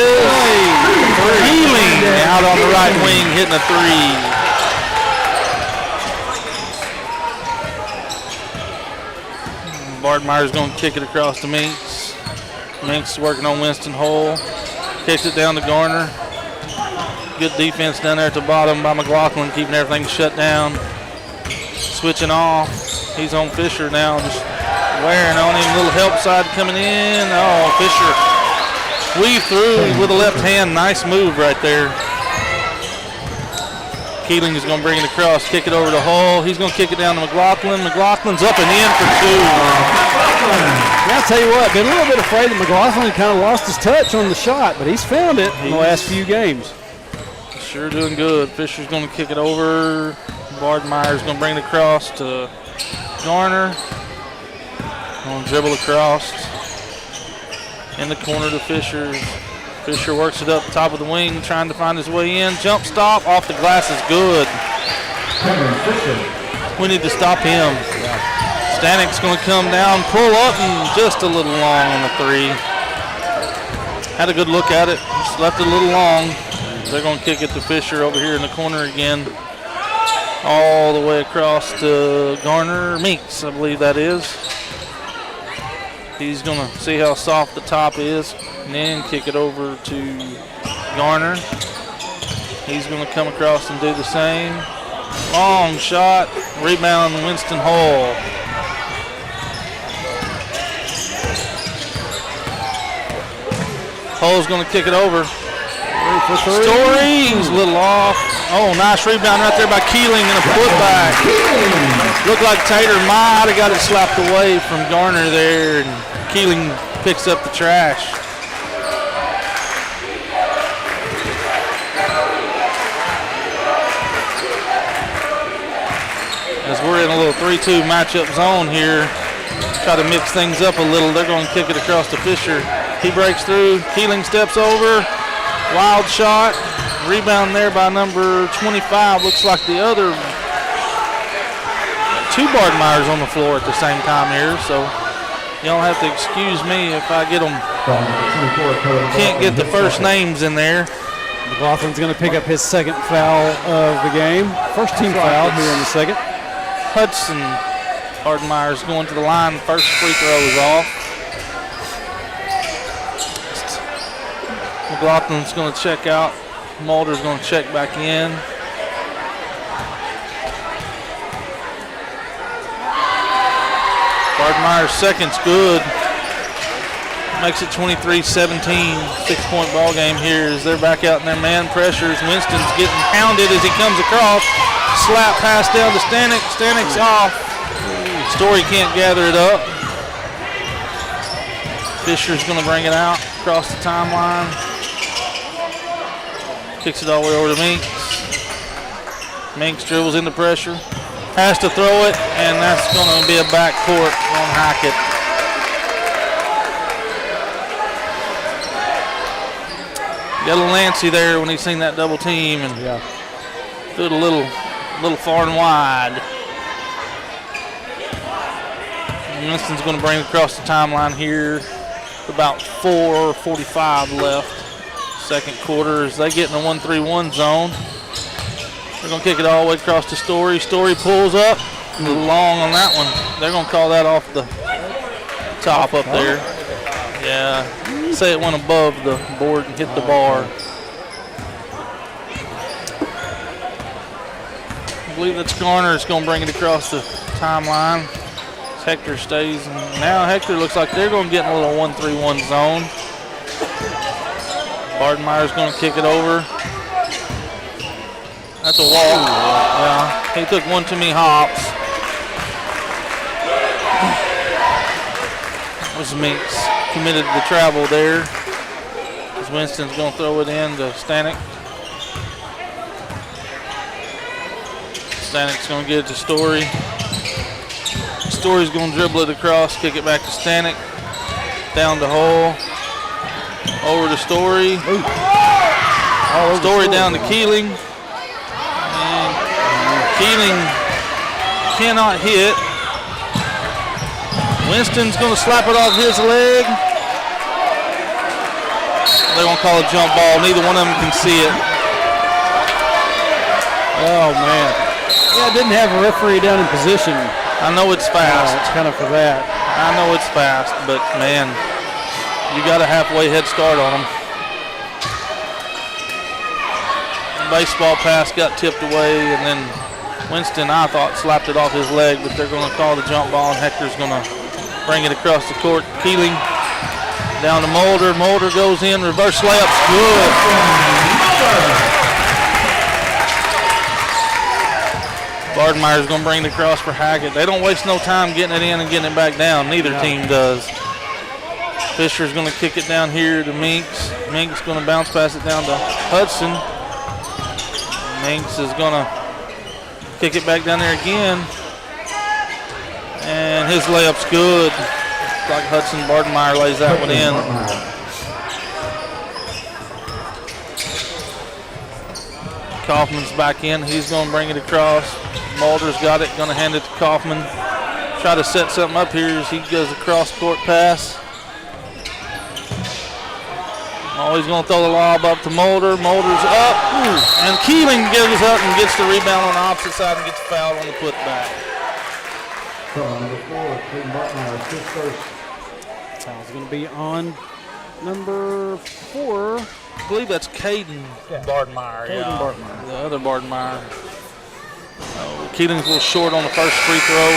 Healing out on the right wing, hitting a three. Bartmeyer's going to kick it across to Minks. Minks working on Winston Hole. Kicks it down to Garner. Good defense down there at the bottom by McLaughlin, keeping everything shut down. Switching off. He's on Fisher now, just wearing on him. Little help side coming in. Oh, Fisher weave through with a left hand. Nice move right there. Keeling is going to bring it across, kick it over to Hull. He's going to kick it down to McLaughlin. McLaughlin's up and in for two. Yeah, I'll tell you what, been a little bit afraid that McLaughlin kind of lost his touch on the shot, but he's found it in the last few games. Sure doing good. Fisher's going to kick it over. Bardmeyer's going to bring it across to Garner. Going to dribble across in the corner to Fisher. Fisher works it up top of the wing, trying to find his way in. Jump stop off the glass is good. We need to stop him. Stanik's going to come down, pull up, and just a little long on the three. Had a good look at it, just left it a little long. They're going to kick it to Fisher over here in the corner again. All the way across to Garner Meeks, I believe that is. He's going to see how soft the top is and then kick it over to Garner. He's going to come across and do the same. Long shot, rebound Winston Hole. Hole's going to kick it over. Story's a little off. Oh, nice rebound right there by Keeling and a putback. Looked like Tater might have got it slapped away from Garner there, and Keeling picks up the trash. As we're in a little 3-2 matchup zone here, try to mix things up a little. They're going to kick it across to Fisher. He breaks through. Keeling steps over. Wild shot. Rebound there by number 25. Looks like the other two Bardmeyers on the floor at the same time here, so y'all have to excuse me if I get them. Can't get the first names in there. McLaughlin's going to pick up his second foul of the game. First team foul here in the second. Hudson Bardmeyer's going to the line. First free throw is off. McLaughlin's going to check out. Mulder's going to check back in. Bardmeyer's second's good. Makes it 23-17. 6-point ball game here as they're back out in their man pressures. Winston's getting pounded as he comes across. Slap pass down to Stanek. Stanek's off. Story can't gather it up. Fisher's going to bring it out across the timeline. Kicks it all the way over to Minks. Minks dribbles into pressure. Has to throw it, and that's going to be a backcourt on Hackett. Got a little antsy there when he seen that double team and threw it a little far and wide. Winston's going to bring it across the timeline here. About 4:45 left. Second quarter as they get in the 1-3-1 zone. They're going to kick it all the way across to Story. Story pulls up. A little long on that one. They're going to call that off the top up there. Yeah. Say it went above the board and hit the bar. I believe that's Garner is going to bring it across the timeline. Hector stays. And now Hector looks like they're going to get in a little 1-3-1 zone. Bardenmeier's going to kick it over. That's a walk. Yeah, he took one too many hops. Was Minks committed to the travel there. As Winston's going to throw it in to Stanek. Stanek's going to get it to Story. Story's going to dribble it across, kick it back to Stanek. Down the hole. Over to Story. Story down to Keeling. And Keeling cannot hit. Winston's going to slap it off his leg. They're going to call a jump ball. Neither one of them can see it. Oh, man. Yeah, it didn't have a referee down in position. I know it's fast. It's kind of for that. I know it's fast, but, man, you got a halfway head start on them. The baseball pass got tipped away, and then Winston, I thought, slapped it off his leg, but they're going to call the jump ball, and Hector's going to bring it across the court. Keeling down to Mulder. Mulder goes in. Reverse layup's good. Bardenmeier's going to bring it across for Hackett. They don't waste no time getting it in and getting it back down. Neither team does. Fisher's going to kick it down here to Minks. Minks going to bounce pass it down to Hudson. Minks is going to kick it back down there again. And his layup's good. Looks like Hudson Bardenmeier lays that one in. Kaufman's back in. He's going to bring it across. Mulder's got it. Going to hand it to Kaufman. Try to set something up here as he goes across court pass. Oh, he's going to throw the lob up to Mulder. Mulder's up. And Keeling gives up and gets the rebound on the opposite side and gets fouled on the putback. Number 4, Clayton Bartmeyer, his first. Foul's going to be on number 4. I believe that's Caden Bardenmeier. Caden Bardenmeier. The other Bardenmeier. Keeling's a little short on the first free throw.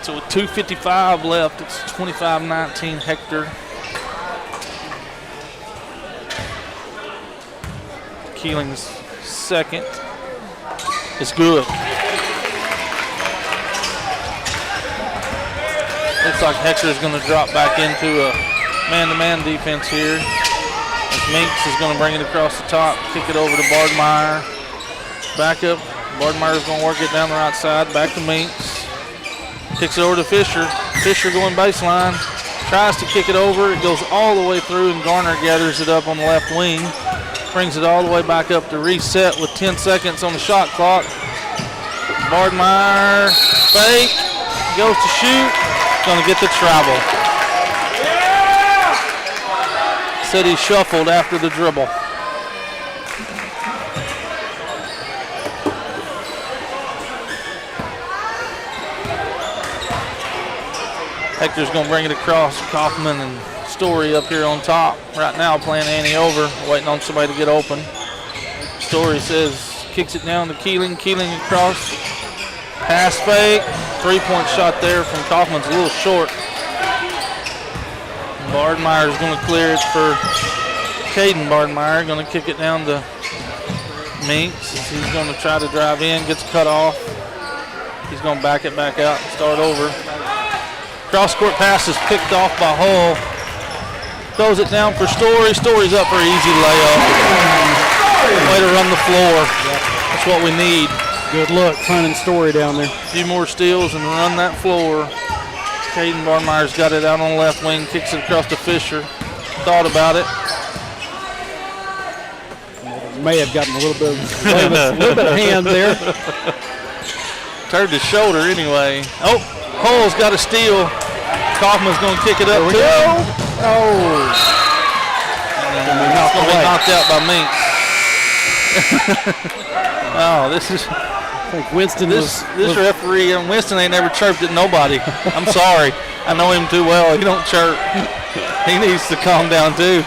So with 2:55 left, it's 25-19 Hector. Keeling's second. It's good. Looks like Hector's going to drop back into a man-to-man defense here. As Minks is going to bring it across the top, kick it over to Bardenmeier. Back up. Bardenmeier's going to work it down the right side. Back to Minks. Kicks it over to Fisher. Fisher going baseline. Tries to kick it over. It goes all the way through, and Garner gathers it up on the left wing. Brings it all the way back up to reset with 10 seconds on the shot clock. Bardenmeier fake. Goes to shoot. Going to get the travel. Said he shuffled after the dribble. Hector's going to bring it across. Kaufman and Story up here on top. Right now playing Annie over, waiting on somebody to get open. Story says, kicks it down to Keeling. Keeling across. Pass fake. 3-point shot there from Kaufman's a little short. Bardenmeier is going to clear it for Caden Bardenmeier. Going to kick it down to Minks. He's going to try to drive in, gets cut off. He's going to back it back out and start over. Cross-court pass is picked off by Hull. Throws it down for Story. Story's up for an easy layup. Way to run the floor. That's what we need. Good luck finding Story down there. A few more steals and run that floor. Caden Bardenmeier's got it out on the left wing, kicks it across to Fisher. Thought about it, may have gotten a little bit of hand there. Turned his shoulder anyway. Oh, Hull's got a steal. Kaufman's going to kick it up too. Oh. It's going to be knocked out by Minx. Oh, this is. I think Winston This referee, Winston ain't never chirped at nobody. I'm sorry. I know him too well. He don't chirp. He needs to calm down too.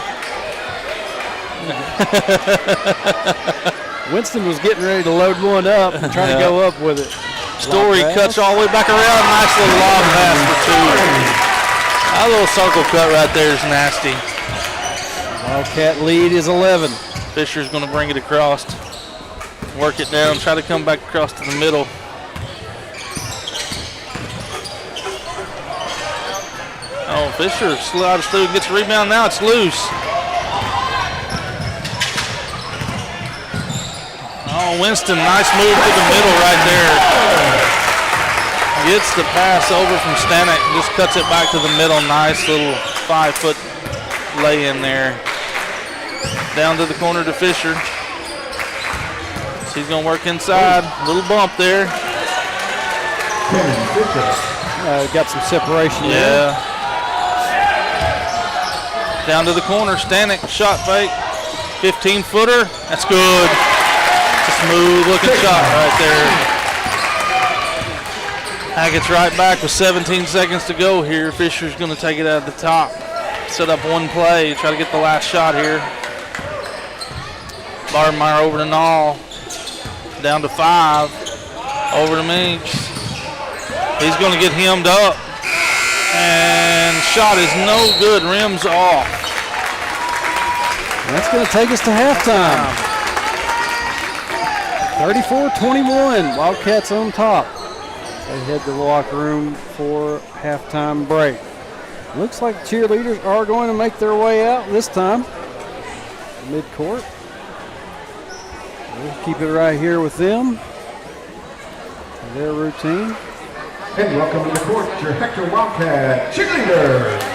Winston was getting ready to load one up and trying to go up with it. Story cuts all the way back around. Nice little long pass for two. That little circle cut right there is nasty. Wildcat lead is 11. Fisher's going to bring it across. Work it down. Try to come back across to the middle. Oh, Fisher slides through and gets a rebound. Now it's loose. Oh, Winston, nice move to the middle right there. Gets the pass over from Stanek, just cuts it back to the middle. Nice little 5-foot lay in there. Down to the corner to Fisher. He's going to work inside. Little bump there. Got some separation there. Down to the corner. Stanek, shot fake. 15-footer. That's good. Smooth looking shot right there. Hackett's right back with 17 seconds to go here. Fisher's going to take it out of the top. Set up one play, try to get the last shot here. Bardenmeyer over to Nall. Down to 5. Over to Minx. He's going to get hemmed up. And shot is no good. Rims off. That's going to take us to halftime. 34-21, Wildcats on top. They head to the locker room for halftime break. Looks like the cheerleaders are going to make their way out this time. Midcourt. We'll keep it right here with them. Their routine. And welcome to the court, your Hector Wildcat cheerleaders.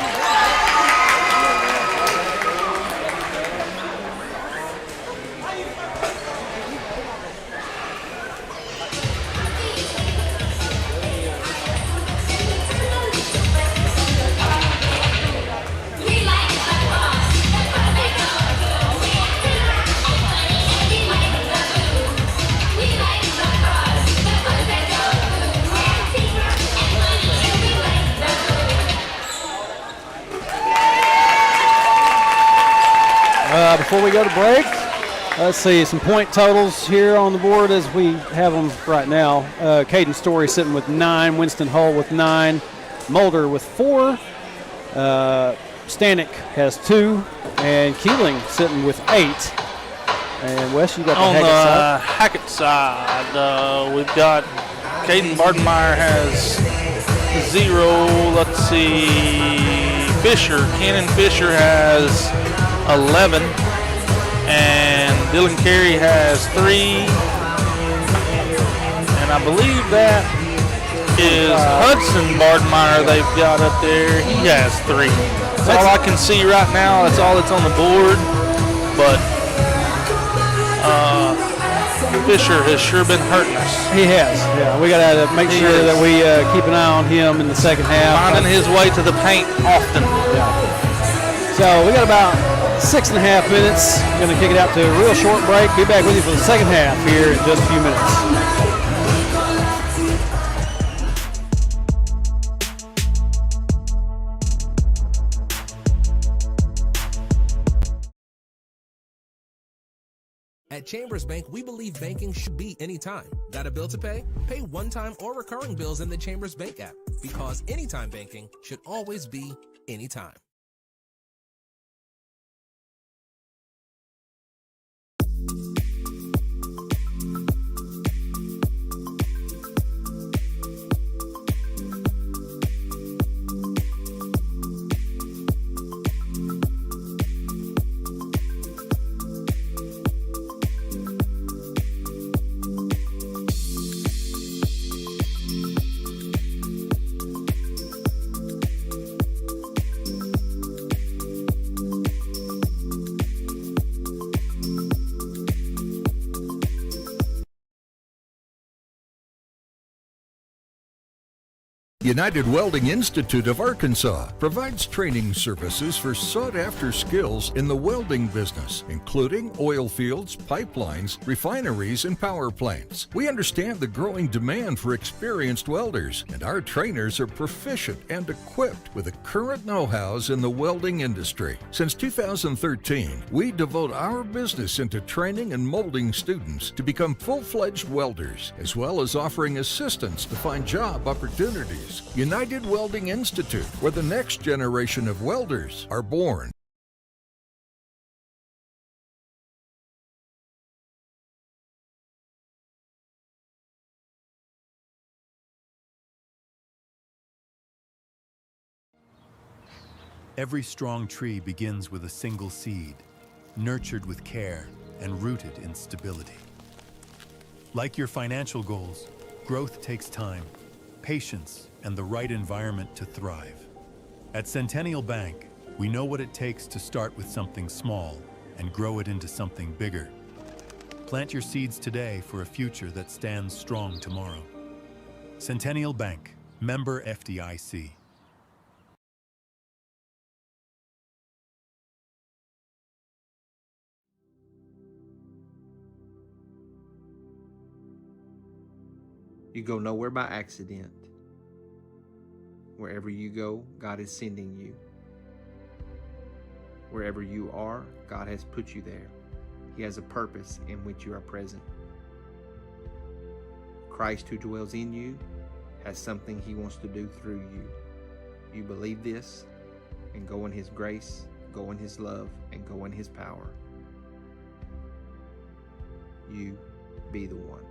Before we go to break, let's see some point totals here on the board as we have them right now. Caden Story sitting with 9, Winston Hull with 9, Mulder with 4, Stanek has 2, and Keeling sitting with 8. And Wes, you got the Hackett side. Hackett side, we've got Caden Bardenmeyer has 0. Let's see, Cannon Fisher has 11. And Dylan Carey has 3. And I believe that is Hudson Bardenmeyer they've got up there. He has 3. That's all I can see right now. That's all that's on the board. But Fisher has sure been hurting us. He has. Yeah, we got to make sure that we keep an eye on him in the second half. Finding his way to the paint often. Yeah. So we got about 6.5 minutes. Going to kick it out to a real short break. Be back with you for the second half here in just a few minutes. At Chambers Bank, we believe banking should be anytime. Got a bill to pay? Pay one-time or recurring bills in the Chambers Bank app, because anytime banking should always be anytime. United Welding Institute of Arkansas provides training services for sought-after skills in the welding business, including oil fields, pipelines, refineries, and power plants. We understand the growing demand for experienced welders, and our trainers are proficient and equipped with the current know-hows in the welding industry. Since 2013, we devote our business into training and molding students to become full-fledged welders, as well as offering assistance to find job opportunities. United Welding Institute, where the next generation of welders are born. Every strong tree begins with a single seed, nurtured with care and rooted in stability. Like your financial goals, growth takes time, patience, and the right environment to thrive. At Centennial Bank, we know what it takes to start with something small and grow it into something bigger. Plant your seeds today for a future that stands strong tomorrow. Centennial Bank, member FDIC. You go nowhere by accident. Wherever you go, God is sending you. Wherever you are, God has put you there. He has a purpose in which you are present. Christ who dwells in you has something He wants to do through you. You believe this, and go in His grace, go in His love, and go in His power. You be the one.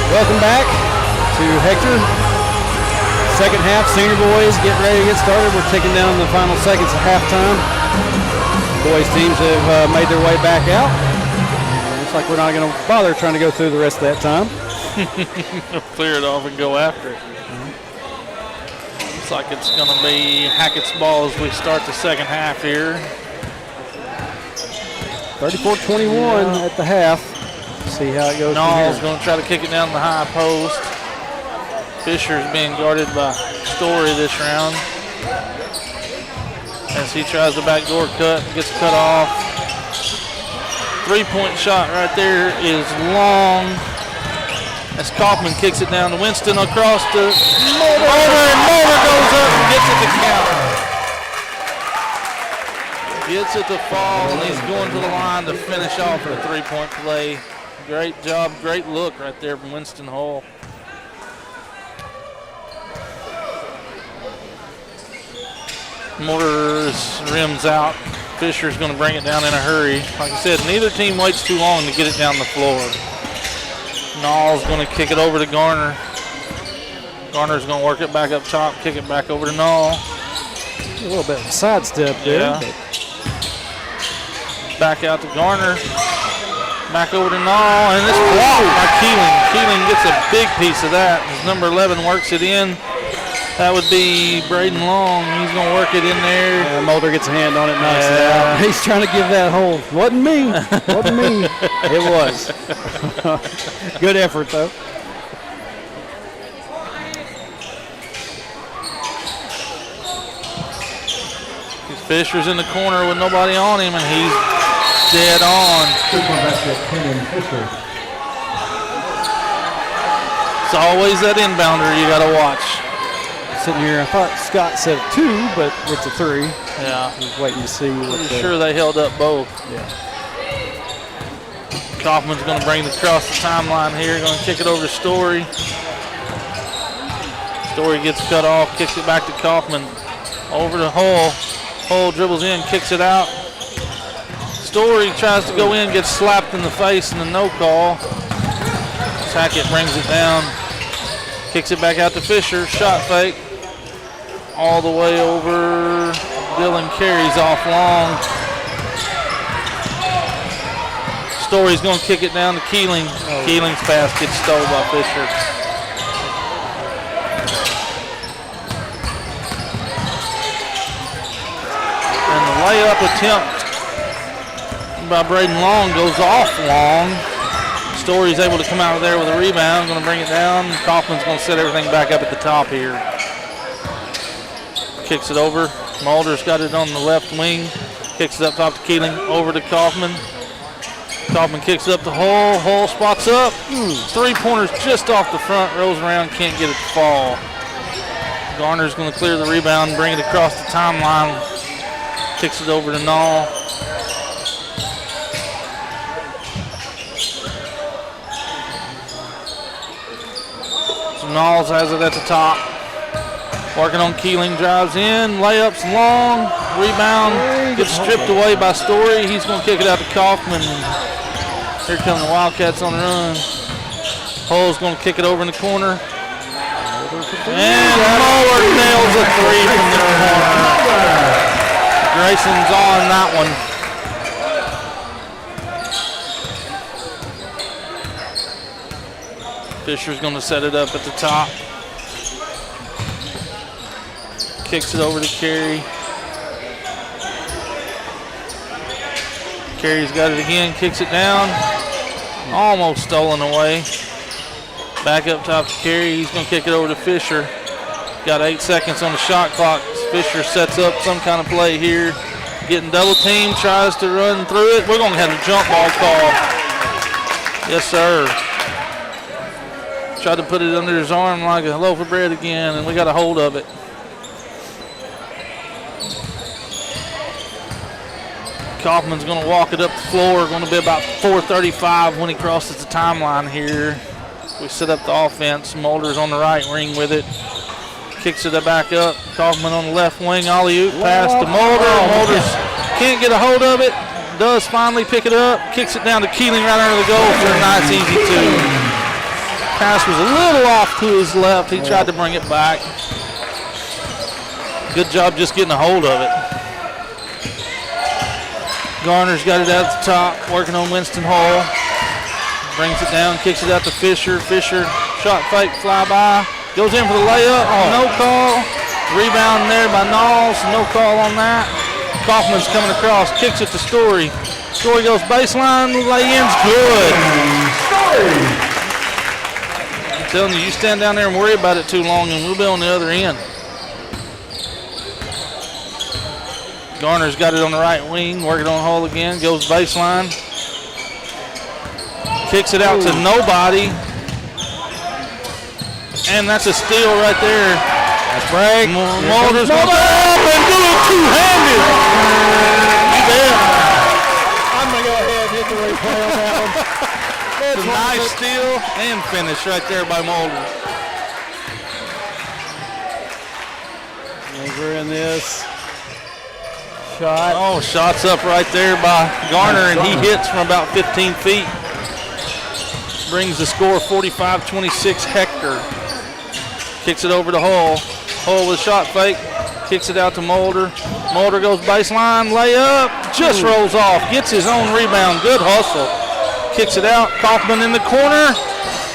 Welcome back to Hector. Second half, senior boys getting ready to get started. We're taking down the final seconds of halftime. Boys teams have made their way back out. Looks like we're not going to bother trying to go through the rest of that time. Clear it off and go after it. Looks like it's going to be Hackett's ball as we start the second half here. 34-21 at the half. See how it goes. Knowles going to try to kick it down the high post. Fisher's being guarded by Story this round. As he tries the backdoor cut, gets cut off. 3-point shot right there is long. As Kaufman kicks it down to Winston across to Mulder, and Mulder goes up and gets it to count. Gets it to fall, and he's going to the line to finish off a 3-point play. Great job, great look right there from Winston Hall. Mulder's rims out. Fisher's going to bring it down in a hurry. Like I said, neither team waits too long to get it down the floor. Knowles going to kick it over to Garner. Garner's going to work it back up top, kick it back over to Knoll. A little bit of a sidestep there. Yeah. Back out to Garner. Back over to Knoll, and it's blocked by Keeling. Keeling gets a big piece of that. As number 11 works it in. That would be Braden Long. He's going to work it in there. Mulder gets a hand on it, knocks it out. He's trying to give that hole. Wasn't me. Wasn't me. It was. Good effort, though. Fisher's in the corner with nobody on him, and he's dead on. It's always that inbounder you got to watch. Sitting here, I thought Scott said 2, but it's a 3. Yeah. He's waiting to see. Pretty sure they held up both. Yeah. Kaufman's going to bring it across the timeline here. Going to kick it over to Story. Story gets cut off, kicks it back to Kaufman. Over to Hull. Hull dribbles in, kicks it out. Story tries to go in, gets slapped in the face and a no call. Hackett brings it down. Kicks it back out to Fisher. Shot fake. All the way over. Dylan carries off long. Story's going to kick it down to Keeling. Keeling's pass gets stolen by Fisher. And the layup attempt by Braden Long goes off Long. Story's able to come out of there with a rebound. Going to bring it down. Kaufman's going to set everything back up at the top here. Kicks it over. Mulder's got it on the left wing. Kicks it up top to Keeling. Over to Kaufman. Kaufman kicks it up to Hull. Hull spots up. 3-pointers just off the front. Rolls around. Can't get it to fall. Garner's going to clear the rebound. Bring it across the timeline. Kicks it over to Knoll. Knowles has it at the top. Working on Keeling, drives in, layups long, rebound, gets stripped away by Story. He's going to kick it out to Kaufman. Here come the Wildcats on the run. Hull's going to kick it over in the corner. And Muller nails a 3 from the corner. Grayson's on that one. Fisher's going to set it up at the top. Kicks it over to Carey. Carey's got it again, kicks it down. Almost stolen away. Back up top to Carey. He's going to kick it over to Fisher. Got 8 seconds on the shot clock. Fisher sets up some kind of play here. Getting double teamed, tries to run through it. We're going to have a jump ball call. Yes, sir. Tried to put it under his arm like a loaf of bread again, and we got a hold of it. Kaufman's going to walk it up the floor. Going to be about 4:35 when he crosses the timeline here. We set up the offense. Mulder's on the right wing with it. Kicks it back up. Kaufman on the left wing. Alley-oop pass to Mulder. Mulder can't get a hold of it. Does finally pick it up. Kicks it down to Keeling right under the goal for a nice easy 2. Pass was a little off to his left. He tried to bring it back. Good job just getting a hold of it. Garner's got it at the top, working on Winston Hall. Brings it down, kicks it out to Fisher. Fisher, shot fake, fly by. Goes in for the layup, no call. Rebound there by Knowles, no call on that. Kaufman's coming across, kicks it to Story. Story goes baseline, lay-in's good. I'm telling you, you stand down there and worry about it too long, and we'll be on the other end. Garner's got it on the right wing, working on hole again, goes baseline. Kicks it out to nobody. And that's a steal right there. That's break. Mulder's going up and do it two-handed. I'm going to go ahead and hit the replay on that one. It's a nice steal and finish right there by Mulder. We're in this. Shot. Oh, shots up right there by Garner, and he hits from about 15 feet. Brings the score 45-26 Hector. Kicks it over to Hull. Hull with a shot fake. Kicks it out to Mulder. Mulder goes baseline, layup, just rolls off. Gets his own rebound. Good hustle. Kicks it out. Kaufman in the corner.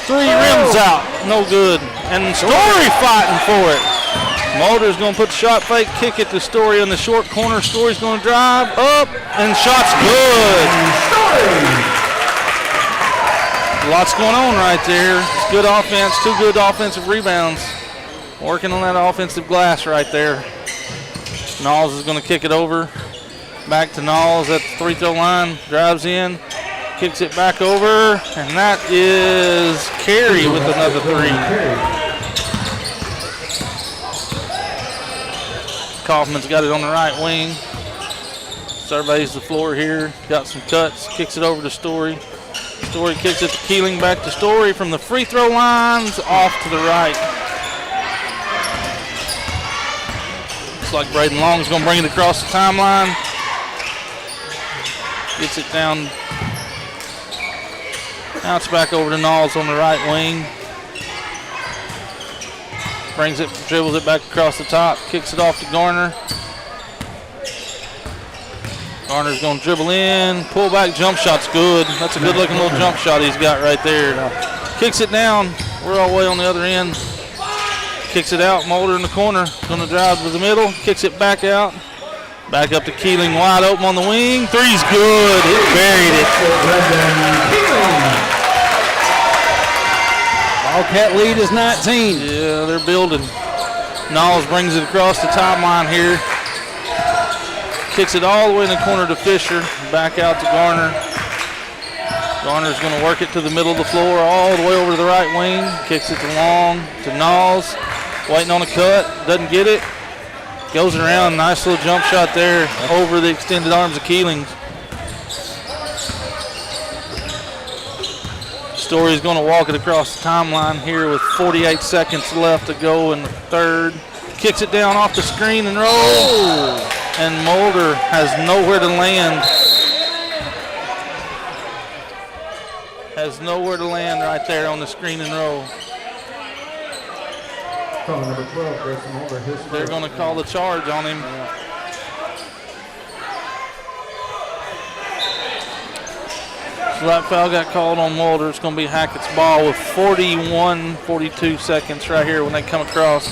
Three rims out. No good. And Story fighting for it. Mulder's going to put the shot fake, kick it to Story in the short corner. Story's going to drive up, and shot's good. Lots going on right there. It's good offense, two good offensive rebounds. Working on that offensive glass right there. Knowles is going to kick it over. Back to Knowles at the free throw line. Drives in, kicks it back over, and that is Carey with another three. Kaufman's got it on the right wing. Surveys the floor here. Got some cuts. Kicks it over to Story. Story kicks it to Keeling. Back to Story from the free throw lines. Off to the right. Looks like Braden Long's going to bring it across the timeline. Gets it down. Now it's back over to Knowles on the right wing. Brings it, dribbles it back across the top, kicks it off to Garner. Garner's going to dribble in, pull back, jump shot's good. That's a good looking little jump shot he's got right there. Kicks it down, we're all the way on the other end. Kicks it out, Mulder in the corner, going to drive to the middle, kicks it back out. Back up to Keeling, wide open on the wing. Three's good, he buried it. Wildcat lead is 19. Yeah, they're building. Knowles brings it across the timeline here. Kicks it all the way in the corner to Fisher. Back out to Garner. Garner's going to work it to the middle of the floor, all the way over to the right wing. Kicks it to Long, to Knowles. Waiting on a cut, doesn't get it. Goes around, nice little jump shot there over the extended arms of Keeling. Story's going to walk it across the timeline here with 48 seconds left to go in the third. Kicks it down off the screen and roll. And Mulder has nowhere to land. Has nowhere to land right there on the screen and roll. Number 12, Grayson Mulder, his first. They're going to call the charge on him. So that foul got called on Mulder. It's going to be Hackett's ball with 42 seconds right here when they come across.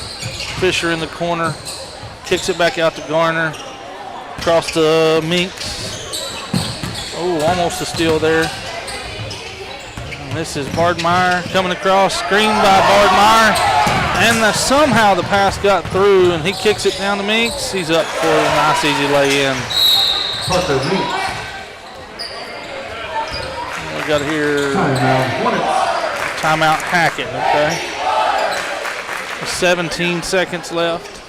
Fisher in the corner. Kicks it back out to Garner. Across to Minks. Oh, almost a steal there. And this is Bardmeyer coming across. Screened by Bardmeyer. And somehow the pass got through, and he kicks it down to Minks. He's up for a nice, easy lay-in. Parker Minks. We got here timeout Hackett, okay. 17 seconds left.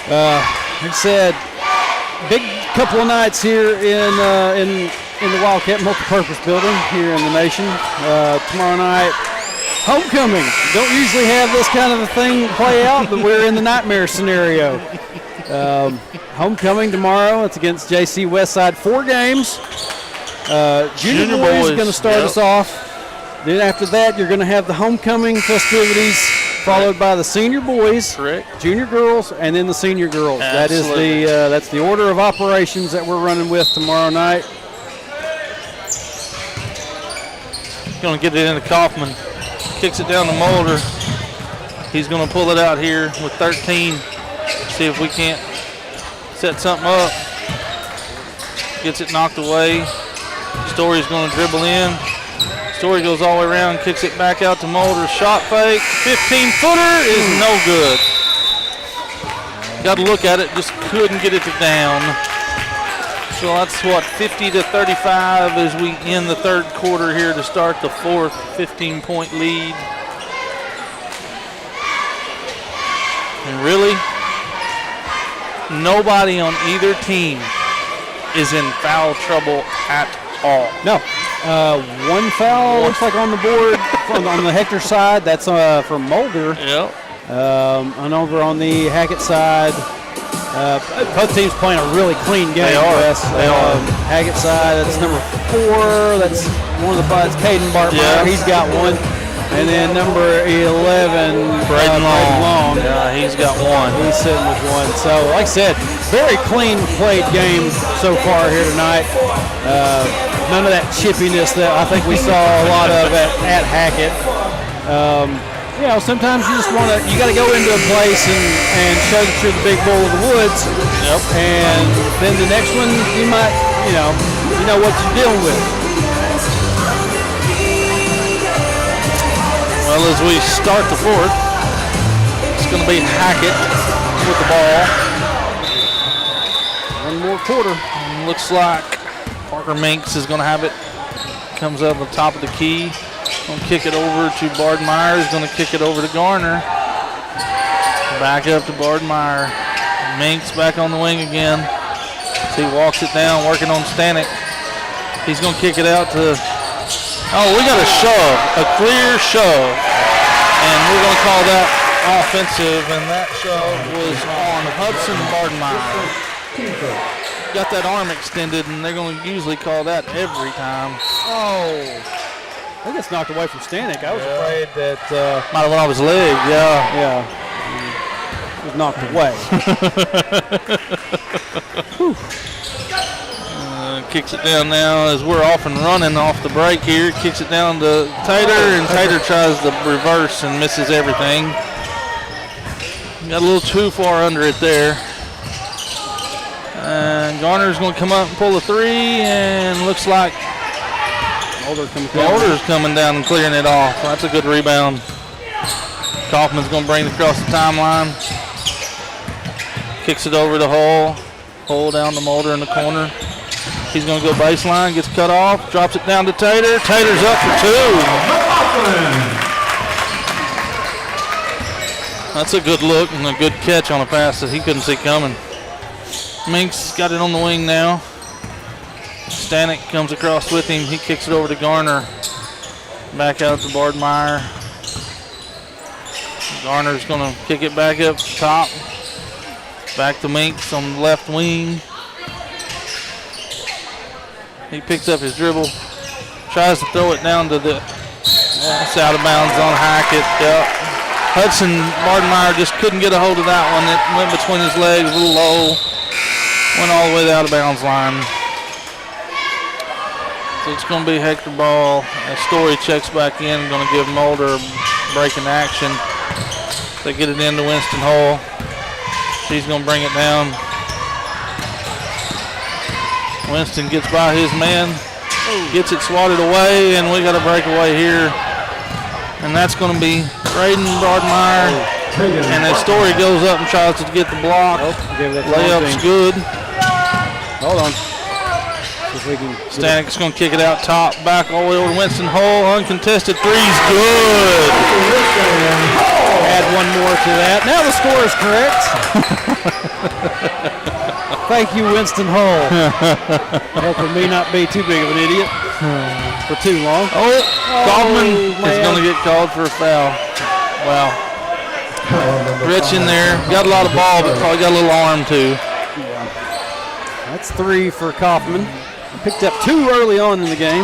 Like I said, big couple of nights here in the Wildcat multipurpose building here in the nation. Tomorrow night, homecoming. Don't usually have this kind of a thing play out, but we're in the nightmare scenario. Homecoming tomorrow. It's against JC Westside. 4 games. Junior boys is going to start us off. Then after that, you're going to have the homecoming festivities, followed by the senior boys, correct, junior girls, and then the senior girls. Absolutely. That's the order of operations that we're running with tomorrow night. Going to get it into Kaufman. Kicks it down to Mulder. He's going to pull it out here with 13 See if we can't set something up. Gets it knocked away. Story's going to dribble in. Story goes all the way around, kicks it back out to Mulder. Shot fake. 15-footer is no good. Got to look at it, just couldn't get it to down. So that's what, 50-35 as we end the third quarter here to start the fourth 15-point lead. And really, nobody on either team is in foul trouble at all. No. One foul looks like on the board on the Hector side. That's for Mulder. Yep. And over on the Hackett side, both teams playing a really clean game. They are. Wes. They are. Hackett side, that's number 4. That's one of the five. It's Caden Bartmeyer. Yeah. He's got one. And then number 11, Braden Long. Long. Yeah, he's got one. He's sitting with one. So, like I said, very clean played game so far here tonight. None of that chippiness that I think we saw a lot of at Hackett. You know, sometimes you just want to, you got to go into a place and show that you're the big bull of the woods. Yep. And then the next one, you might, you know what you're dealing with. Well, as we start the fourth, it's going to be Hackett with the ball. One more quarter. And looks like Parker Minks is going to have it. Comes up the top of the key. Going to kick it over to Bardmeyer. He's going to kick it over to Garner. Back up to Bardmeyer. Minks back on the wing again. So he walks it down, working on Stanek. He's going to kick it out to... Oh, we got a shove, a clear shove. And we're going to call that offensive, and that shove was on Hudson Bardmeyer. Got that arm extended, and they're going to usually call that every time. Oh. I think it's knocked away from Stanek. I was afraid that... Might have went off his leg, yeah. Yeah. It was knocked away. Kicks it down now as we're off and running off the break here. Kicks it down to Tater, and Tater tries the reverse and misses everything. Got a little too far under it there. And Garner's going to come up and pull a three, and looks like Mulder's coming down and clearing it off. That's a good rebound. Kaufman's going to bring it across the timeline. Kicks it over to Hull. Hull down to Mulder in the corner. He's going to go baseline, gets cut off, drops it down to Tater. Tater's up for two. That's a good look and a good catch on a pass that he couldn't see coming. Minks got it on the wing now. Stanek comes across with him. He kicks it over to Garner. Back out to Bardmeyer. Garner's going to kick it back up top. Back to Minks on the left wing. He picks up his dribble, tries to throw it down to the, it's out of bounds on Hackett. Yep. Hudson Bardmeyer just couldn't get a hold of that one. It went between his legs, a little low, went all the way to the out of bounds line. So it's going to be Hector ball. Story checks back in, going to give Mulder a break in action. They get it into Winston Hull. She's going to bring it down. Winston gets by his man, gets it swatted away, and we got a breakaway here. And that's going to be Braden Bardmeyer. And as Story goes up and tries to get the block. Layup's good. Hold on. Stanek's going to kick it out top, back all the way over to Winston Hull. Uncontested three's good. Add one more to that. Now the score is correct. Thank you, Winston Hull. Helping me not be too big of an idiot for too long. Kaufman is going to get called for a foul. Wow. Rich in there. Got a lot of ball, but probably got a little arm too. Yeah. That's 3 for Kaufman. Picked up 2 early on in the game.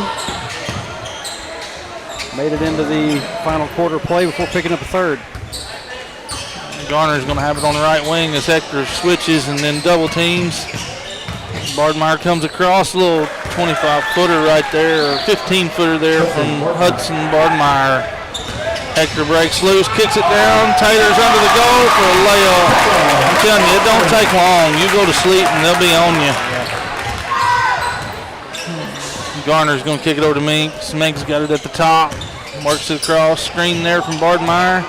Made it into the final quarter play before picking up a third. Garner's going to have it on the right wing as Hector switches and then double teams. Bardmeyer comes across, a little 25-footer right there, or 15-footer there from Hudson Bardmeyer. Hector breaks loose, kicks it down. Taylor's under the goal for a layup. I'm telling you, it don't take long. You go to sleep and they'll be on you. Garner's going to kick it over to Minks. Minks got it at the top. Works it across. Screen there from Bardmeyer.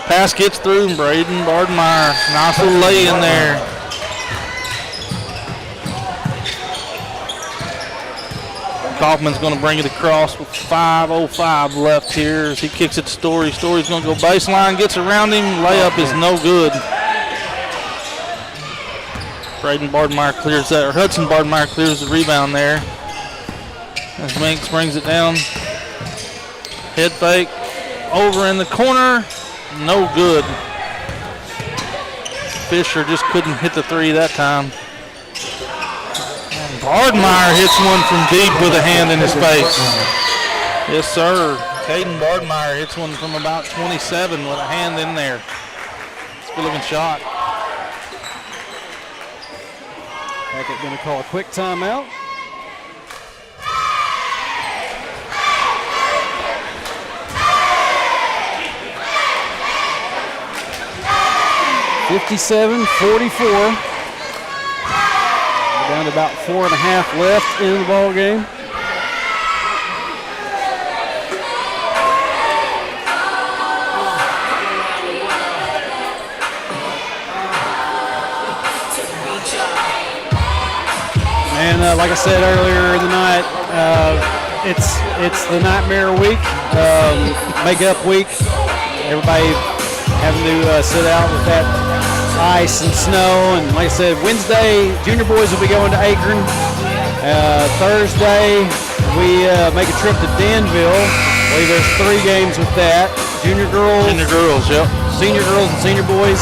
Pass gets through and Braden Bardmeyer. Nice little lay in there. Kaufman's going to bring it across with 5:05 left here as he kicks it to Story. Story's going to go baseline, gets around him. Layup is no good. Braden Bardmeyer clears that, or Hudson Bardmeyer clears the rebound there. As Minks brings it down. Head fake over in the corner. No good. Fisher just couldn't hit the three that time. Bardmeyer hits one from deep with a hand in his face. Yes, sir. Caden Bardmeyer hits one from about 27 with a hand in there. It's a good looking shot. Hackett going to call a quick timeout. (57-44). Down to about 4.5 left in the ball game. And like I said earlier in the night, it's the nightmare week, makeup week. Everybody having to sit out with that ice and snow, and like I said, Wednesday junior boys will be going to Akron. Thursday we make a trip to Danville. I believe there's 3 games with that. Junior girls, yep. Senior girls and senior boys,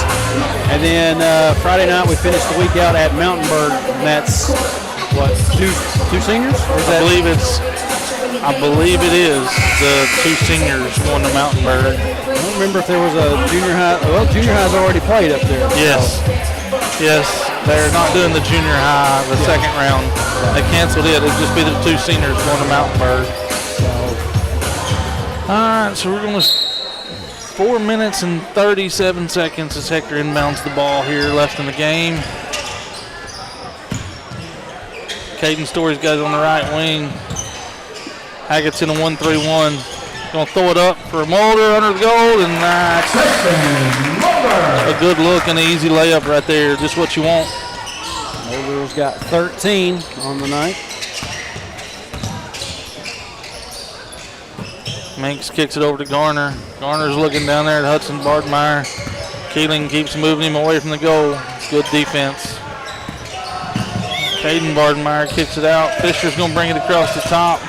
and then Friday night we finish the week out at Mountainburg, and that's what, two seniors? Or is that? I believe it is the 2 seniors going to Mountainburg. I don't remember if there was a junior high. Well, junior high's already played up there. Yes. Yes, they're not doing the junior high, the second round. They canceled it. It'll just be the 2 seniors going to Mountainburg. All right, so we're going to 4 minutes and 37 seconds as Hector inbounds the ball here left in the game. Caden Story's got it on the right wing. Hackett's in a 1-3-1. Going to throw it up for Mulder under the goal, and that's a good look and an easy layup right there. Just what you want. Mulder's got 13 on the night. Minks kicks it over to Garner. Garner's looking down there at Hudson Bardmeyer. Keeling keeps moving him away from the goal. It's good defense. Caden Bardmeyer kicks it out. Fisher's going to bring it across the top.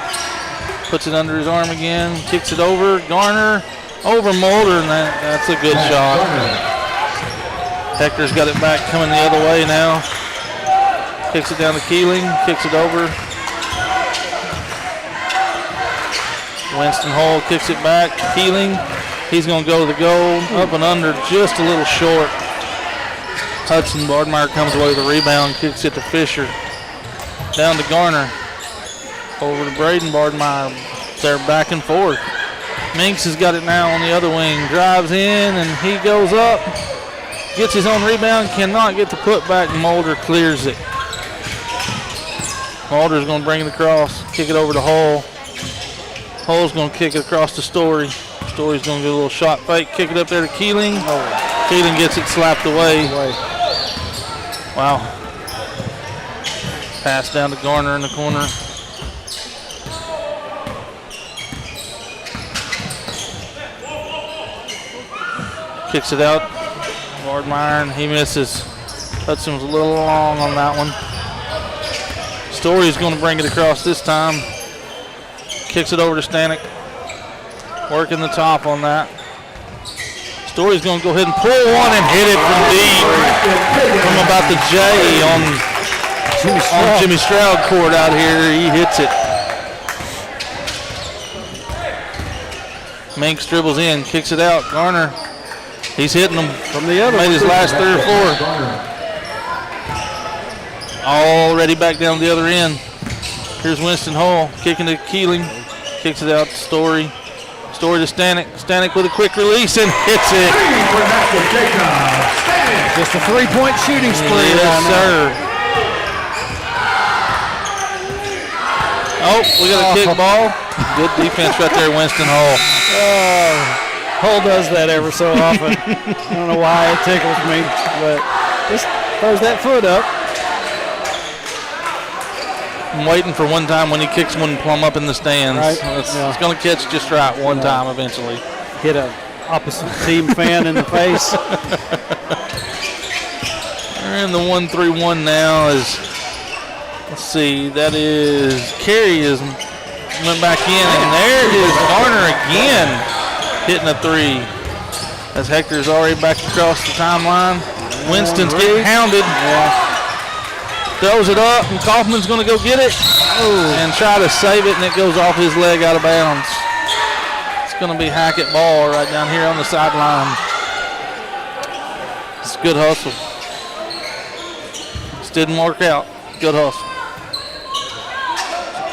Puts it under his arm again. Kicks it over. Garner over Mulder, and that's a good shot. Hector's got it back coming the other way now. Kicks it down to Keeling. Kicks it over. Winston Hall kicks it back. Keeling. He's going to go to the goal. Up and under, just a little short. Hudson Bardmeyer comes away with the rebound. Kicks it to Fisher. Down to Garner. Over to Braden Bardmeyer. They're back and forth. Minks has got it now on the other wing. Drives in and he goes up. Gets his own rebound. Cannot get the putback. Mulder clears it. Mulder's going to bring it across. Kick it over to Hull. Hull's going to kick it across to Story. Story's going to do a little shot fake. Kick it up there to Keeling. Keeling gets it slapped away. Wow. Pass down to Garner in the corner. Kicks it out. Bardmeyer, and he misses. Hudson was a little long on that one. Story's going to bring it across this time. Kicks it over to Stanek. Working the top on that. Story's going to go ahead and pull one and hit it from deep. From about the J on Jimmy Stroud court out here. He hits it. Minks dribbles in, kicks it out. Garner. He's hitting them from the other. Made his last 3 or 4. Already back down the other end. Here's Winston Hall kicking to Keeling. Kicks it out to Story. Story to Stanek. Stanek with a quick release and hits it. Just a 3-point shooting spree. Yes, sir. Oh, we got a kick ball. Good defense right there, Winston Hall. Hull does that ever so often. I don't know why it tickles me, but just throws that foot up. I'm waiting for one time when he kicks one plumb up in the stands. Right. It's going to catch just right one time eventually. Hit a opposite team fan in the face. They're in the 1-3-1 now. Let's see, that is Carey went back in, and there is Garner again hitting a 3. As Hector's already back across the timeline. Winston's getting hounded. Throws it up, and Kaufman's going to go get it and try to save it, and it goes off his leg out of bounds. It's going to be Hackett ball right down here on the sideline. It's a good hustle. This didn't work out. Good hustle.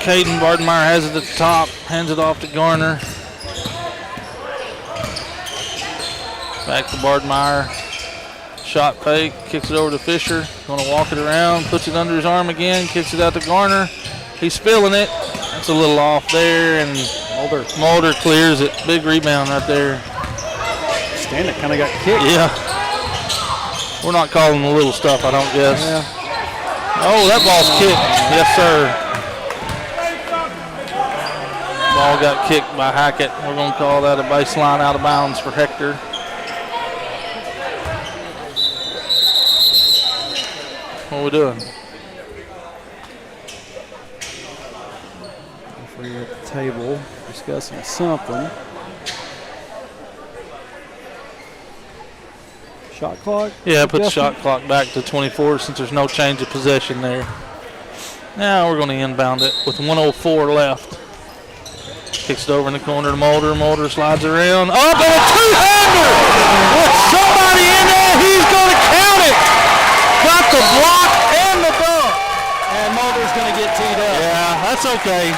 Caden Bardenmeyer has it at the top, hands it off to Garner. Back to Bardenmeyer. Shot fake, kicks it over to Fisher. Going to walk it around, puts it under his arm again, kicks it out to Garner. He's feeling it. That's a little off there, and Mulder clears it. Big rebound right there. Stanek kind of got kicked. Yeah. We're not calling the little stuff, I don't guess. Yeah. Oh, that ball's kicked. Yes, sir. Ball got kicked by Hackett. We're going to call that a baseline out of bounds for Hector. What are we doing? If we're at the table discussing something. Shot clock? Yeah, put the shot clock back to 24 since there's no change of possession there. Now we're going to inbound it with 1:04 left. Kicks it over in the corner to Mulder. Mulder slides around. Up and a two-hander! With somebody in there, he's going to count it! Got the block and the dunk. And Mulder's going to get teed up. Yeah, that's okay.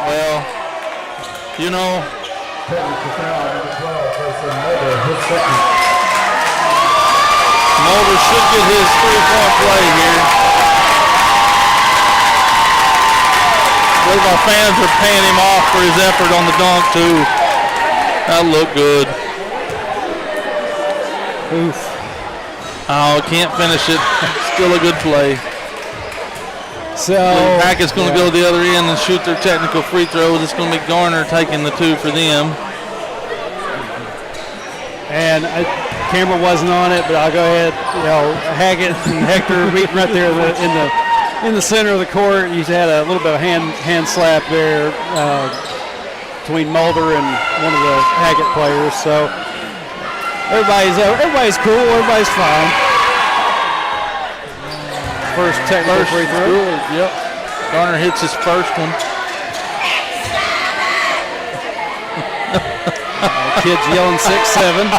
Well, you know, Mulder should get his 3-point play here. I believe our fans are paying him off for his effort on the dunk, too. That looked good. Oof. Oh, can't finish it. Still a good play. So Hackett's going to go to the other end and shoot their technical free throws. It's going to be Garner taking the 2 for them. And camera wasn't on it, but I'll go ahead. You know, Hackett and Hector meeting right there in the center of the court. You had a little bit of hand slap there between Mulder and one of the Hackett players. So everybody's cool. Everybody's fine. First technical free throw. Good, yep. Garner hits his first one. Kids yelling 6-7.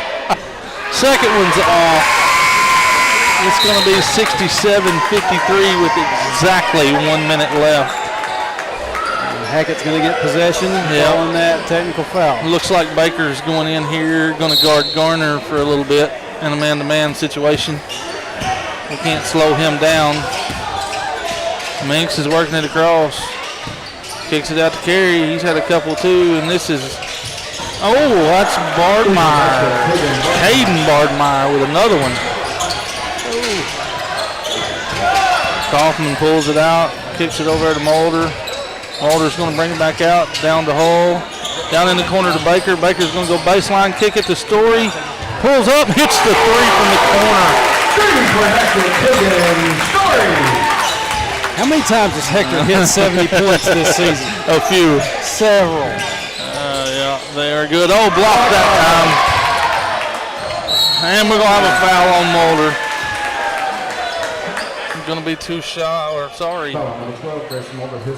Second one's off. It's going to be 67-53 with exactly 1 minute left. And Hackett's going to get possession following that technical foul. Looks like Baker's going in here, going to guard Garner for a little bit in a man-to-man situation. We can't slow him down. Minks is working it across. Kicks it out to Carey. He's had a couple too, and this is, that's Bardmeyer. Caden Bardmeyer with another one. Kaufman pulls it out, kicks it over to Mulder. Mulder's going to bring it back out, down to Hull. Down in the corner to Baker. Baker's going to go baseline, kick it to Story. Pulls up, hits the 3 from the corner. How many times has Hector hit 70 points this season? A few. Several. Yeah, they are good. Oh, blocked that time. And we're going to have a foul on Mulder. It's going to be 2 shots, or sorry.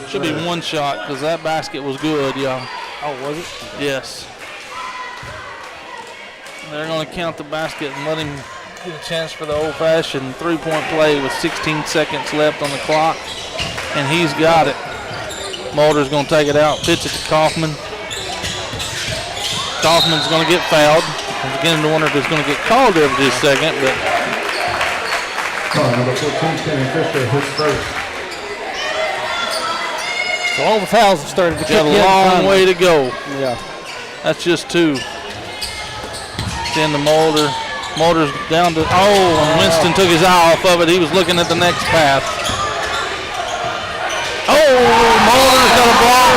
Should be 1 shot because that basket was good, yeah. Oh, was it? Yes. They're going to count the basket and let him get a chance for the old-fashioned 3-point play with 16 seconds left on the clock, and he's got it. Mulder's going to take it out, pitch it to Kaufman. Kaufman's going to get fouled. I'm beginning to wonder if it's going to get called there for just a second, but Number 14, Kenny Fisher, his first. So all the fouls have started to got kick a in long finally. way to go. Yeah. That's just 2. Then the Mulder. Mulder's down to, and Winston took his eye off of it. He was looking at the next pass. Mulder's got a ball.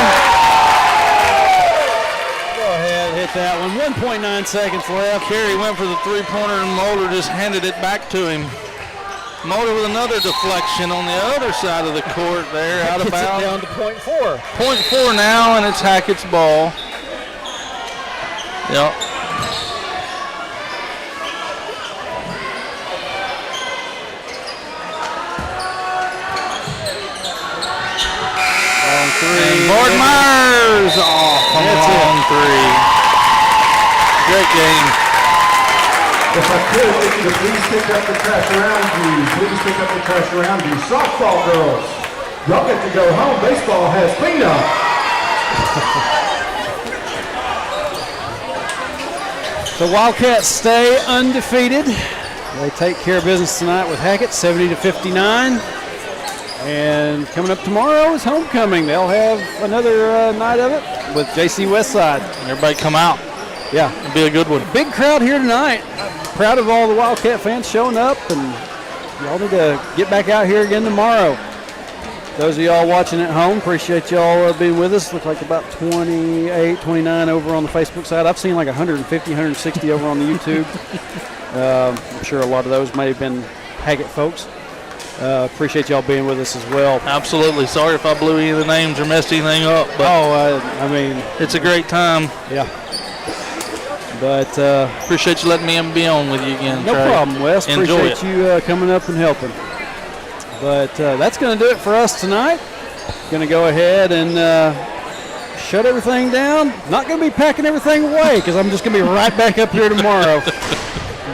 Go ahead, hit that one. 1.9 seconds left. Carey went for the three-pointer, and Mulder just handed it back to him. Mulder with another deflection on the other side of the court there, out of Gets it bounds. down to .4. .4 now, and it's Hackett's ball. Yep. Long 3. Lord Myers off on the long 3. Great game. If I could, if you could please pick up the trash around you. Please pick up the trash around you. Softball girls, y'all get to go home. Baseball has cleanup. The Wildcats stay undefeated. They take care of business tonight with Hackett, 70-59. And coming up tomorrow is homecoming. They'll have another night of it with JC Westside. Everybody come out. Yeah, it'll be a good one. Big crowd here tonight. Proud of all the Wildcat fans showing up, and y'all need to get back out here again tomorrow. Those of y'all watching at home, appreciate y'all being with us. Look like about 28, 29 over on the Facebook side. I've seen like 150, 160 over on the YouTube. I'm sure a lot of those may have been Hackett folks. Appreciate y'all being with us as well. Absolutely. Sorry if I blew any of the names or messed anything up. But I mean, it's a great time. Yeah. But appreciate you letting me be on with you again. No Trey. problem, Wes. Enjoy Appreciate you coming up and helping. But that's going to do it for us tonight. Going to go ahead and shut everything down. Not going to be packing everything away because I'm just going to be right back up here tomorrow.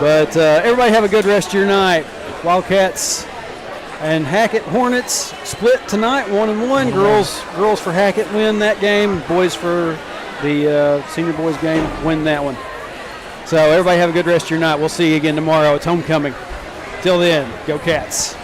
But everybody have a good rest of your night. Wildcats and Hackett Hornets split tonight, 1-1. Girls for Hackett win that game. Boys for the senior boys game win that one. So everybody have a good rest of your night. We'll see you again tomorrow. It's homecoming. Till then, go Cats.